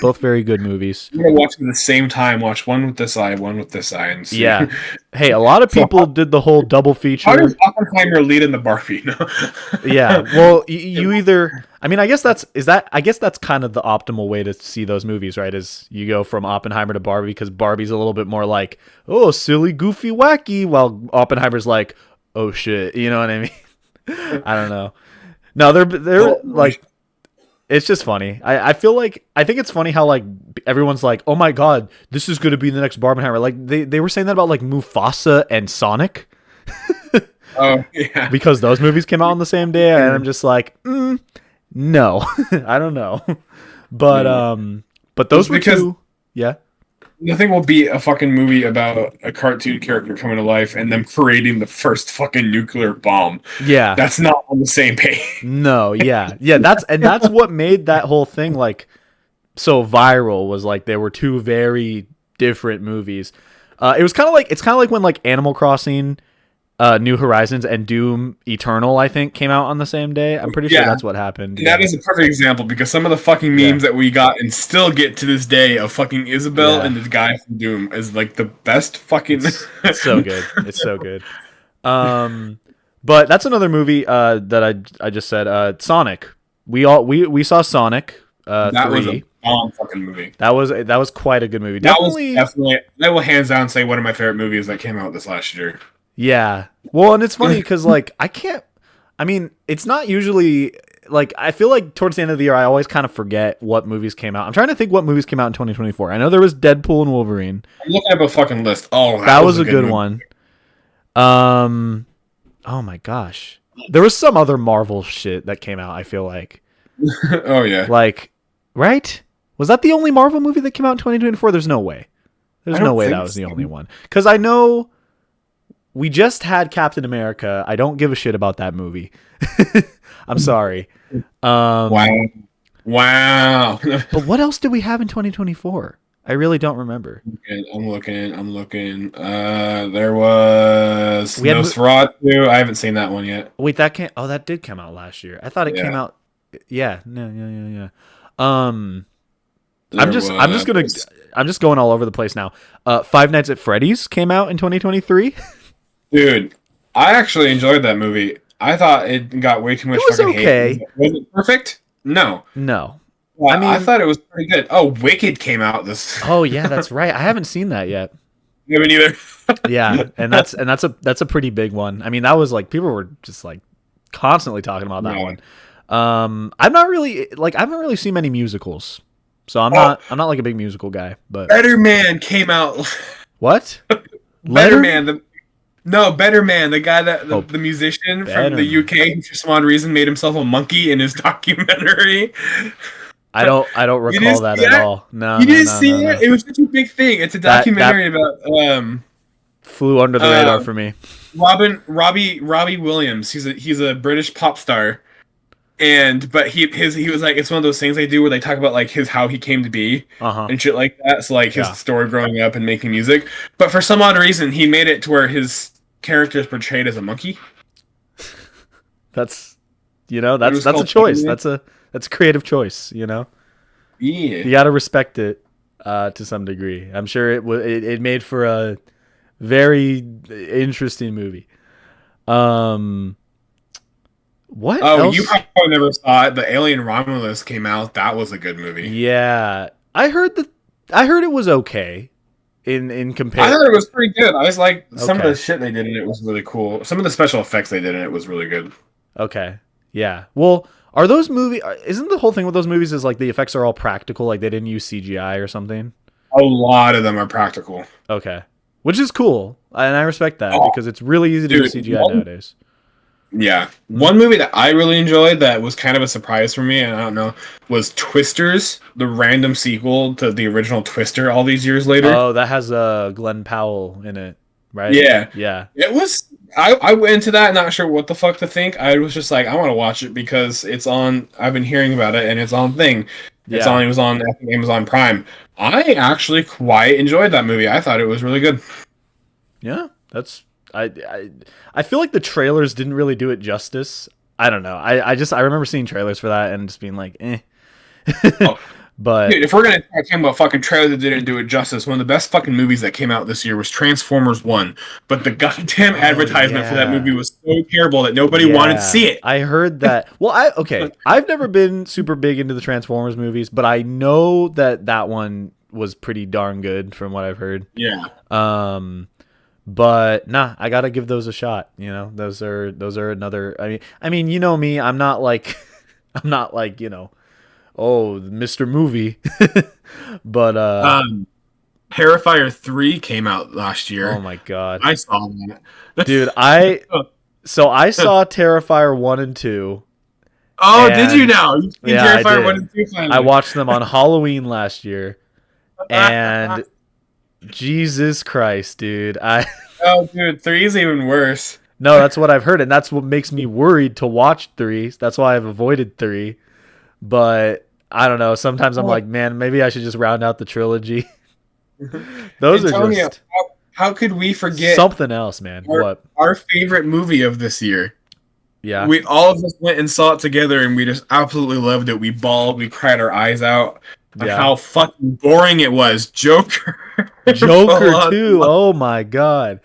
both very good movies. You're gonna watch them at the same time. Watch one with this eye, one with this eye, and see. Yeah. Hey, a lot of people did the whole double feature. How does Oppenheimer lead in the Barbie? No. Yeah. Well, you either. I mean, I guess that's kind of the optimal way to see those movies, right? Is you go from Oppenheimer to Barbie because Barbie's a little bit more like, oh, silly, goofy, wacky, while Oppenheimer's like, oh shit, you know what I mean? I don't know. No, they're like, it's just funny. I think it's funny how like everyone's like, oh my god, this is going to be the next Barbenheimer. Like they were saying that about like Mufasa and Sonic. Oh yeah, because those movies came out on the same day, and I'm just like, no, I don't know, but those were two. Yeah. Nothing will beat a fucking movie about a cartoon character coming to life and them creating the first fucking nuclear bomb. Yeah. That's not on the same page. No, yeah. Yeah, that's what made that whole thing like so viral was like there were two very different movies. It's kind of like when like Animal Crossing New Horizons and Doom Eternal, I think, came out on the same day. I'm pretty sure that's what happened. That is a perfect example because some of the fucking memes that we got and still get to this day of fucking Isabel and the guy from Doom is like the best fucking. It's so good. It's so good. But that's another movie that I just said. Sonic. We saw Sonic 3. That was a bomb fucking movie. That was quite a good movie. That was definitely. I will hands down say one of my favorite movies that came out this last year. Yeah. Well, and it's funny because like I can't. I mean, it's not usually like I feel like towards the end of the year I always kind of forget what movies came out. I'm trying to think what movies came out in 2024. I know there was Deadpool and Wolverine. I'm looking up a fucking list. Oh, that was a good one. Oh my gosh, there was some other Marvel shit that came out. I feel like. Oh yeah. Like, right? Was that the only Marvel movie that came out in 2024? There's no way. There's no way that was the only one. Because I know we just had Captain America. I don't give a shit about that movie. I'm sorry. Wow. But what else did we have in 2024? I really don't remember. I'm looking. There was Nosferatu. I haven't seen that one yet. Wait, that did come out last year. I thought it came out. Yeah. No. I'm just going all over the place now. Five Nights at Freddy's came out in 2023. Dude, I actually enjoyed that movie. I thought it got way too much fucking hate. Was it perfect? No. I mean, I thought it was pretty good. Oh, Wicked came out this. Oh yeah, that's right. I haven't seen that yet. You haven't either. Yeah, and that's a pretty big one. I mean, that was like people were just like constantly talking about that one. I'm not really like I haven't really seen many musicals, so I'm not like a big musical guy. But Better Man came out. What? Better Man, Better Man, the guy the musician from the UK who for some odd reason made himself a monkey in his documentary. I don't recall that at all. No, you didn't see it. It was such a big thing. It's a documentary about flew under the radar for me. Robbie Williams. He's a British pop star, but he was like, it's one of those things they do where they talk about like how he came to be and shit like that. So like his story growing up and making music, but for some odd reason he made it to where his character is portrayed as a monkey. That's a choice. That's a creative choice. Yeah, you got to respect it to some degree. I'm sure it made for a very interesting movie. What? Oh, you probably never saw it. The Alien Romulus came out. That was a good movie. Yeah, I heard it was okay. In comparison, I thought it was pretty good. I was like, some of the shit they did in it was really cool. Some of the special effects they did in it was really good. Okay, yeah. Well, are those movies? Isn't the whole thing with those movies is like the effects are all practical, like they didn't use CGI or something? A lot of them are practical. Okay, which is cool, and I respect that because it's really easy to do CGI nowadays. Yeah. One movie that I really enjoyed that was kind of a surprise for me, and I don't know, was Twisters, the random sequel to the original Twister all these years later. Oh, that has Glenn Powell in it, right? Yeah. It was... I went into that not sure what the fuck to think. I was just like, I want to watch it because it's on... I've been hearing about it, and it's on Thing. It was on I think, Amazon Prime. I actually quite enjoyed that movie. I thought it was really good. Yeah, that's... I feel like the trailers didn't really do it justice. I don't know. I remember seeing trailers for that and just being like, eh. But dude, if we're gonna talk about fucking trailers that didn't do it justice, one of the best fucking movies that came out this year was Transformers 1. But the goddamn advertisement for that movie was so terrible that nobody wanted to see it. I heard that. Well, I've never been super big into the Transformers movies, but I know that one was pretty darn good from what I've heard. Yeah. But nah, I gotta give those a shot. You know, those are another. I mean, you know me. I'm not like oh, Mr. Movie. But Terrifier 3 came out last year. Oh my god, I saw that, dude. I saw Terrifier 1 and 2. Oh, did you now? You Terrifier 1 and 2 finally. I watched them on Halloween last year, and. Jesus Christ, dude. Oh, dude, 3 is even worse. No, that's what I've heard, and that's what makes me worried to watch 3. That's why I've avoided 3. But I don't know. Sometimes I'm like, man, maybe I should just round out the trilogy. Those are just... How could we forget... Something else, man. What? Our favorite movie of this year. Yeah. We all of us went and saw it together, and we just absolutely loved it. We bawled. We cried our eyes out. How fucking boring it was. Joker. Joker 2. Oh my god.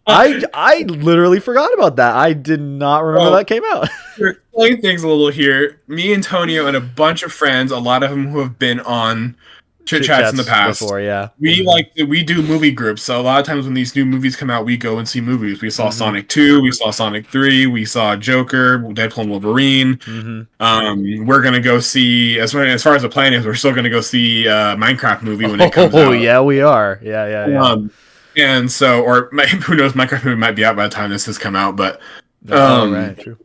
I literally forgot about that. I did not remember that came out. Explain things a little here. Me, Antonio, and a bunch of friends, a lot of them who have been on Chit Chats in the past. Before, yeah. We do movie groups. So a lot of times when these new movies come out, we go and see movies. We saw Sonic 2, we saw Sonic 3, we saw Joker, Deadpool and Wolverine. We're gonna go see, as far as the plan is, we're still gonna go see Minecraft movie when it comes out. Oh yeah, we are. Yeah. And so, or who knows, Minecraft movie might be out by the time this has come out, but right, true.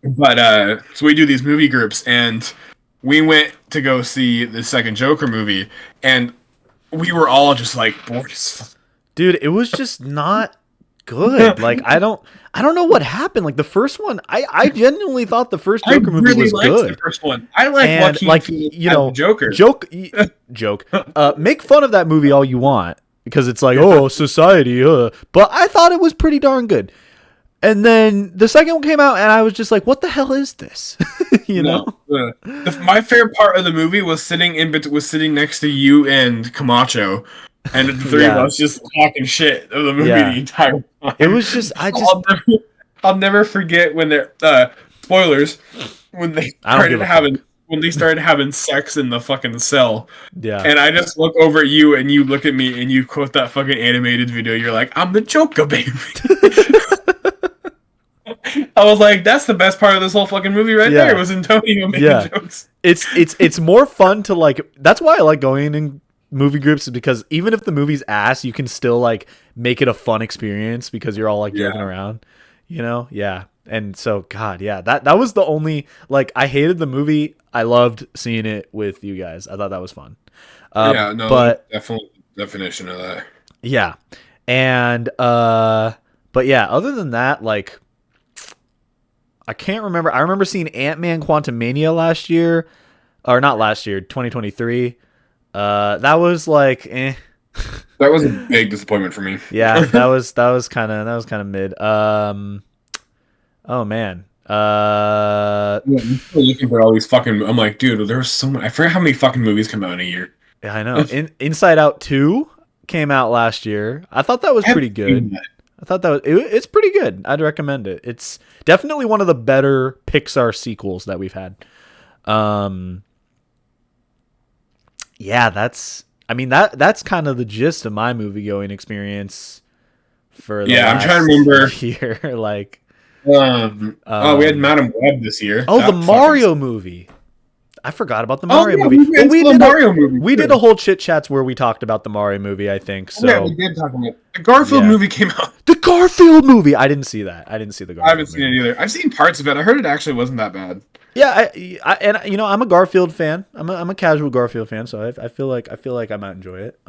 But so we do these movie groups, and we went to go see the second Joker movie, and we were all just like bored as fuck. Dude, it was just not good. Like I don't know what happened. Like the first one, I genuinely thought the first Joker movie was good. The first one. I like Joker. Joke. Make fun of that movie all you want because it's like, oh, society. But I thought it was pretty darn good. And then the second one came out, and I was just like, "What the hell is this?" you know. My favorite part of the movie was sitting next to you and Camacho, and the three of us just talking shit of the movie the entire time. It was just, I'll never forget when they're spoilers when they started having sex in the fucking cell. Yeah. And I just look over at you, and you look at me, and you quote that fucking animated video. You're like, "I'm the Joker, baby." I was like, that's the best part of this whole fucking movie right there, was Antonio making jokes. It's more fun to like, that's why I like going in movie groups, because even if the movie's ass, you can still like make it a fun experience because you're all like joking around, you know? Yeah. And so, God, that was the only, like, I hated the movie. I loved seeing it with you guys. I thought that was fun. But definitely definition of that. Yeah. And, but yeah, other than that, like, I can't remember. I remember seeing Ant-Man Quantumania last year, or not last year, 2023. That was like, eh. That was a big disappointment for me. Yeah, that was kind of mid. Oh man. Looking for all these fucking. I'm like, dude, there was so many. I forget how many fucking movies come out in a year. Yeah, I know. Inside Out 2 came out last year. I thought that was pretty good. I thought that it's pretty good. I'd recommend it. It's definitely one of the better Pixar sequels that we've had. Yeah, that's kind of the gist of my movie going experience for the last I'm trying to remember year. Like, we had Madam Web this year. Oh, the Mario movie. I forgot about the Mario movie. We did a whole Chit Chats where we talked about the Mario movie, I think. So yeah, we did talk about it. The Garfield movie came out. The Garfield movie! I didn't see that. I didn't see the Garfield I haven't seen it either. I've seen parts of it. I heard it actually wasn't that bad. Yeah, and you know, I'm a Garfield fan. I'm a casual Garfield fan, so I feel like I might enjoy it.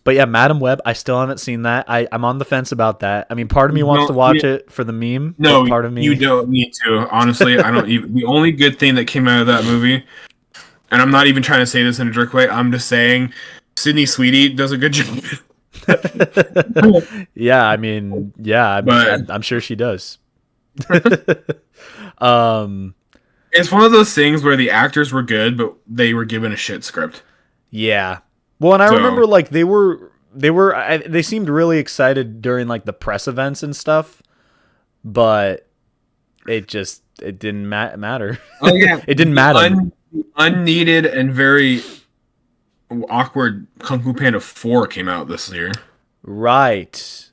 But yeah, Madam Web, I still haven't seen that. I'm on the fence about that. I mean, part of me wants to watch it for the meme. No, part of me, you don't need to. Honestly, I don't even. The only good thing that came out of that movie, and I'm not even trying to say this in a jerk way, I'm just saying, Sydney Sweetie does a good job. I'm sure she does. It's one of those things where the actors were good, but they were given a shit script. Yeah. Well, and I remember like they seemed really excited during like the press events and stuff, but it didn't matter. Oh yeah, it didn't matter. Unneeded and very awkward Kung Fu Panda 4 came out this year. Right.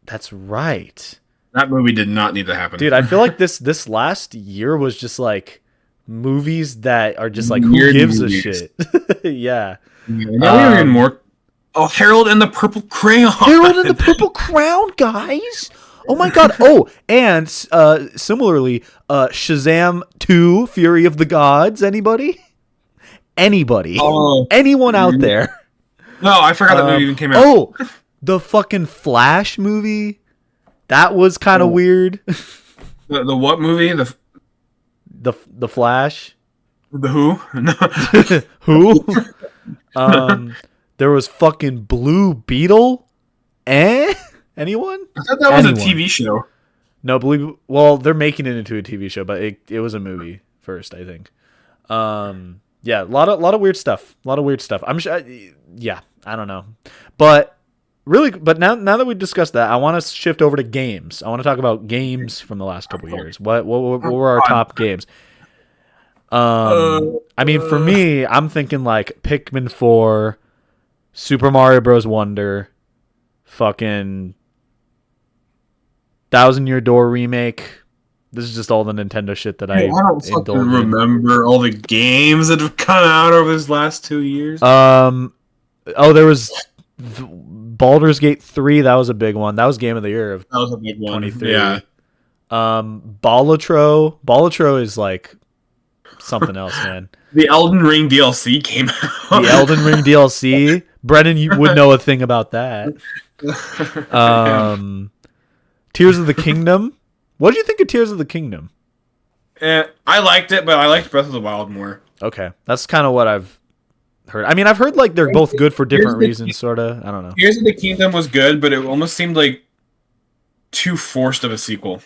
That's right. That movie did not need to happen. Dude, I feel like this last year was just like movies that are just like, who gives a shit? Yeah. Even more. Oh, Harold and the Purple Crayon. Harold and the Purple Crayon, guys. Oh my god. Oh, and similarly, Shazam 2, Fury of the Gods. Anybody? Oh, anyone out there? No, I forgot that movie even came out. Oh, the fucking Flash movie. That was kind of weird. The what movie? The Flash. The Who? No. Who? There was fucking Blue Beetle. Anyone? I thought that was a TV show. No, well, they're making it into a TV show, but it was a movie first, I think. Yeah, a lot of weird stuff. I'm sure. Yeah, I don't know, but really, but now that we discussed that, I want to shift over to games. I want to talk about games from the last couple years. What were our top games? I mean, for me, I'm thinking like Pikmin 4, Super Mario Bros. Wonder, fucking Thousand Year Door remake. This is just all the Nintendo shit that I don't fucking indulge in. remember all the games that have come out over these last 2 years. There was Baldur's Gate 3. That was a big one. That was Game of the Year of That was a big one. 23. Yeah. Balatro is like something else, man. The Elden Ring DLC came out. The Elden Ring DLC. Brennan, you would know a thing about that. Tears of the Kingdom. What did you think of Tears of the Kingdom? I liked it, but I liked Breath of the Wild more. Okay, that's kind of what I've heard. I mean, I've heard like they're both good for different reasons, sort of. I don't know. Tears of the Kingdom was good, but it almost seemed like too forced of a sequel.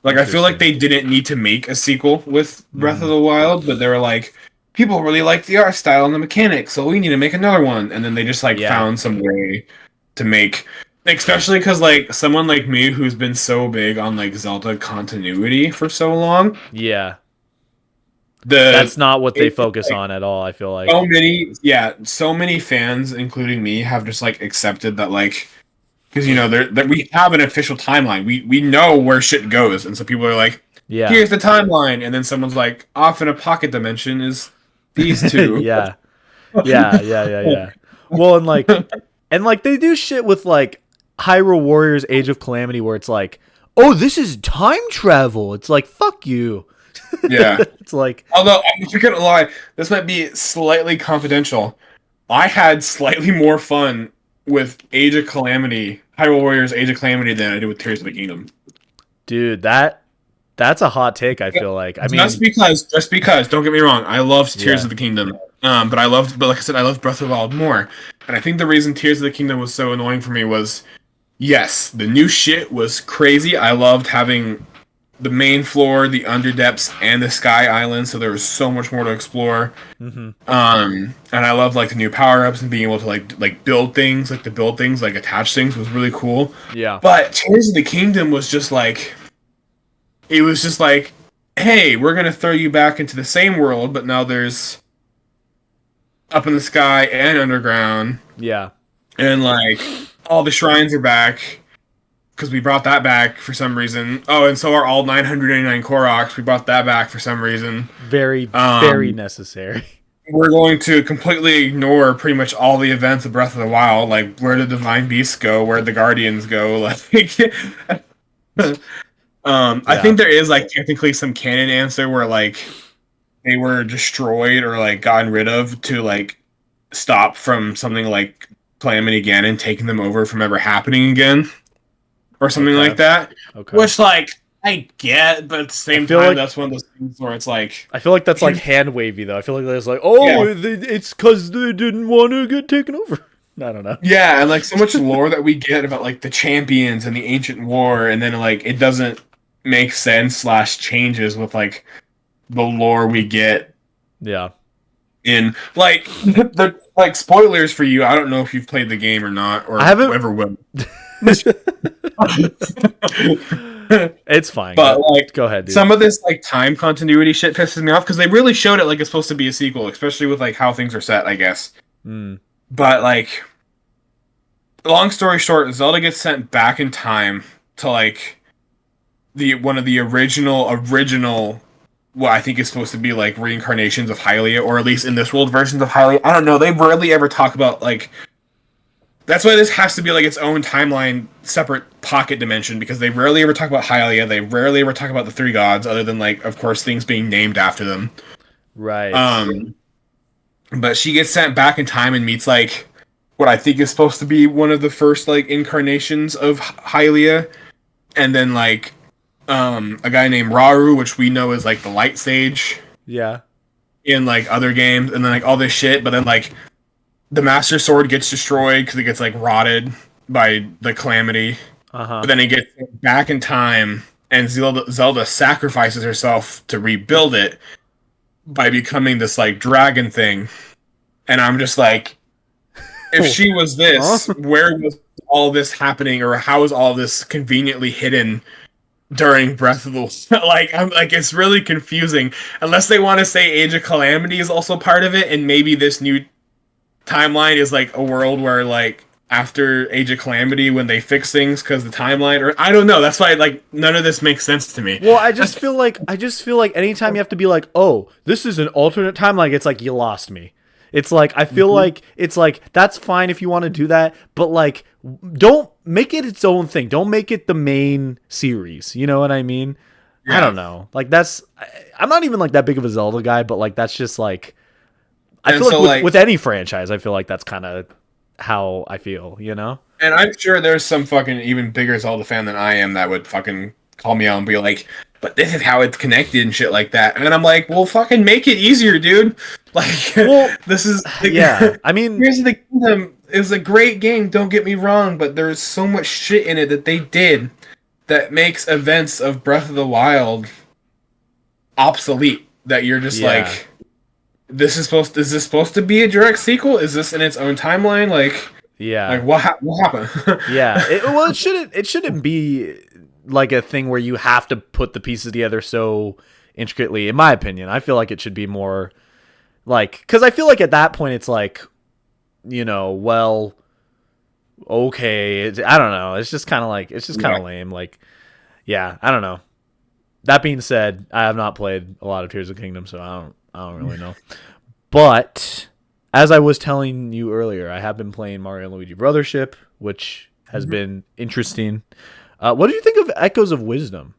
Like, I feel like they didn't need to make a sequel with Breath of the Wild, but they were like, people really like the art style and the mechanics, so we need to make another one. And then they just found some way to make, especially because like someone like me who's been so big on like Zelda continuity for so long. Yeah. That's not what they focus on at all, I feel like. So many fans, including me, have just like accepted that like, because that we have an official timeline. We know where shit goes, and so people are like, here's the timeline, and then someone's like, off in a pocket dimension is these two. Yeah. Well, and like they do shit with like Hyrule Warriors Age of Calamity where it's like, oh, this is time travel. It's like, fuck you. Yeah. It's like, although I'm not gonna lie, this might be slightly confidential. I had slightly more fun with Age of Calamity, Hyrule Warriors Age of Calamity than I did with Tears of the Kingdom. Dude, that's a hot take, I feel like. I mean, just because, don't get me wrong, I loved Tears of the Kingdom. But like I said, I loved Breath of the Wild more. And I think the reason Tears of the Kingdom was so annoying for me was, yes, the new shit was crazy. I loved having the main floor, the underdepths, and the sky island, so there was so much more to explore. Mm-hmm. And I love like the new power-ups and being able to like build things, like attach things was really cool. Yeah. But Tears of the Kingdom was just like, it was just like, hey, we're gonna throw you back into the same world, but now there's up in the sky and underground. Yeah. And like all the shrines are back. Because we brought that back for some reason. Oh, and so are all 999 Koroks. We brought that back for some reason. Very, very necessary. We're going to completely ignore pretty much all the events of Breath of the Wild. Like, where the Divine Beasts go, where the Guardians go. Like, I think there is, like, technically some canon answer where, like, they were destroyed or, like, gotten rid of to, like, stop from something like Calamity Ganon taking them over from ever happening again. Or something like that. Okay. Which, like, I get, but at the same time, like, that's one of those things where it's like... I feel like that's, like, hand-wavy, though. I feel like there's like, it's because they didn't want to get taken over. I don't know. Yeah, and, like, so much lore that we get about, like, the champions and the ancient war, and then, like, it doesn't make sense / changes with, like, the lore we get. Yeah. In, like, the like, spoilers for you, I don't know if you've played the game or not, or I haven't... ever will. It's fine. But like, go ahead, dude. Some of this like time continuity shit pisses me off because they really showed it like it's supposed to be a sequel, especially with like how things are set, I guess. But like, long story short, Zelda gets sent back in time to like one of the original what I think is supposed to be like reincarnations of Hylia, or at least in this world versions of Hylia. I don't know. They rarely ever talk about like. That's why this has to be like its own timeline, separate pocket dimension, because they rarely ever talk about Hylia. They rarely ever talk about the three gods, other than like, of course, things being named after them. Right. But she gets sent back in time and meets like what I think is supposed to be one of the first like incarnations of Hylia, and then like a guy named Rauru, which we know is like the light sage. Yeah. In like other games, and then like all this shit, but then like. The Master Sword gets destroyed because it gets, like, rotted by the Calamity. But then it gets back in time, and Zelda sacrifices herself to rebuild it by becoming this, like, dragon thing. And I'm just like, if she was this, Huh? where was all this happening, or how is all this conveniently hidden during Breath of the Wild? Like, I'm like, it's really confusing. Unless they want to say Age of Calamity is also part of it, and maybe this new timeline is like a world where like after Age of Calamity when they fix things because the timeline, or I don't know. That's why like none of this makes sense to me. Well, I just feel like anytime you have to be like, oh, this is an alternate timeline, it's like you lost me. It's like I feel like it's like that's fine if you want to do that, but like don't make it its own thing. Don't make it the main series. You know what I mean? Yeah. I don't know. Like I'm not even like that big of a Zelda guy, but like that's just like I And feel so, like with any franchise, I feel like that's kind of how I feel, you know? And I'm sure there's some fucking even bigger Zelda fan than I am that would fucking call me out and be like, but this is how it's connected and shit like that. And I'm like, well, fucking make it easier, dude. Like, Well, this is... yeah, I mean... Here's the Kingdom. It was a great game, don't get me wrong, but there's so much shit in it that they did that makes events of Breath of the Wild obsolete. That you're just like... Is this supposed to be a direct sequel? Is this in its own timeline? Like, yeah, like what happened? Yeah, it shouldn't be like a thing where you have to put the pieces together so intricately. In my opinion, I feel like it should be more like, because I feel like at that point it's like, you know, well, okay, I don't know. It's just kind of like lame. Like, yeah, I don't know. That being said, I have not played a lot of Tears of the Kingdom, so I don't really know. But as I was telling you earlier, I have been playing Mario and Luigi Brothership, which has been interesting. What do you think of Echoes of Wisdom?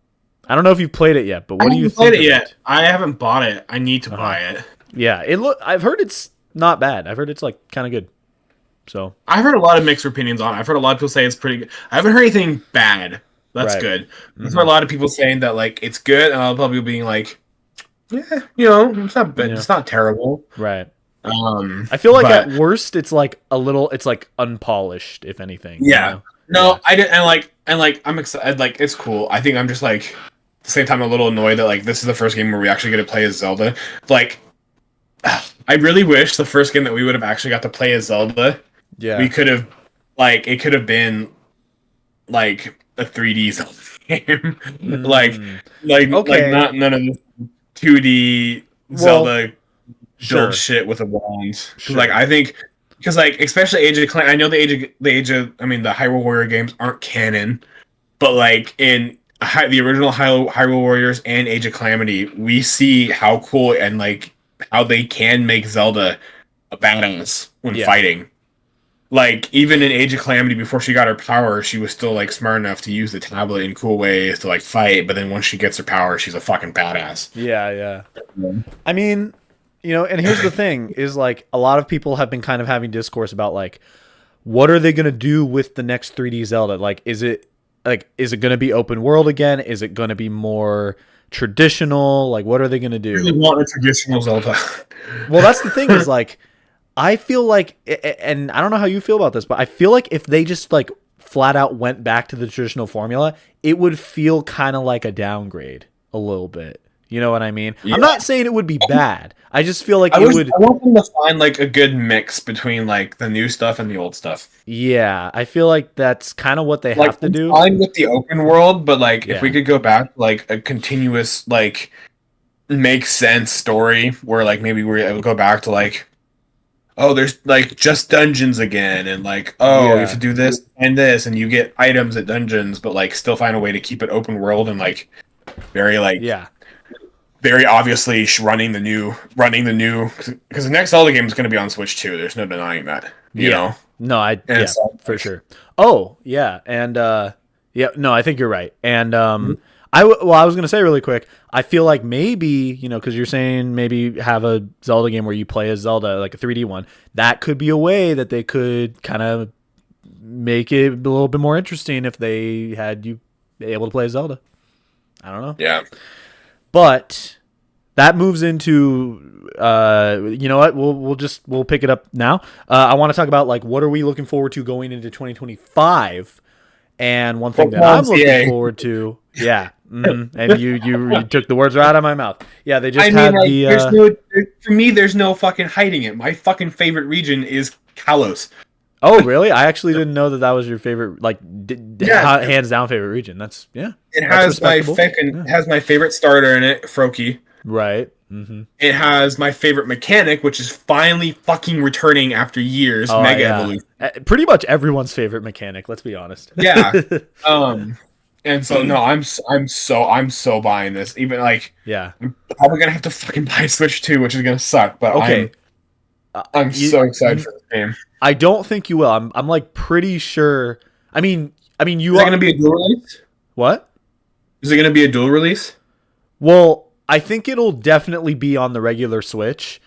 I don't know if you've played it yet, but what do you think? I haven't played it yet. I haven't bought it. I need to buy it. Yeah, I've heard it's not bad. I've heard it's like kind of good. So I've heard a lot of mixed opinions on it. I've heard a lot of people say it's pretty good. I haven't heard anything bad. That's good. I've heard a lot of people saying that like it's good, and a lot of people being like, yeah, you know, it's not bad. Yeah. It's not terrible. Right. I feel like at worst it's like unpolished, if anything. Yeah. You know? No, I didn't, and like I'm excited. Like it's cool. I think I'm just like at the same time a little annoyed that like this is the first game where we actually get to play as Zelda. Like, I really wish the first game that we would have actually got to play as Zelda. Yeah. We could have, like, it could have been like a 3D Zelda game. like none of this 2D Zelda build shit with a wand. Like I think because like especially Age of Calamity, I know the Hyrule Warrior games aren't canon, but like in the original Hyrule Warriors and Age of Calamity, we see how cool and like how they can make Zelda a badass when fighting. Like, even in Age of Calamity, before she got her power, she was still, like, smart enough to use the tablet in cool ways to, like, fight, but then once she gets her power, she's a fucking badass. Yeah. I mean, you know, and here's the thing, is, like, a lot of people have been kind of having discourse about, like, what are they going to do with the next 3D Zelda? Like, is it going to be open world again? Is it going to be more traditional? Like, what are they going to do? I really want a traditional Zelda. Well, that's the thing, is, like, I feel like, and I don't know how you feel about this, but I feel like if they just like flat out went back to the traditional formula, it would feel kind of like a downgrade a little bit. You know what I mean? Yeah. I'm not saying it would be bad. I just feel like I want them to find like a good mix between like the new stuff and the old stuff. Yeah, I feel like that's kind of what they have to do. Fine with the open world, but like if we could go back like a continuous like makes sense story where like maybe we would go back to like, oh, there's like just dungeons again, and like, you have to do this and this, and you get items at dungeons, but like still find a way to keep it open world and like very obviously running the new because the next Zelda game is going to be on Switch too. There's no denying that. You know? No, for sure. Oh yeah, and no, I think you're right, and I was going to say really quick, I feel like maybe, you know, because you're saying maybe have a Zelda game where you play as Zelda, like a 3D one. That could be a way that they could kind of make it a little bit more interesting if they had you able to play as Zelda. I don't know. Yeah. But that moves into, you know what, we'll pick it up now. I want to talk about, like, what are we looking forward to going into 2025 And one thing that I'm looking forward to, and you took the words right out of my mouth. Yeah, they just for me, there's no fucking hiding it. My fucking favorite region is Kalos. Oh, really? I actually didn't know that was your favorite, like, hands down favorite region. That's It that's has my favorite starter in it, Froakie. Right. Mm-hmm. It has my favorite mechanic, which is finally fucking returning after years. Oh, Mega yeah. Evolution. Pretty much everyone's favorite mechanic. Let's be honest. Yeah. And so no, I'm so buying this. Even like, yeah, I'm probably gonna have to fucking buy Switch 2, which is gonna suck. But okay. I'm so excited for this game. I don't think you will. I'm like pretty sure. I mean, you Is are it gonna be a dual release? What? Is it gonna be a dual release? Well, I think it'll definitely be on the regular Switch,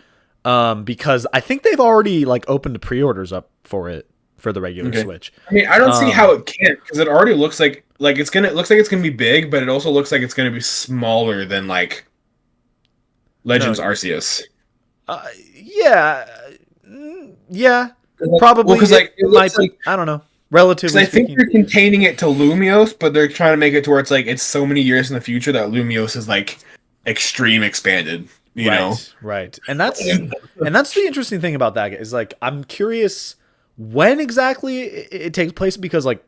because I think they've already like opened the pre-orders up for it for the regular Switch. I mean, I don't see how it can't, because it already looks like it looks like it's gonna be big, but it also looks like it's gonna be smaller than like Legends Arceus. Yeah, probably. Because like it looks like, I don't know. Relatively, I think they're containing it to Lumiose, but they're trying to make it to where it's like it's so many years in the future that Lumiose is like extreme expanded. You know, right, and that's the interesting thing about that is like I'm curious when exactly it takes place, because like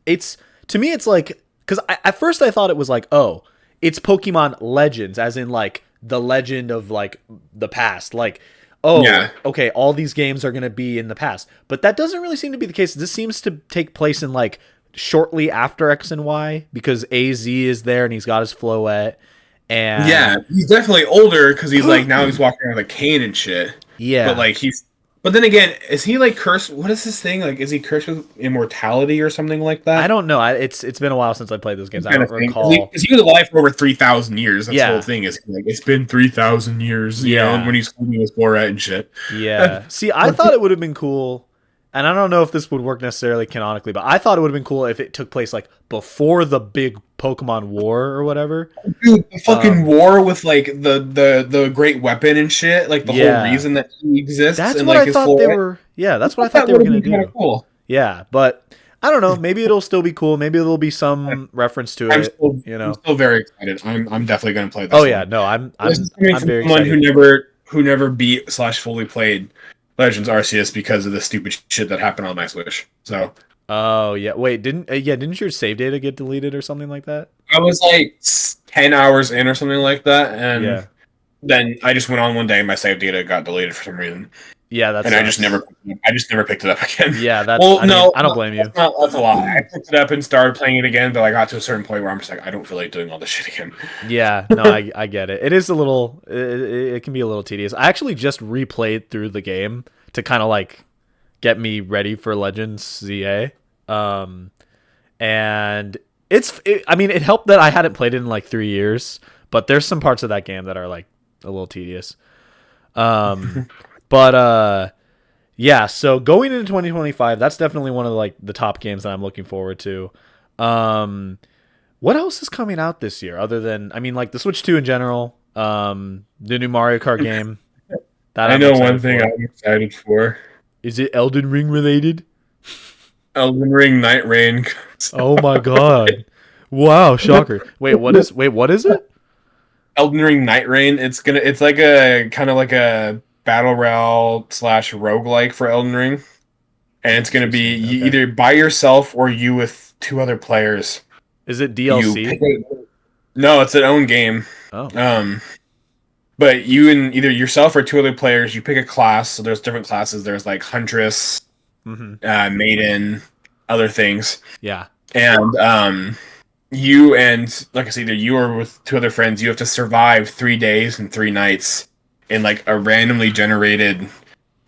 it's, to me it's like, because at first I thought it was like, oh, it's Pokemon Legends, as in like the legend of like the past, like, oh, yeah, okay, all these games are going to be in the past. But that doesn't really seem to be the case. This seems to take place in like shortly after X and Y, because AZ is there and he's got his Floette. And yeah, he's definitely older because he's like, now he's walking around with a cane and shit. Yeah. But then again, is he like cursed? What is this thing? Like, is he cursed with immortality or something like that? I don't know. It's been a while since I played those games. I don't recall. Because he was alive for over 3,000 years. That's the whole thing. Is like, it's been 3,000 years. You know, when he's holding his Borat and shit. Yeah. See, I thought it would have been cool, and I don't know if this would work necessarily canonically, but I thought it would have been cool if it took place like before the big Pokemon War or whatever. Dude, the fucking war with like the great weapon and shit, like the whole reason that he exists. That's and, what like, I thought they were. Yeah, that's what I thought they were gonna do. Cool. Yeah, but I don't know. Maybe it'll still be cool. Maybe there'll be some reference to it. I'm still very excited. I'm definitely gonna play this. Oh yeah, no, I'm very someone excited. who never beat / fully played Legends Arceus because of the stupid shit that happened on my Switch. So. Oh yeah, wait, didn't your save data get deleted or something like that? I was like 10 hours in or something like that, and then I just went on one day and my save data got deleted for some reason. Yeah, that's. And I just never picked it up again. Yeah, that's. Well, I don't blame you. That's a lot. I picked it up and started playing it again, but I got to a certain point where I'm just like, I don't feel like doing all this shit again. Yeah, no, I get it. It is a little. It can be a little tedious. I actually just replayed through the game to kind of like get me ready for Legends ZA. And I mean, it helped that I hadn't played it in like 3 years, but there's some parts of that game that are like a little tedious. But yeah, so going into 2025, that's definitely one of like the top games that I'm looking forward to. What else is coming out this year other than, I mean, like the Switch 2 in general, the new Mario Kart game. That I know one thing I'm excited for. Is it Elden Ring related? Elden Ring Night Rain. Oh my god. Wow, shocker. Wait, what is it? Elden Ring Night Rain. It's like a kind of like a battle royale / roguelike for Elden Ring. And it's gonna be either by yourself or you with 2 other players. Is it DLC? No, it's an own game. Oh. But you and either yourself or 2 other players, you pick a class. So there's different classes. There's like Huntress, Maiden, other things. Yeah. And you and, like I said, either you or with 2 other friends, you have to survive 3 days and 3 nights in like a randomly generated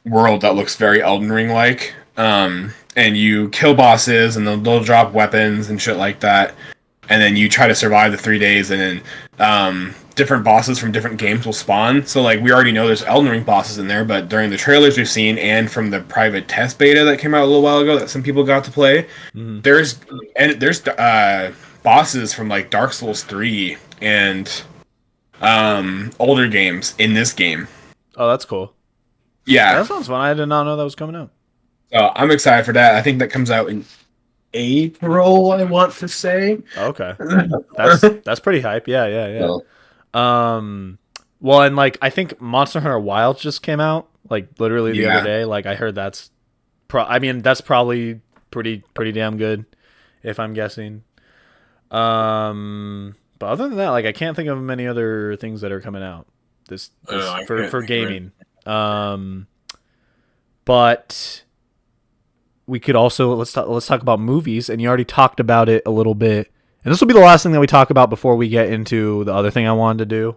world that looks very Elden Ring like. And you kill bosses and they'll drop weapons and shit like that. And then you try to survive the 3 days, and then different bosses from different games will spawn. So like we already know there's Elden Ring bosses in there, but during the trailers we've seen and from the private test beta that came out a little while ago that some people got to play, there's bosses from like Dark Souls 3 and older games in this game. Oh, that's cool. Yeah. That sounds fun. I did not know that was coming out. So I'm excited for that. I think that comes out in April, I want to say. Okay. That's pretty hype. Yeah. So. Well, and like I think Monster Hunter Wilds just came out, like literally the other day. Like I heard that's I mean, that's probably pretty damn good, if I'm guessing. But other than that, like I can't think of many other things that are coming out for gaming. But we could also let's talk about movies, and you already talked about it a little bit. And this will be the last thing that we talk about before we get into the other thing I wanted to do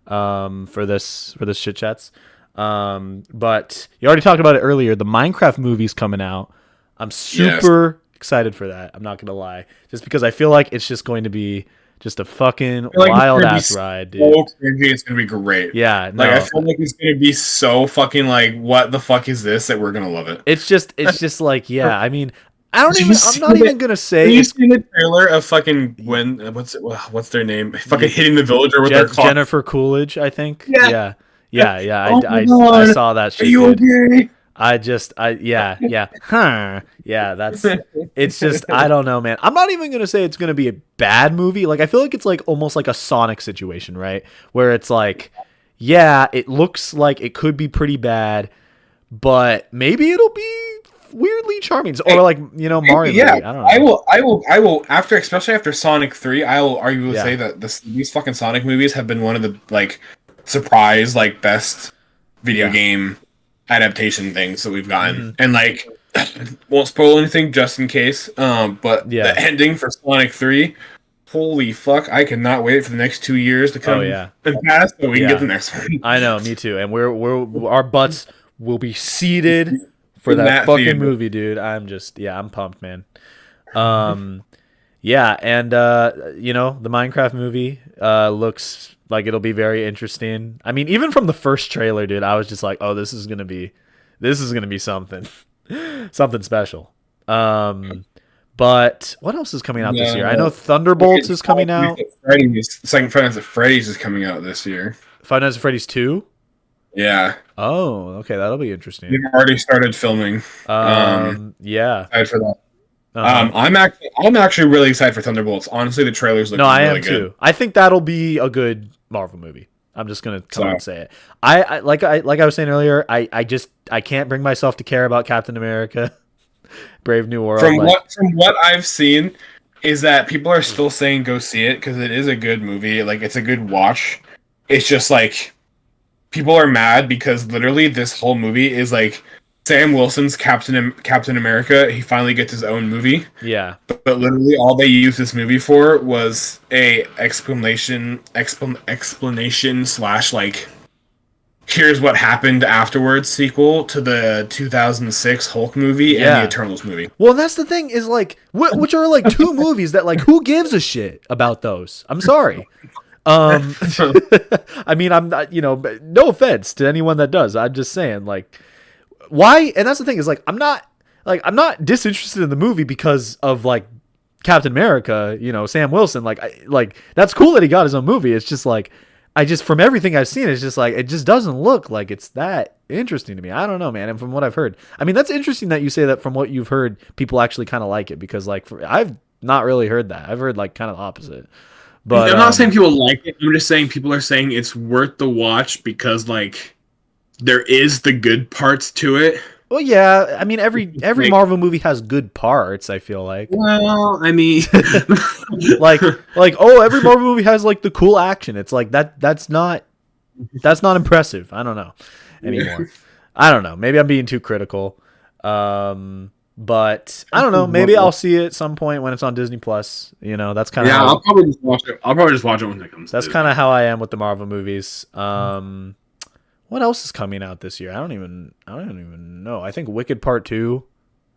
for this Chit Chats. But you already talked about it earlier. The Minecraft movie's coming out. I'm super excited for that. I'm not gonna lie, just because I feel like it's just going to be just a fucking wild ass ride, dude. It's gonna be great. Yeah, no. Like I feel like it's gonna be so fucking like, what the fuck is this, that we're gonna love it. It's just like, yeah. I mean, I'm not even gonna say. Have you seen the trailer of fucking what's their name? Fucking hitting the villager with their claw. Jennifer Coolidge, I think. Yeah. Oh I saw that shit. Are you okay? That's it's just, I don't know, man. I'm not even gonna say it's gonna be a bad movie. Like I feel like it's like almost like a Sonic situation, right? Where it's like, yeah, it looks like it could be pretty bad, but maybe it'll be weirdly charming, or like, you know, Mario movie. I don't know. I will especially after Sonic 3, I will arguably say that these fucking Sonic movies have been one of the like surprise like best video game adaptation things that we've gotten. And like won't spoil anything just in case, but the ending for Sonic 3, holy fuck, I cannot wait for the next 2 years to come and pass so we can get the next one. I know, me too. And we're our butts will be seated for that fucking movie, dude. I'm pumped, man. And you know, the Minecraft movie looks like it'll be very interesting. I mean, even from the first trailer, dude, I was just like, oh, this is gonna be something something special. But what else is coming out this year? I know Thunderbolts is coming out. Second Five Nights at Freddy's is coming out this year. Five Nights at Freddy's 2? Yeah. Oh, okay, that'll be interesting. They've already started filming. Excited for that. I'm actually really excited for Thunderbolts. Honestly, the trailers look really good. No, I am too. I think that'll be a good Marvel movie. I'm just gonna come out and say it. I like I was saying earlier, I can't bring myself to care about Captain America, Brave New World. From what I've seen, is that people are still saying go see it because it is a good movie. Like it's a good watch. It's just like people are mad because literally this whole movie is like Sam Wilson's Captain America. He finally gets his own movie. Yeah. But literally all they used this movie for was a explanation / like here's what happened afterwards sequel to the 2006 Hulk movie and the Eternals movie. Well, that's the thing is like which are like two movies that like who gives a shit about those? I'm sorry. I mean, I'm not, you know, no offense to anyone that does. I'm just saying like why? And that's the thing is like I'm not disinterested in the movie because of like Captain America, you know, Sam Wilson. Like that's cool that he got his own movie. It's just like from everything I've seen, it's just like it just doesn't look like it's that interesting to me. I don't know, man. And from what I've heard, I mean, that's interesting that you say that. From what you've heard, people actually kind of like it because like I've not really heard that. I've heard like kind of the opposite. But I'm not saying people like it. I'm just saying people are saying it's worth the watch because like there is the good parts to it. Well, yeah. I mean, every Marvel movie has good parts. I feel like. Well, I mean, like every Marvel movie has like the cool action. It's like that's not impressive. I don't know anymore. I don't know. Maybe I'm being too critical. But I don't know. Maybe I'll see it at some point when it's on Disney Plus. You know, that's kind of I'll probably just watch it. I'll probably just watch it when it comes. That's kind of how I am with the Marvel movies. What else is coming out this year? I don't even know. I think Wicked Part 2.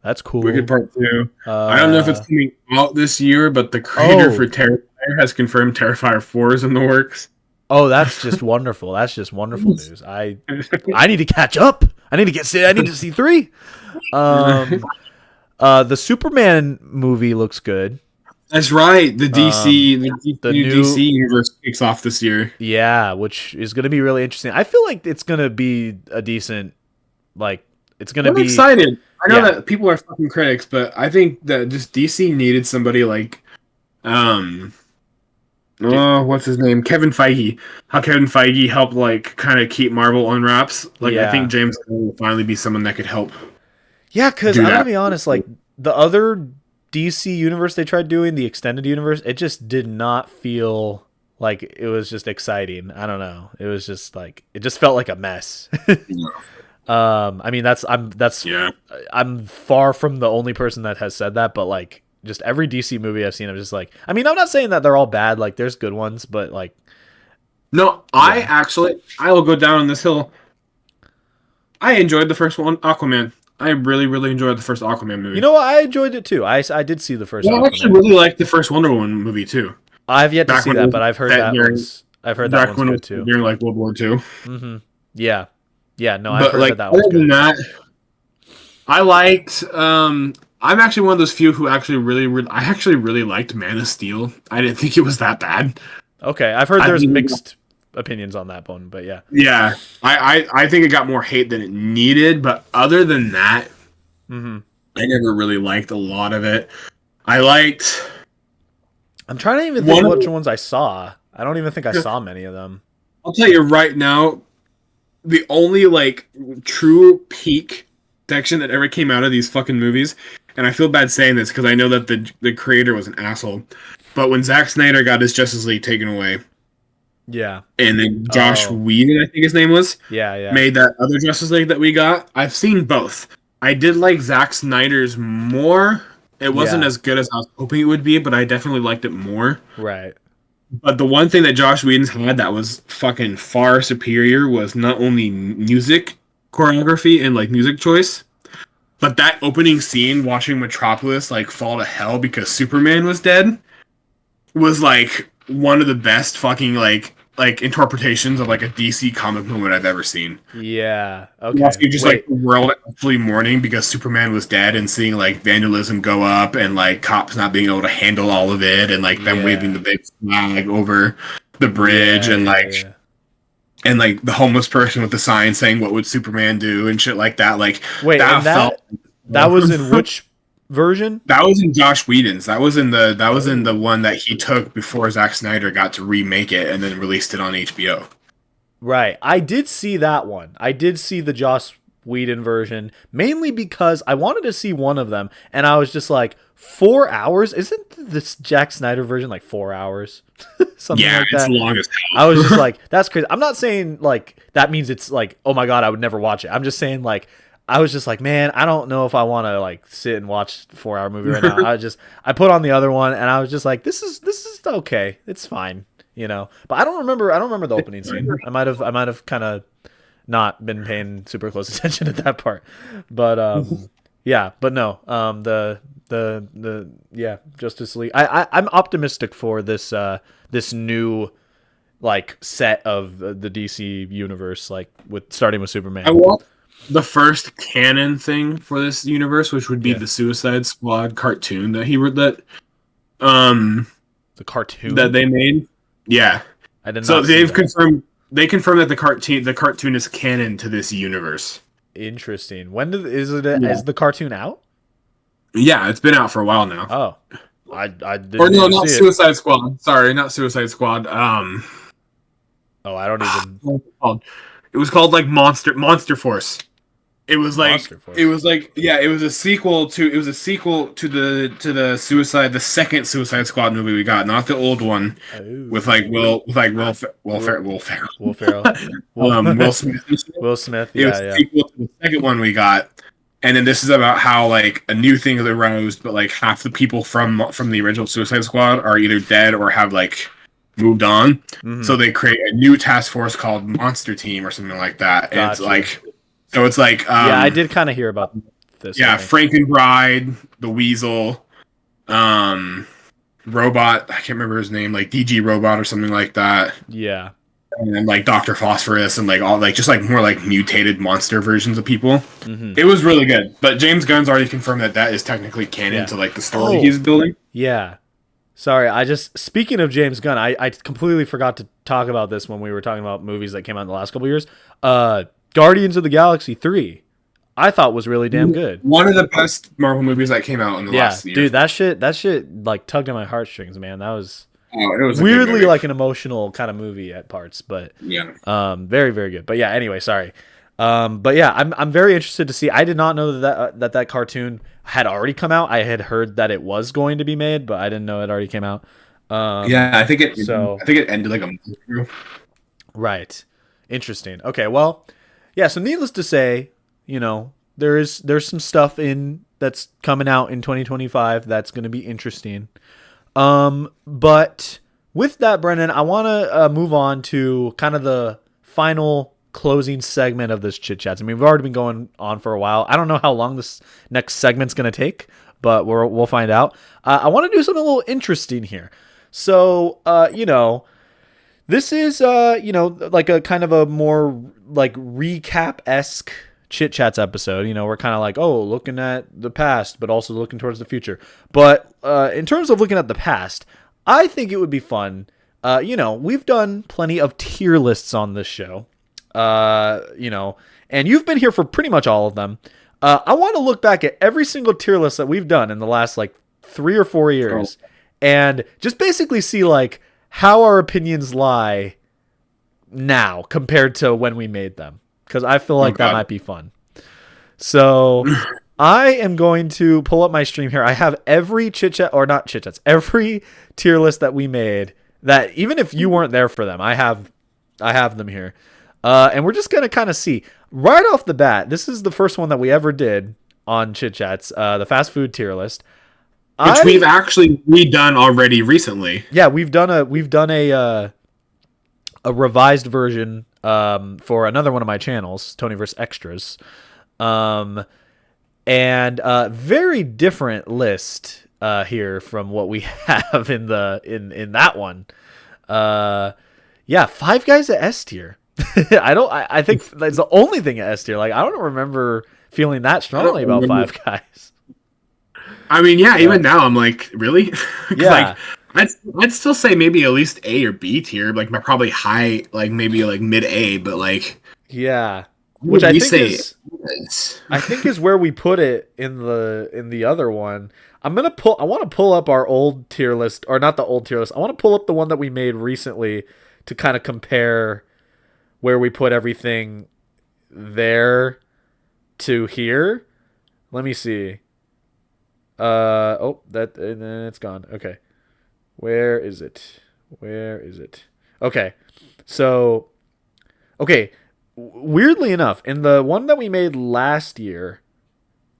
That's cool. Wicked Part 2. I don't know if it's coming out this year, but the creator for Terrifier has confirmed Terrifier 4 is in the works. Oh, that's just wonderful. That's just wonderful news. I need to catch up. I need to see 3. The Superman movie looks good. That's right. The DC, the new DC universe kicks off this year. Yeah, which is going to be really interesting. I feel like it's going to be a decent, like, it's going to be... I'm excited. I know that people are fucking critics, but I think that just DC needed somebody like, what's his name? Kevin Feige. How Kevin Feige helped, like, kind of keep Marvel on wraps. Like, I think James will finally be someone that could help. Yeah, because do I'm gonna that. be honest, like the other DC universe they tried doing, the extended universe, it just did not feel like it was just exciting. I don't know. It was just like it just felt like a mess. I mean Yeah. I'm far from the only person that has said that, but like just every DC movie I've seen, I'm just like, I mean, I'm not saying that they're all bad. Like there's good ones, but like, No, I will go down on this hill. I enjoyed the first one, Aquaman. I really, really enjoyed the first Aquaman movie. you know what? I enjoyed it too. I did see the first. I actually really liked the first Wonder Woman movie too. I've yet to Back see when it that, was but I've heard set that during- one's. I've heard that Back one's when it good was too. during like World War II. Mm-hmm. Yeah, yeah. No, I've But heard like that one's other than good. that, I liked. I'm actually one of those few who actually I actually really liked Man of Steel. I didn't think it was that bad. Okay, I've heard I there's think- mixed opinions on that one, but yeah. Yeah, I think it got more hate than it needed. But other than that, Mm-hmm. I never really liked a lot of it. I liked. I'm trying to even think which ones I saw. I don't even think I saw many of them. I'll tell you right now, the only like true peak section that ever came out of these fucking movies, and I feel bad saying this because I know that the creator was an asshole, but when Zack Snyder got his Justice League taken away, Yeah. and then Josh Whedon, I think his name was, Yeah. made that other Justice League that we got. I've seen both. I did like Zack Snyder's more. It wasn't as good as I was hoping it would be, but I definitely liked it more. Right. But the one thing that Josh Whedon's had that was fucking far superior was not only music choreography and like music choice, but that opening scene watching Metropolis like fall to hell because Superman was dead was like one of the best fucking like interpretations of like a DC comic movie I've ever seen. Yeah. Okay. Watching just like the world actually mourning because Superman was dead and seeing like vandalism go up and like cops not being able to handle all of it and like them waving the big flag over the bridge and like and like the homeless person with the sign saying what would Superman do and shit like that. Like that was in which version? That was in Josh Whedon's. That was in the one that he took before Zack Snyder got to remake it and then released it on HBO. Right. I did see that one. I did see the Joss Whedon version, mainly because I wanted to see one of them, and I was just like, 4 hours? Isn't this Zack Snyder version like 4 hours? Something like that. It's long as hell. I was just like, that's crazy. I'm not saying like that means it's like, oh my god, I would never watch it. I'm just saying like I was just like, man, I don't know if I want to like sit and watch a 4-hour movie right now. I put on the other one and I was just like, this is okay. It's fine, you know. But I don't remember the opening scene. I might have kind of not been paying super close attention at that part. But yeah, but no. The Justice League. I'm optimistic for this this new like set of the DC universe, like starting with Superman. I want the first canon thing for this universe, which would be the Suicide Squad cartoon that the cartoon that they made. Yeah, I didn't. So they've confirmed. They confirmed that the cartoon is canon to this universe. Interesting. When is the cartoon out? Yeah, it's been out for a while now. Oh, I didn't. Or no, not Suicide Squad. Sorry, not Suicide Squad. Oh, I don't even. It was called like Monster Force. It was like it was a sequel to the second Suicide Squad movie we got, not the old one with Will Ferrell. Will Smith. Will Smith. It was a sequel to the second one we got, and then this is about how like a new thing arose, but like half the people from the original Suicide Squad are either dead or have like moved on. Mm-hmm. So they create a new task force called Monster Team or something like that. And it's like, so it's like, yeah, I did kind of hear about this. Yeah. Frankenbride, the Weasel, Robot. I can't remember his name, like DG Robot or something like that. Yeah. And like Dr. Phosphorus and like all like just like more like mutated monster versions of people. Mm-hmm. It was really good. But James Gunn's already confirmed that is technically canon to like the story he's building. Yeah. Sorry, speaking of James Gunn, I completely forgot to talk about this when we were talking about movies that came out in the last couple of years. Guardians of the Galaxy 3, I thought was really damn good. One of the best Marvel movies that came out in the last year. Dude, that shit like tugged at my heartstrings, man. That was, it was weirdly like an emotional kind of movie at parts, but yeah. Very, very good. But yeah, anyway, sorry. But yeah, I'm very interested to see. I did not know that cartoon had already come out. I had heard that it was going to be made, but I didn't know it already came out. Yeah, I think it ended like a month ago. Right. Interesting. Okay, well, yeah, so needless to say, there's some stuff that's coming out in 2025 that's going to be interesting. But with that, Brennan, I want to move on to kind of the final closing segment of this Chit Chats. I mean, we've already been going on for a while. I don't know how long this next segment's going to take, but we'll find out. I want to do something a little interesting here. So, this is, like a kind of a more like recap-esque Chit Chats episode. We're kind of like, looking at the past, but also looking towards the future. But in terms of looking at the past, I think it would be fun. We've done plenty of tier lists on this show. And you've been here for pretty much all of them. I want to look back at every single tier list that we've done in the last like 3 or 4 years and just basically see like how our opinions lie now compared to when we made them. Because I feel like that might be fun. So I am going to pull up my stream here. I have every every tier list that we made that even if you weren't there for them, I have them here. And we're just going to kind of see right off the bat. This is the first one that we ever did on Chit Chats, the fast food tier list. Which we've actually redone already recently. Yeah, we've done a revised version for another one of my channels, Tony vs. Extras. And very different list here from what we have in that one. Yeah, Five Guys at S tier. I think that's the only thing at S tier. Like, I don't remember feeling that strongly about Five Guys. I mean, yeah, even now I'm like, really? Yeah. Like, I'd still say maybe at least A or B tier, like probably high, like maybe like mid A, but like, yeah, which I think is where we put it in the other one. I want to pull up our old tier list, or not the old tier list. I want to pull up the one that we made recently to kind of compare where we put everything there to here. Let me see. It's gone. Okay. Where is it? Okay. So, weirdly enough, in the one that we made last year,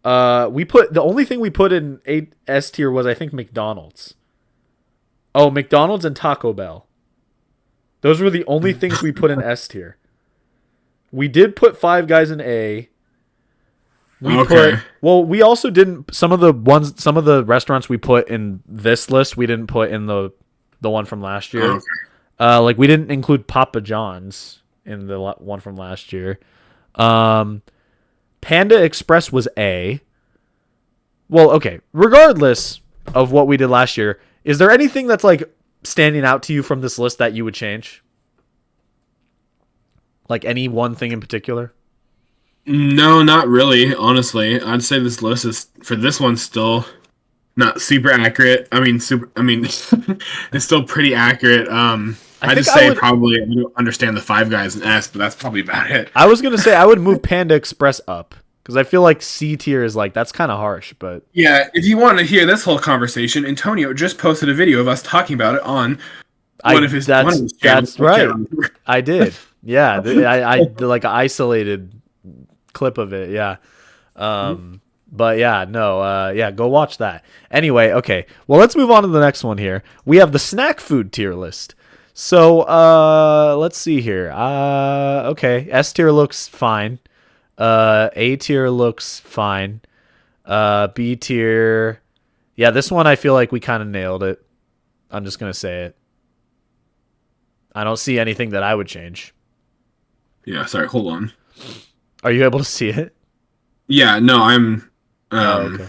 the only thing we put in S tier was, I think, McDonald's. Oh, McDonald's and Taco Bell. Those were the only things we put in S tier. We did put Five Guys in A. We also didn't some of the restaurants we put in this list we didn't put in the one from last year. Like we didn't include Papa John's in the one from last year. Panda Express was A. Well, okay. Regardless of what we did last year, is there anything that's like standing out to you from this list that you would change? Like any one thing in particular? No, not really. Honestly, I'd say this list is for this one still not super accurate. I mean, it's still pretty accurate. I just say probably I don't understand the Five Guys in S, but that's probably about it. I was gonna say I would move Panda Express up because I feel like C tier is like that's kind of harsh. But yeah, if you want to hear this whole conversation, Antonio just posted a video of us talking about it on one of his channels. That's right. I did. Yeah, I like isolated clip of it. Yeah. But yeah, no, go watch that. Anyway, okay. Well, let's move on to the next one here. We have the snack food tier list. So, let's see here. Okay. S tier looks fine. A tier looks fine. B tier. Yeah, this one I feel like we kind of nailed it. I'm just going to say it. I don't see anything that I would change. Yeah, sorry, hold on. Are you able to see it? Yeah, no, I'm okay.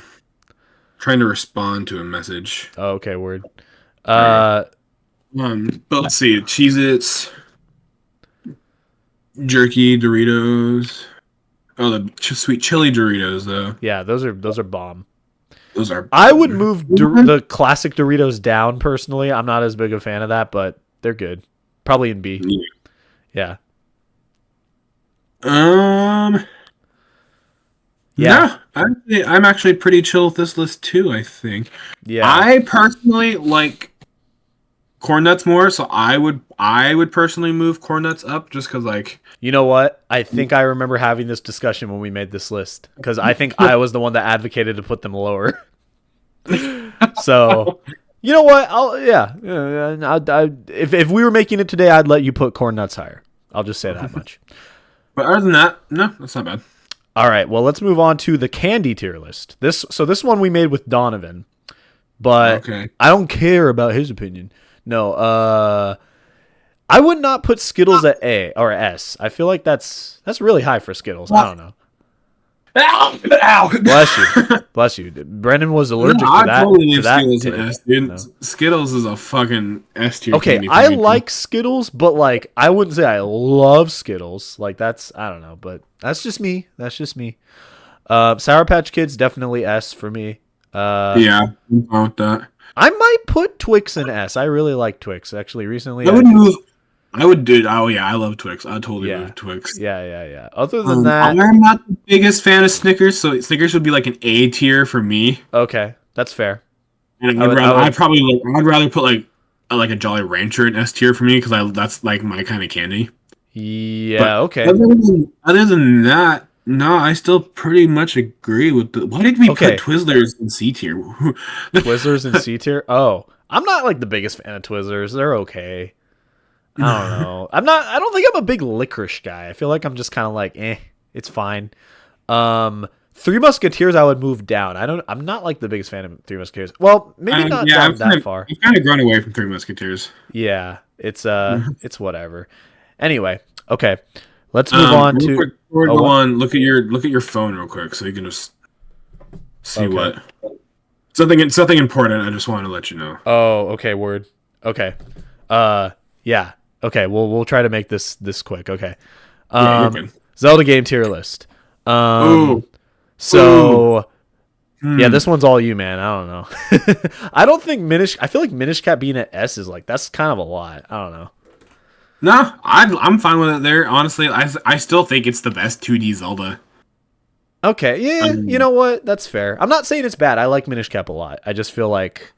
Trying to respond to a message. Oh, okay, word. But let's see. Cheez-Its, jerky, Doritos. Oh, the sweet chili Doritos, though. Yeah, those are bomb. Those are. I would move the classic Doritos down personally. I'm not as big a fan of that, but they're good. Probably in B. Yeah. Yeah. No, I'm actually pretty chill with this list too, I think. Yeah. I personally like corn nuts more, so I would personally move corn nuts up just because like You know what? I think I remember having this discussion when we made this list because I think I was the one that advocated to put them lower. So, you know what? If we were making it today, I'd let you put corn nuts higher. I'll just say that much. But other than that, no, that's not bad. All right. Well, let's move on to the candy tier list. This one we made with Donovan, but Okay. I don't care about his opinion. No. I would not put Skittles at A or S. I feel like that's really high for Skittles. I don't know. Ow! Ow! Bless you. Brendan was allergic No, to that. I totally leave that Skittles take. an S, dude. No. Skittles is a fucking S tier. Okay, candy for I me, too. like Skittles, but like I wouldn't say I love Skittles. Like that's I don't know, but that's just me. Sour Patch Kids definitely S for me. Yeah, I'm fine with that. I might put Twix in S. I really like Twix. Actually, recently I would do. Oh yeah, I love Twix. I'd totally move Twix. Yeah. Other than that, I'm not the biggest fan of Snickers, so Snickers would be like an A tier for me. okay, that's fair. And I'd rather put like a Jolly Rancher in S tier for me because that's like my kind of candy. Yeah, But okay. Other than that, no, I still pretty much agree with the. Why did we Okay. put Twizzlers in C tier? Twizzlers in C tier? Oh, I'm not like the biggest fan of Twizzlers. They're okay. I don't know. I don't think I'm a big licorice guy. I feel like I'm just kind of like, it's fine. Three Musketeers I would move down. I'm not like the biggest fan of Three Musketeers. Well, maybe not down that far. I've kind of grown away from Three Musketeers. Yeah, it's whatever. Anyway, okay. Let's move on to quick, go on. Look at your phone real quick so you can just see what something important. I just want to let you know. Oh, okay, word. Okay. Yeah. Okay, we'll try to make this quick. Okay. You're good. Zelda game tier list. Ooh. So yeah, this one's all you, man. I don't know. I don't think I feel like Minish Cap being at S is like that's kind of a lot. I don't know. No, I'm fine with it there. Honestly, I still think it's the best 2D Zelda. Okay, yeah, you know what? That's fair. I'm not saying it's bad. I like Minish Cap a lot. I just feel like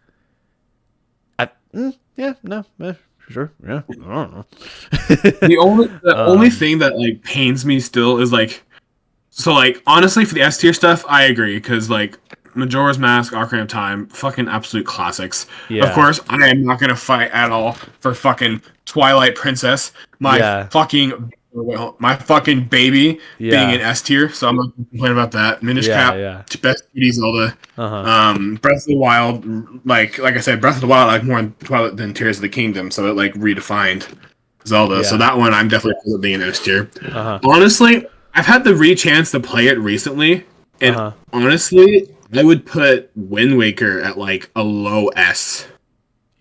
sure. Yeah, I don't know. The only thing that like pains me still is like, so like honestly for the S tier stuff, I agree because like Majora's Mask, Ocarina of Time, fucking absolute classics. Yeah. Of course, I am not gonna fight at all for fucking Twilight Princess, my fucking baby being in S tier. So I'm not gonna complain about that. Minish Cap, best 2D Zelda. Breath of the Wild, like I said, Breath of the Wild I like more in Twilight than Tears of the Kingdom, so it like redefined Zelda. Yeah. So that one I'm definitely putting in S tier. Honestly, I've had the chance to play it recently, and honestly, I would put Wind Waker at like a low S.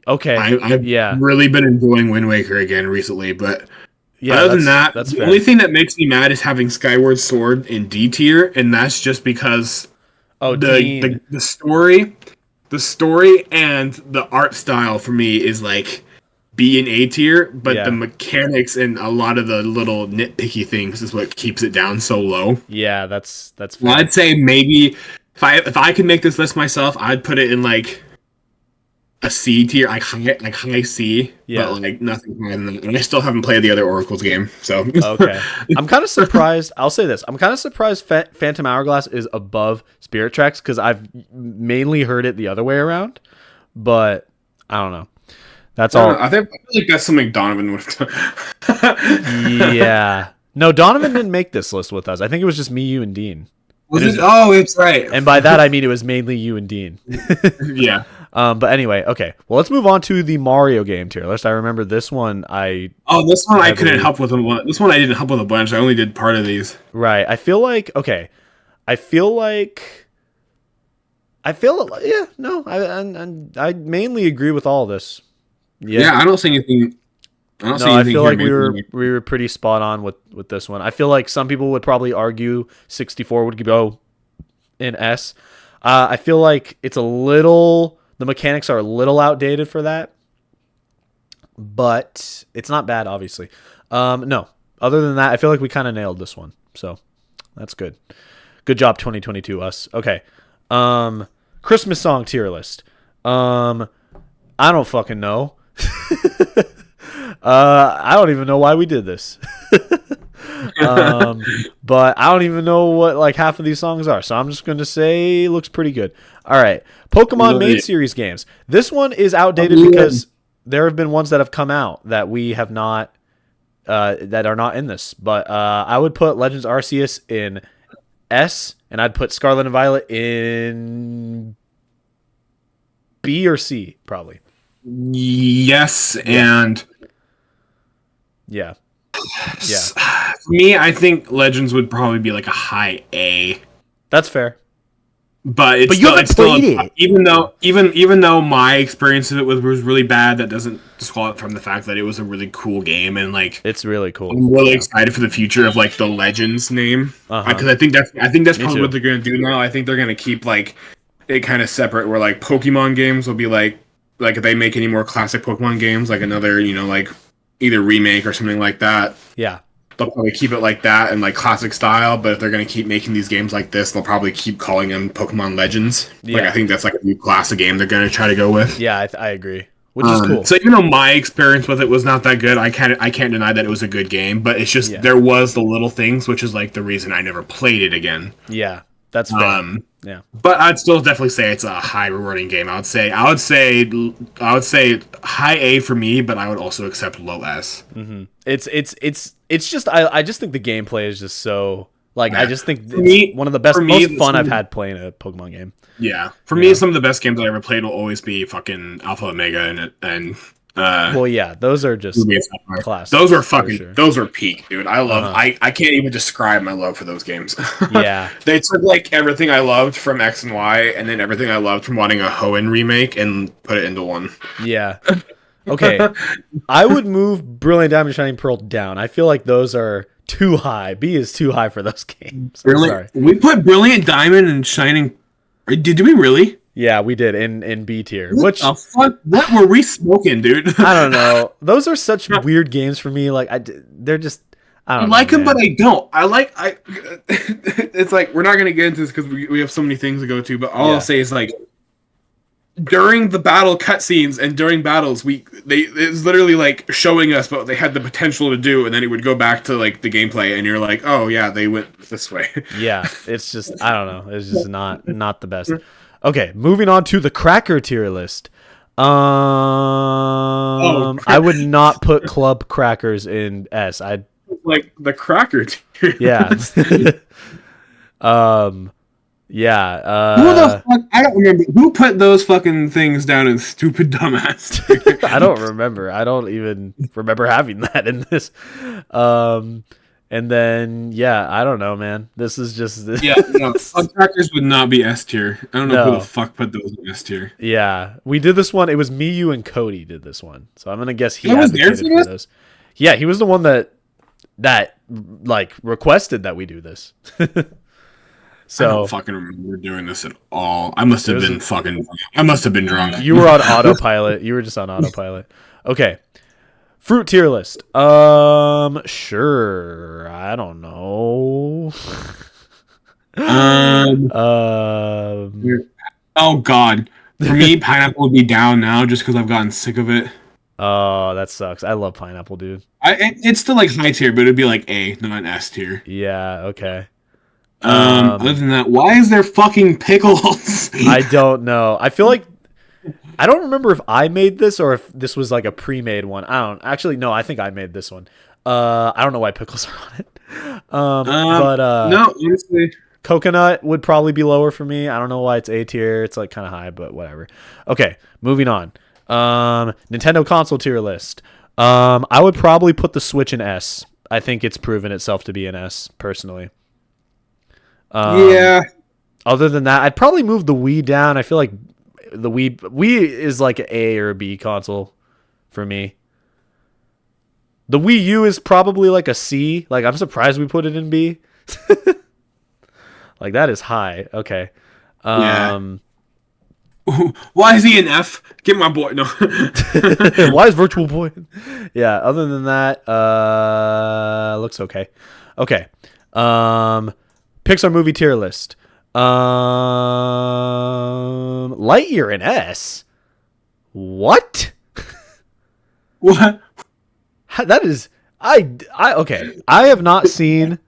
Okay. I've really been enjoying Wind Waker again recently, but other than that, that's the fair. only thing that makes me mad is having Skyward Sword in D tier, and that's just because the story and the art style for me is like B and A tier, but the mechanics and a lot of the little nitpicky things is what keeps it down so low. Yeah, that's fair. Well, I'd say maybe if I could make this list myself, I'd put it in like a C tier, like high C, but like nothing higher than that. And I still haven't played the other Oracles game, so okay. I'm kind of surprised. I'll say this: I'm kind of surprised Phantom Hourglass is above Spirit Tracks because I've mainly heard it the other way around. But I don't know. That's all. I feel like that's something Donovan would have done. Yeah. No, Donovan didn't make this list with us. I think it was just me, you, and Dean. Oh, it's right. And by that I mean it was mainly you and Dean. Yeah. But anyway, okay. Well, let's move on to the Mario game tier list. I remember this one. I couldn't help with. This one I didn't help with a bunch. I only did part of these. Right. I feel like I mainly agree with all this. Yeah, I don't see anything. I feel like we were pretty spot on with this one. I feel like some people would probably argue 64 would go in S. I feel like the mechanics are a little outdated for that, but it's not bad, obviously. No, other than that, I feel like we kind of nailed this one, so that's good. Good job, 2022 us. Okay. Christmas song tier list. I don't fucking know. I don't even know why we did this. But I don't even know what like half of these songs are, so I'm just gonna say looks pretty good. All right, Pokemon main series games. This one is outdated because there have been ones that have come out that we have not, that are not in this. But I would put Legends Arceus in S, and I'd put Scarlet and Violet in B or C, probably. Yes, and yeah. For me, I think Legends would probably be like a high A. That's fair. But it's even though my experience of it was really bad, that doesn't disqualify it from the fact that it was a really cool game, and like it's really cool. I'm really excited for the future of like the Legends name, because I think that's probably what they're gonna do now. I think they're gonna keep like it kind of separate, where like Pokemon games will be like if they make any more classic Pokemon games, like another like either remake or something like that. Yeah. They'll probably keep it like that and like classic style, but if they're going to keep making these games like this, they'll probably keep calling them Pokemon Legends. Yeah. Like I think that's like a new class of game they're going to try to go with. Yeah, I agree. Which is cool. So even though my experience with it was not that good, I can't deny that it was a good game, but it's just there was the little things, which is like the reason I never played it again. Yeah, that's fair. Yeah, but I'd still definitely say it's a high rewarding game. I would say high A for me, but I would also accept low S. Mm-hmm. It's just I just think the gameplay is just so like I just think it's one of the most fun I've had playing a Pokemon game. Yeah, for me, some of the best games I ever played will always be fucking Alpha Omega and well, yeah, those are just classic. Those are fucking those are peak, dude. I love. I can't even describe my love for those games. Yeah, they took like everything I loved from X and Y, and then everything I loved from wanting a Hoenn remake, and put it into one. Yeah. Okay, I would move Brilliant Diamond, Shining Pearl down. I feel like those are too high. B is too high for those games. Sorry. We put Brilliant Diamond and Shining. Did we really? Yeah, we did in B tier. What the fuck? What were we smoking, dude? I don't know. Those are such weird games for me. Like they're just. I like them, but I don't. It's like we're not gonna get into this because we have so many things to go to. But all I'll say is like during the battle cutscenes and during battles, it's literally like showing us what they had the potential to do, and then it would go back to like the gameplay, and you're like, oh yeah, they went this way. Yeah, it's just I don't know. It's just not the best. Okay, moving on to the cracker tier list. I would not put Club Crackers in S. I'd like the cracker tier. Yeah. Yeah. Who the fuck? I don't remember. Who put those fucking things down in stupid dumbass tier? I don't remember. I don't even remember having that in this. And then, I don't know, man. This is just... Club Crackers would not be S tier. I don't know who the fuck put those in S tier. Yeah, we did this one. It was me, you, and Cody did this one. So I'm going to guess he was there for those. Yeah, he was the one that like requested that we do this. So I don't fucking remember doing this at all. I must have been drunk. You were on autopilot. You were just on autopilot. Okay. Fruit tier list. Sure. I don't know. Oh God. For me, pineapple would be down now just because I've gotten sick of it. Oh, that sucks. I love pineapple, dude. It's still like high tier, but it'd be like A, not S tier. Yeah. Okay. Other than that, why is there fucking pickles? I don't know. I feel like I don't remember if I made this or if this was like a pre-made one. I think I made this one. I don't know why pickles are on it. No, honestly, coconut would probably be lower for me. I don't know why it's A tier. It's like kind of high, but whatever. Okay, moving on. Nintendo console tier list. I would probably put the Switch in S. I think it's proven itself to be an S personally. Yeah. Other than that, I'd probably move the Wii down. I feel like the Wii is like an A or a B console for me. The Wii U is probably like a C. Like I'm surprised we put it in B. Like that is high. Okay. Yeah. Why is he an F? Get my boy. No. Why is Virtual Boy? Yeah. Other than that, looks okay. Okay. Pixar movie tier list. Lightyear in S. What? What? That is okay. I have not seen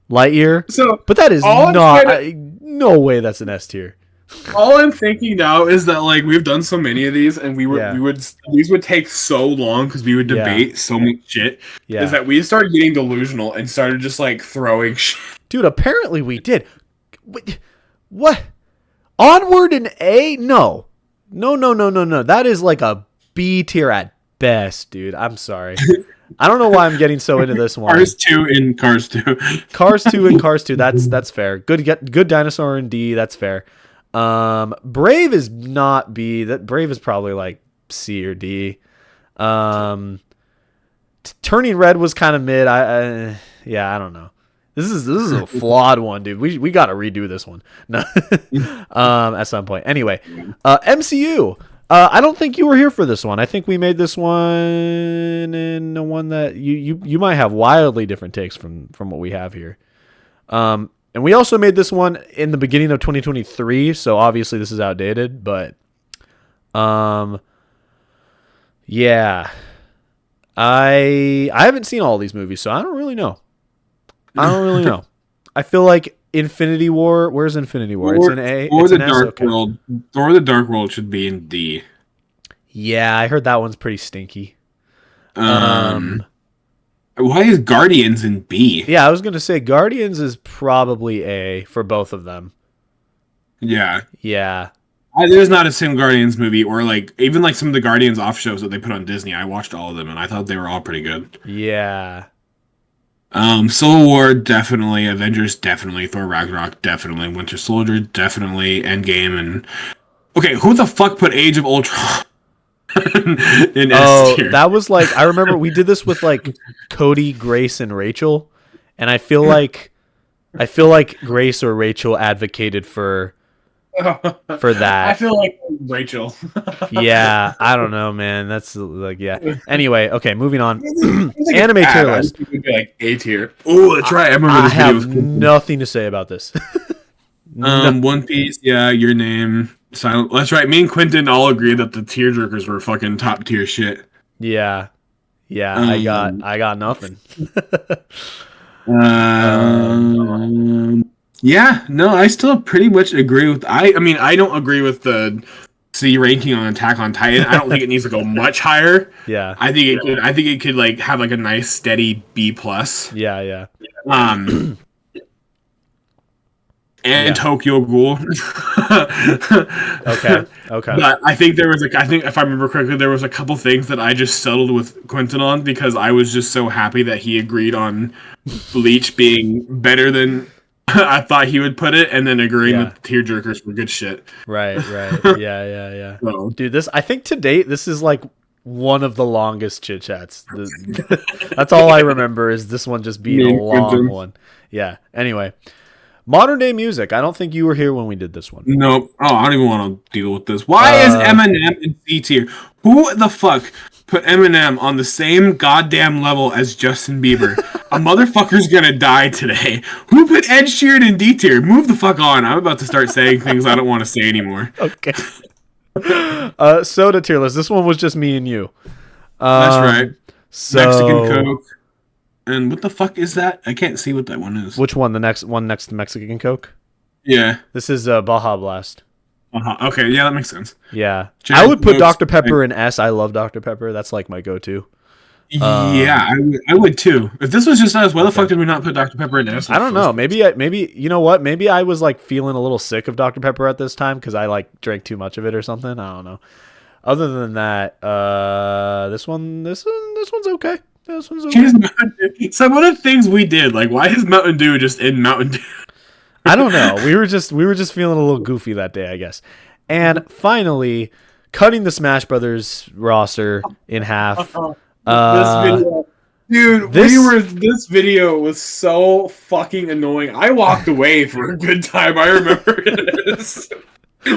Lightyear, So, but that is all I'm not trying no way that's an S tier. all I'm thinking now is that like we've done so many of these, and these would take so long because we would Yeah. debate so much shit. Yeah. Is that we started getting delusional and started just like throwing shit. Dude, apparently we did. What? Onward in A? No. No. That is like a B tier at best, dude. I'm sorry. I don't know why I'm getting so into this one. Cars 2 in Cars 2. Cars 2 and Cars 2. That's fair. Good dinosaur in D. That's fair. Brave is not B. That Brave is probably like C or D. Turning Red was kind of mid. I don't know. This is a flawed one, dude. We got to redo this one. No. At some point. Anyway, MCU. I don't think you were here for this one. I think we made this one in the one that you might have wildly different takes from what we have here. And we also made this one in the beginning of 2023, so obviously this is outdated, but yeah. I haven't seen all these movies, so I don't really know. I feel like Infinity War. Where's Infinity War? It's an A. Thor It's the an S? Dark Okay. World. Thor the Dark World should be in D. Yeah, I heard that one's pretty stinky. Why is Guardians in B? Yeah, I was gonna say Guardians is probably A for both of them. Yeah. Yeah. There's not a single Guardians movie, or like even like some of the Guardians off shows that they put on Disney. I watched all of them, and I thought they were all pretty good. Yeah. Civil War definitely, Avengers definitely, Thor Ragnarok definitely, Winter Soldier definitely, Endgame, and okay, who the fuck put Age of Ultron in S tier? That was like I remember we did this with like Cody, Grace, and Rachel, and I feel like Grace or Rachel advocated for that. I feel like Rachel. Yeah, I don't know, man. That's like Anyway, okay, moving on. Like Anime tier list. It would be like A tier. Oh, that's right. I remember this I video. have nothing to say about this. One Piece. Yeah, Your Name. Silent. That's right. Me and Quentin all agree that the tearjerkers were fucking top tier shit. Yeah. I got nothing. Yeah, no, I still pretty much agree with. I mean, I don't agree with the C ranking on Attack on Titan. I don't think it needs to go much higher. Yeah. I think it could like have like a nice steady B plus. Yeah. And Tokyo Ghoul. Okay. But I think if I remember correctly, there was a couple things that I just settled with Quentin on because I was just so happy that he agreed on Bleach being better than I thought he would put it, and then agreeing that the tearjerkers were good shit. Right. Yeah. So, Dude, I think to date this is like one of the longest chit chats. That's all I remember is this one just being a long one. Yeah. Anyway, modern day music. I don't think you were here when we did this one. nope. Oh, I don't even want to deal with this. Why is Eminem in C tier? Who the fuck put Eminem on the same goddamn level as Justin Bieber? A motherfucker's gonna die today. Who put Ed Sheeran in D tier? Move the fuck on. I'm about to start saying things I don't want to say anymore. Okay. Soda tier list. This one was just me and you. That's right. So, Mexican Coke. And what the fuck is that? I can't see what that one is. which one? The next one next to Mexican Coke? Yeah. This is Baja Blast. Okay, yeah, that makes sense. Yeah. Jared I would put Coke's Dr. Pepper in S. I love Dr. Pepper. That's like my go-to. Yeah, I would too. If this was just us, why the fuck did we not put Dr. Pepper in S? I don't know. Maybe you know what? Maybe I was like feeling a little sick of Dr. Pepper at this time because I like drank too much of it or something. I don't know. Other than that, this one's okay. This one's okay. So one of the things we did, like, why is Mountain Dew just in Mountain Dew? I don't know. We were just feeling a little goofy that day, I guess. And finally, cutting the Smash Brothers roster in half. This video was so fucking annoying. I walked away for a good time. I remember this.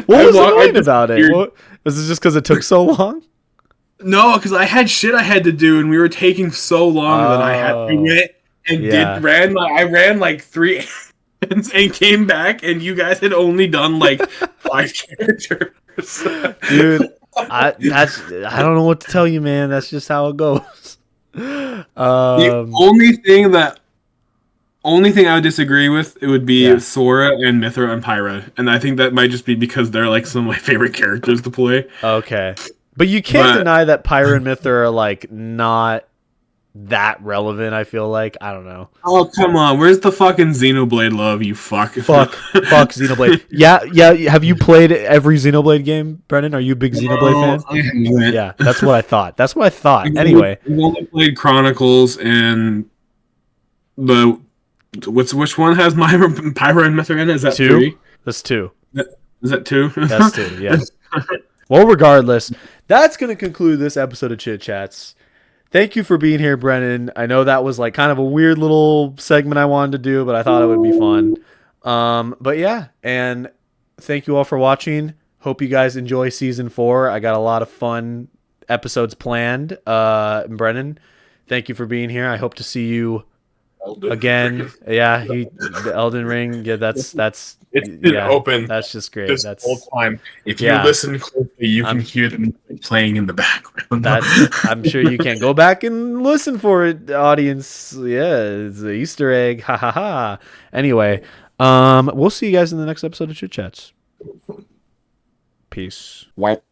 What was annoying about it? Was it just because it took so long? No, because I had shit I had to do, and we were taking so long that I had to wait and I ran like three and came back, and you guys had only done like 5 characters. Dude, I don't know what to tell you, man. That's just how it goes. The only thing I would disagree with, it would be Sora and Mithra and Pyra, and I think that might just be because they're like some of my favorite characters to play. Okay, but you can't deny that Pyra and Mithra are like not that relevant. I feel like, I don't know. Oh, come on, where's the fucking Xenoblade love, you fuck? Fuck Xenoblade. Yeah. Have you played every Xenoblade game, Brennan? Are you a big Xenoblade fan? Yeah, that's what I thought. Anyway, I've only played Chronicles and which one has Pyra and Mithra in it? Is that 2? 3? That's 2. Is that 2? That's 2, yeah. Well, regardless, that's going to conclude this episode of Chit Chats. Thank you for being here, Brennan. I know that was like kind of a weird little segment I wanted to do, but I thought it would be fun. But yeah, and thank you all for watching. Hope you guys enjoy season 4. I got a lot of fun episodes planned. Brennan, thank you for being here. I hope to see you again. Yeah, the Elden Ring. Yeah, that's it's been open. That's just great. This That's whole time. If you listen closely, you can hear them playing in the background. I'm sure you can go back and listen for it, audience. Yeah, it's an Easter egg. Ha ha ha. Anyway, we'll see you guys in the next episode of Chit Chats. Peace. What?